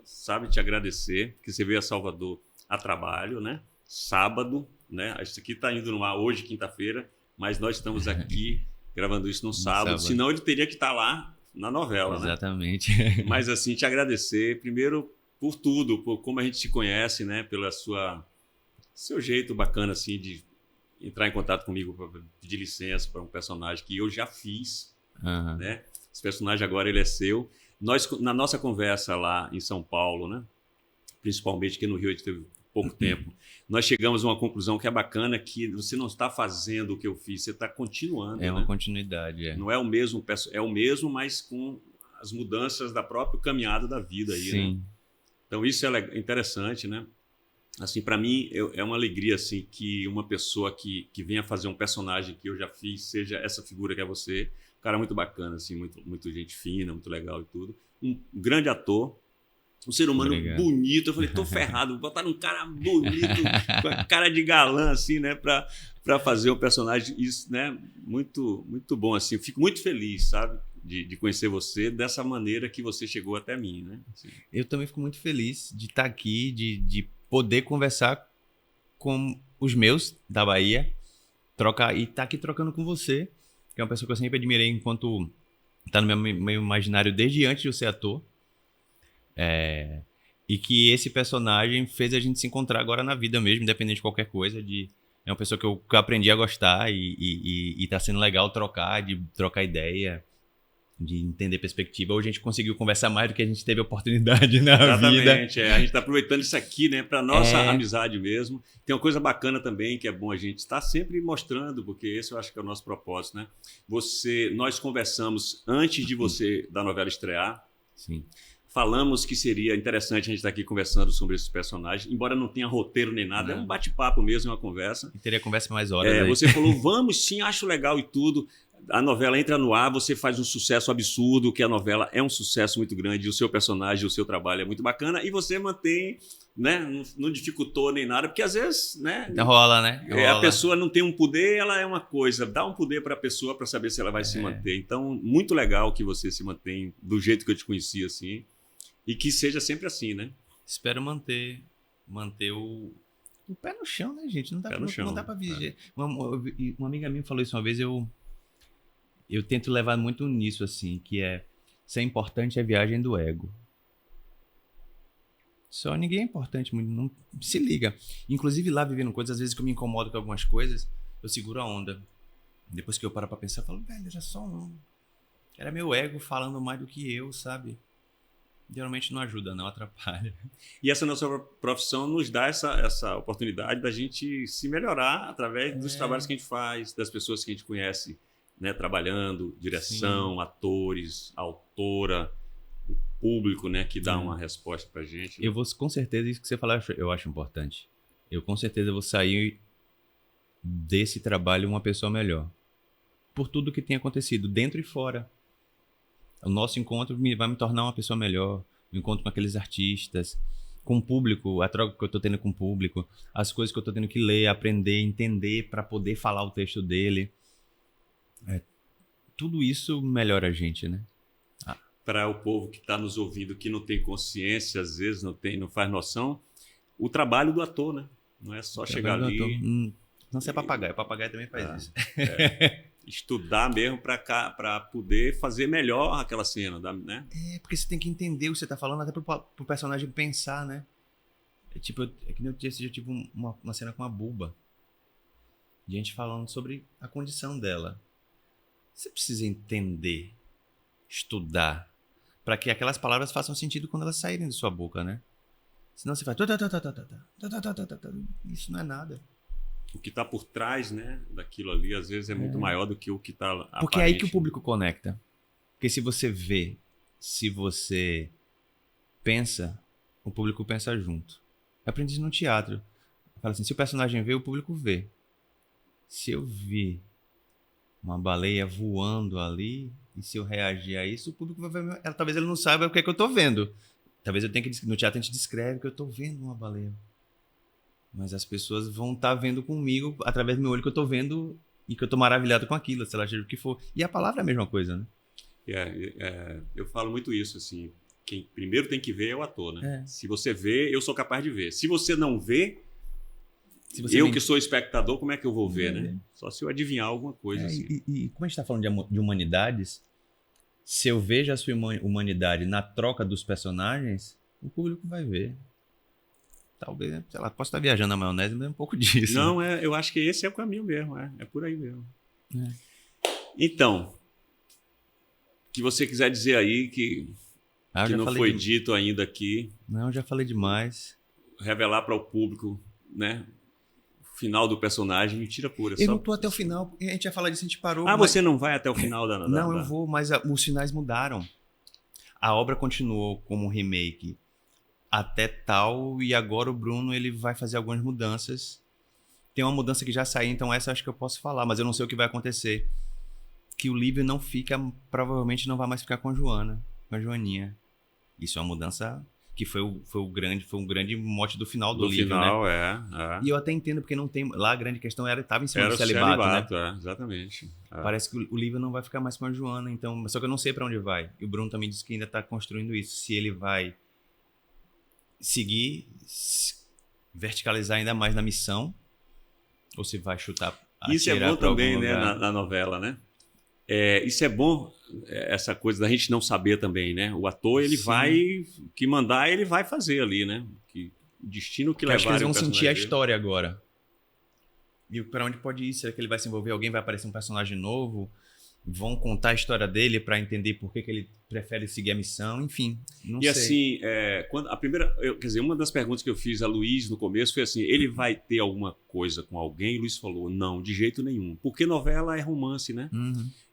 te agradecer, porque você veio a Salvador a trabalho, né? Sábado, né? Isso aqui está indo no ar hoje, quinta-feira, mas nós estamos aqui gravando isso no sábado, senão ele teria que estar lá na novela, Exatamente. né? Mas assim, te agradecer, primeiro por tudo, por como a gente se conhece, né? Pela seu jeito bacana, assim, de entrar em contato comigo para pedir licença para um personagem que eu já fiz, né? Esse personagem agora ele é seu. Nós, na nossa conversa lá em São Paulo, né? Principalmente que no Rio a gente teve pouco tempo, nós chegamos a uma conclusão que é bacana, que você não está fazendo o que eu fiz, você está continuando. É uma continuidade. Não é o mesmo, é o mesmo, mas com as mudanças da própria caminhada da vida aí, Sim. né? Então isso é interessante, né? Assim, para mim é uma alegria assim que uma pessoa que venha fazer um personagem que eu já fiz seja essa figura que é você, um cara muito bacana, assim, muito gente fina, muito legal e tudo, um grande ator, um ser humano bonito. Eu falei, tô ferrado, vou botar um cara bonito, com a cara de galã, assim, né, para fazer um personagem, isso, né, muito, muito bom, assim. Eu fico muito feliz, sabe, de conhecer você dessa maneira que você chegou até mim, né. Assim. Eu também fico muito feliz de estar aqui, de poder conversar com os meus da Bahia, e estar aqui trocando com você, que é uma pessoa que eu sempre admirei enquanto está no meu imaginário desde antes de eu ser ator. E que esse personagem fez a gente se encontrar agora na vida mesmo, independente de qualquer coisa. É uma pessoa que eu aprendi a gostar e tá sendo legal de trocar ideia, de entender perspectiva. Hoje a gente conseguiu conversar mais do que a gente teve oportunidade na vida. Exatamente, a gente está aproveitando isso aqui, né, para nossa amizade mesmo. Tem uma coisa bacana também, que é bom a gente estar sempre mostrando, porque esse eu acho que é o nosso propósito, né? Nós conversamos antes de você da novela estrear. Sim. Falamos que seria interessante a gente estar aqui conversando sobre esses personagens, embora não tenha roteiro nem nada, é um bate-papo mesmo, é uma conversa. E teria conversa mais horas. Você falou, vamos sim, acho legal e tudo. A novela entra no ar, você faz um sucesso absurdo, que a novela é um sucesso muito grande, o seu personagem, o seu trabalho é muito bacana, e você mantém, né, não dificultou nem nada, porque às vezes, né, então rola, né? A pessoa não tem um poder, ela é uma coisa, dá um poder para a pessoa para saber se ela vai se manter. Então, muito legal que você se mantém do jeito que eu te conheci, assim. E que seja sempre assim, né? Espero manter o pé no chão, né, gente? Não dá, Pé no chão, não dá pra viver. Uma amiga minha falou isso uma vez, eu tento levar muito nisso, assim, que é ser importante é a viagem do ego. Só ninguém é importante, não se liga. Inclusive lá vivendo coisas, às vezes que eu me incomodo com algumas coisas, eu seguro a onda. Depois que eu paro pra pensar, eu falo, velho, era só um. Era meu ego falando mais do que eu, sabe? Geralmente não ajuda, não, atrapalha. E essa nossa profissão nos dá essa oportunidade da gente se melhorar através dos trabalhos que a gente faz, das pessoas que a gente conhece, né, trabalhando, direção, atores, autora, o público, né, que dá uma resposta pra gente. Né? Eu vou, com certeza, isso que você falou, eu acho importante. Eu com certeza vou sair desse trabalho uma pessoa melhor. Por tudo que tem acontecido, dentro e fora. O nosso encontro vai me tornar uma pessoa melhor. O encontro com aqueles artistas, com o público, a troca que eu tô tendo com o público, as coisas que eu tô tendo que ler, aprender, entender para poder falar o texto dele. Tudo isso melhora a gente, né? Para o povo que está nos ouvindo, que não tem consciência, às vezes não faz noção, o trabalho do ator, né? Não é só chegar ali... Não, você é papagaio. Papagaio também faz isso. Estudar mesmo para poder fazer melhor aquela cena, né? Porque você tem que entender o que você tá falando, até pro personagem pensar, né? É que nem eu tive uma cena com a Buba. E a gente falando sobre a condição dela. Você precisa entender, estudar, para que aquelas palavras façam sentido quando elas saírem de sua boca, né? Senão você faz... Isso não é nada. O que está por trás, né, daquilo ali, às vezes é muito maior do que o que está aparente. Porque é aí que o público conecta. Porque se você vê, se você pensa, o público pensa junto. Eu aprendi isso no teatro. Fala assim, se o personagem vê, o público vê. Se eu vi uma baleia voando ali, e se eu reagir a isso, o público vai ver. Talvez ele não saiba o que é que eu tô vendo. Talvez eu tenha que... No teatro a gente descreve que eu tô vendo uma baleia. Mas as pessoas vão estar vendo comigo, através do meu olho, que eu tô vendo e que eu tô maravilhado com aquilo, sei lá, seja o que for. E a palavra é a mesma coisa, né? Eu falo muito isso, assim. Quem primeiro tem que ver é o ator, né? Se você vê, eu sou capaz de ver. Se você não vê, que sou espectador, como é que eu vou ver, né? Só se eu adivinhar alguma coisa, assim. E como a gente tá falando de humanidades, se eu vejo a sua humanidade na troca dos personagens, o público vai ver. Talvez, sei lá, posso estar viajando na maionese, mas é um pouco disso. Não, né? Eu acho que esse é o caminho mesmo, é por aí mesmo. Então, o que você quiser dizer aí que não foi dito ainda aqui. Não, já falei demais. Revelar para o público, né? O final do personagem, mentira pura. Eu não tô até o final, a gente ia falar disso, a gente parou. Você não vai até o final da... Não, eu vou, mas os finais mudaram. A obra continuou como um remake até tal, e agora o Bruno ele vai fazer algumas mudanças. Tem uma mudança que já saiu, então essa acho que eu posso falar, mas eu não sei o que vai acontecer. Que o Lívio não fica, provavelmente não vai mais ficar com a Joana, com a Joaninha. Isso é uma mudança que foi um grande mote do final do livro, final, né? E eu até entendo, porque não tem... Lá a grande questão estava em cima do celibato, né? Exatamente. Parece que o Lívio não vai ficar mais com a Joana, então... Só que eu não sei para onde vai. E o Bruno também disse que ainda está construindo isso. Se ele vai seguir, verticalizar ainda mais na missão, ou se vai chutar, isso é bom também, né, na novela, né? Isso é bom, essa coisa da gente não saber também, né? O ator, ele vai... que mandar, ele vai fazer ali, né? O destino que levar... Acho que eles vão sentir a história agora. E para onde pode ir? Será que ele vai se envolver? Alguém vai aparecer um personagem novo? Vão contar a história dele para entender por que ele prefere seguir a missão, enfim, não sei. Assim, quando a primeira, quer dizer, uma das perguntas que eu fiz a Luiz no começo foi assim, ele vai ter alguma coisa com alguém? E Luiz falou, não, de jeito nenhum, porque novela é romance, né?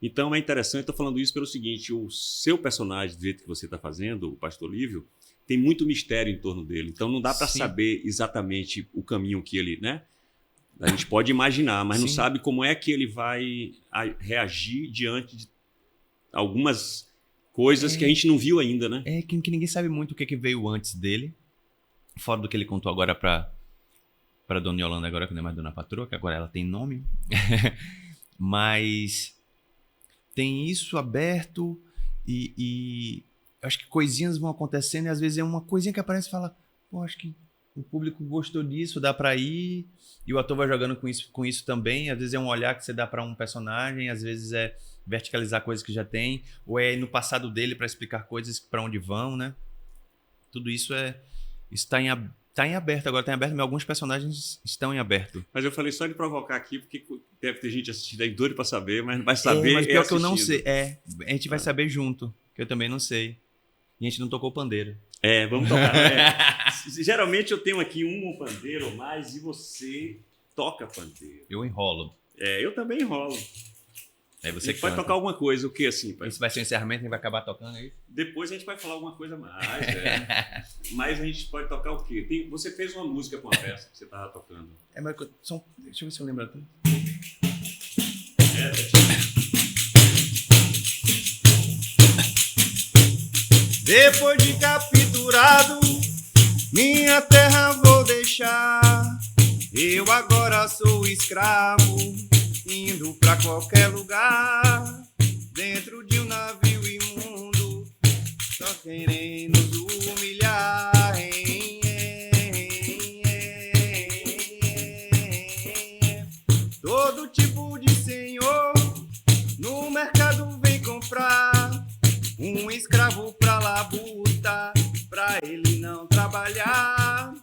Então é interessante, estou falando isso pelo seguinte, o seu personagem, do jeito que você está fazendo, o Pastor Lívio, tem muito mistério em torno dele, então não dá para saber exatamente o caminho que ele, né? A gente pode imaginar, mas não sabe como é que ele vai reagir diante de algumas coisas que a gente não viu ainda, né? Que ninguém sabe muito o que veio antes dele, fora do que ele contou agora para Dona Yolanda, agora que não é mais Dona Patroa, que agora ela tem nome. Mas tem isso aberto e eu acho que coisinhas vão acontecendo e às vezes é uma coisinha que aparece e fala, pô, acho que o público gostou disso, dá pra ir. E o ator vai jogando com isso também. Às vezes é um olhar que você dá pra um personagem, às vezes é verticalizar coisas que já tem, ou é ir no passado dele pra explicar coisas pra onde vão, né? Tudo isso tá em aberto agora, tá em aberto, mas alguns personagens estão em aberto. Mas eu falei só de provocar aqui, porque deve ter gente assistindo aí doido pra saber, mas não vai saber. Mas pior que eu não assistindo. sei. A gente vai saber junto, que eu também não sei. E a gente não tocou pandeiro. Vamos tocar. Geralmente eu tenho aqui um pandeiro ou mais e você toca pandeiro. Eu enrolo. Eu também enrolo. Aí Você você pode canta. tocar alguma coisa, o que assim? Esse vai ser o encerramento, a gente vai acabar tocando aí? Depois a gente vai falar alguma coisa mais, Mas a gente pode tocar o quê? Você fez uma música com a peça que você estava tocando. Mas deixa eu ver se eu lembro. Depois de capturado, minha terra vou deixar. Eu agora sou escravo, indo pra qualquer lugar. Dentro de um navio imundo, só querem nos humilhar. Todo tipo de senhor no mercado vem comprar um escravo pra labuta, pra ele não trabalhar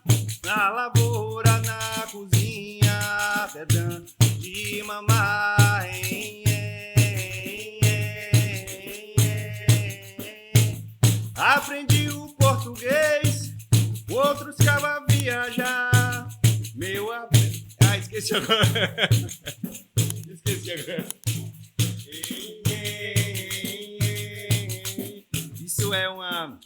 na lavoura, na cozinha, até dando de mamar. Aprendi o português, outros cabas viajar. Meu esqueci agora. Esqueci agora. Isso é uma...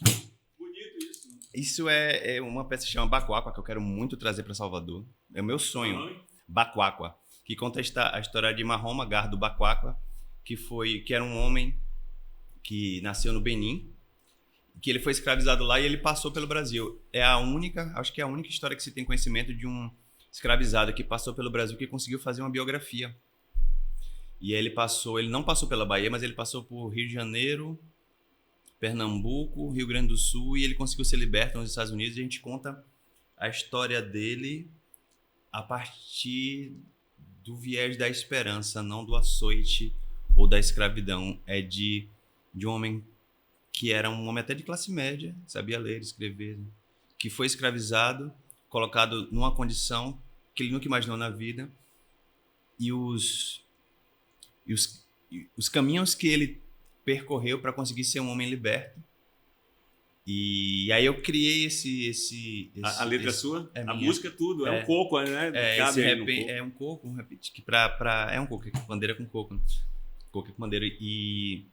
Bonito isso. Isso é uma peça que chama Bacuáqua, que eu quero muito trazer para Salvador. É o meu sonho. Bacuáqua, que conta a história de Mahoma Gardo Bacuáqua, que era um homem que nasceu no Benin, que ele foi escravizado lá e ele passou pelo Brasil. Acho que é a única história que se tem conhecimento de um escravizado que passou pelo Brasil, que conseguiu fazer uma biografia. E ele não passou pela Bahia, mas ele passou por Rio de Janeiro, Pernambuco, Rio Grande do Sul, e ele conseguiu ser liberto nos Estados Unidos. E a gente conta a história dele a partir do viés da esperança, não do açoite ou da escravidão. É de um homem que era um homem até de classe média, sabia ler, escrever, que foi escravizado, colocado numa condição que ele nunca imaginou na vida, e os caminhos que ele percorreu para conseguir ser um homem liberto. E aí eu criei a letra é sua? É a minha. música é tudo, é um coco, né? Cabe aí no coco. É um coco, um repite, que é um coco, é bandeira com coco, né? Coco com bandeira. E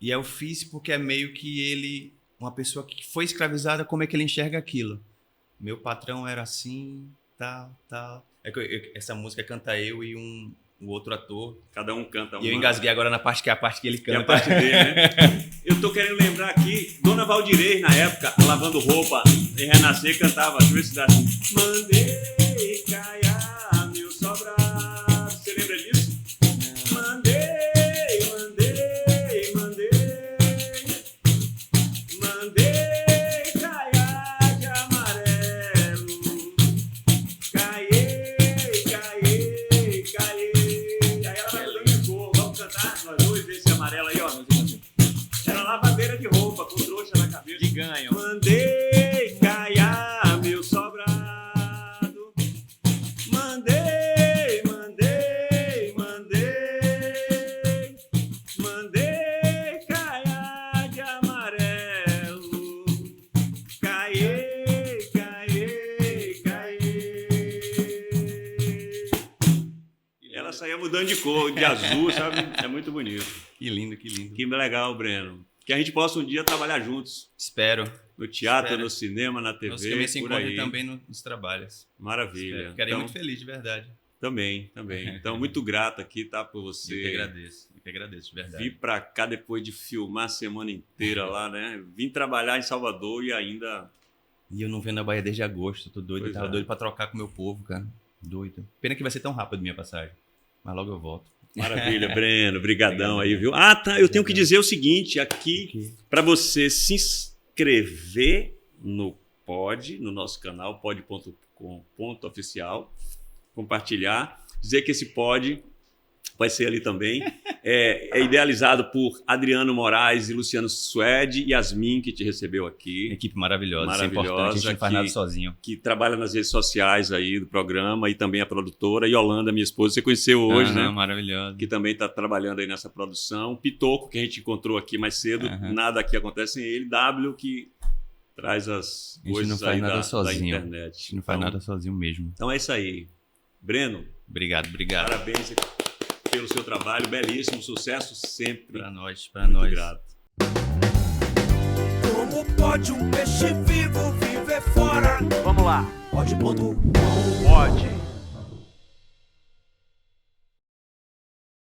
eu fiz porque é meio que ele, uma pessoa que foi escravizada, como é que ele enxerga aquilo? Meu patrão era assim, tal. Essa música canta eu e o outro ator. Cada um canta uma. E eu engasguei agora na parte que é a parte que ele canta. É a parte dele, né? Eu tô querendo lembrar aqui, Dona Valdirei, na época, lavando roupa em Renascer, cantava, deixa eu ver se dá assim. Mandei caiar meu sobrado. Você lembra disso? Mandei caiar de amarelo. Caiei. Aí ela vai dando de cor. Vamos cantar nós dois desse amarelo aí, ó. Era lavadeira de roupa, com trouxa na cabeça. De ganho. Mandei caiar meu sobrado. Mandei caiar de amarelo. Caiei. Ela saía mudando de cor, de azul, sabe? É muito bonito. Que lindo, que lindo. Que legal, Breno. Que a gente possa um dia trabalhar juntos. Espero. No teatro, Espero. no cinema, na Nós TV, também se por encontrem aí. também nos trabalhos. Maravilha. Espero. Ficarei muito feliz, de verdade. Também. Então, muito grato aqui, tá, por Eu você que agradeço, de verdade. vir pra cá depois de filmar a semana inteira lá, né? Vim trabalhar em Salvador e ainda... E eu não venho na Bahia desde agosto, tô doido. Pois Tava é. doido pra trocar com o meu povo, cara. Doido. Pena que vai ser tão rápido minha passagem. Mas logo eu volto. Maravilha, Breno, brigadão aí, viu? Ah, tá, eu tenho que dizer o seguinte aqui, para você se inscrever no nosso canal, pod.com.oficial, compartilhar, dizer que esse pod vai ser ali também. É idealizado por Adriano Moraes e Luciano Suede, Yasmin, que te recebeu aqui. Equipe maravilhosa, isso é Maravilhosa, importante, a gente não faz nada sozinho. Que trabalha nas redes sociais aí do programa e também a produtora. Yolanda, minha esposa, você conheceu hoje, né? Maravilhosa. Que também está trabalhando aí nessa produção. Pitoco, que a gente encontrou aqui mais cedo, nada aqui acontece sem ele. W, que traz as coisas aí da internet. A gente não faz nada sozinho mesmo. Então é isso aí. Breno, Obrigado. parabéns pelo seu trabalho, belíssimo, sucesso sempre. Pra nós. Muito grato. Como pode um peixe vivo viver fora? Vamos lá. Pode. Pode.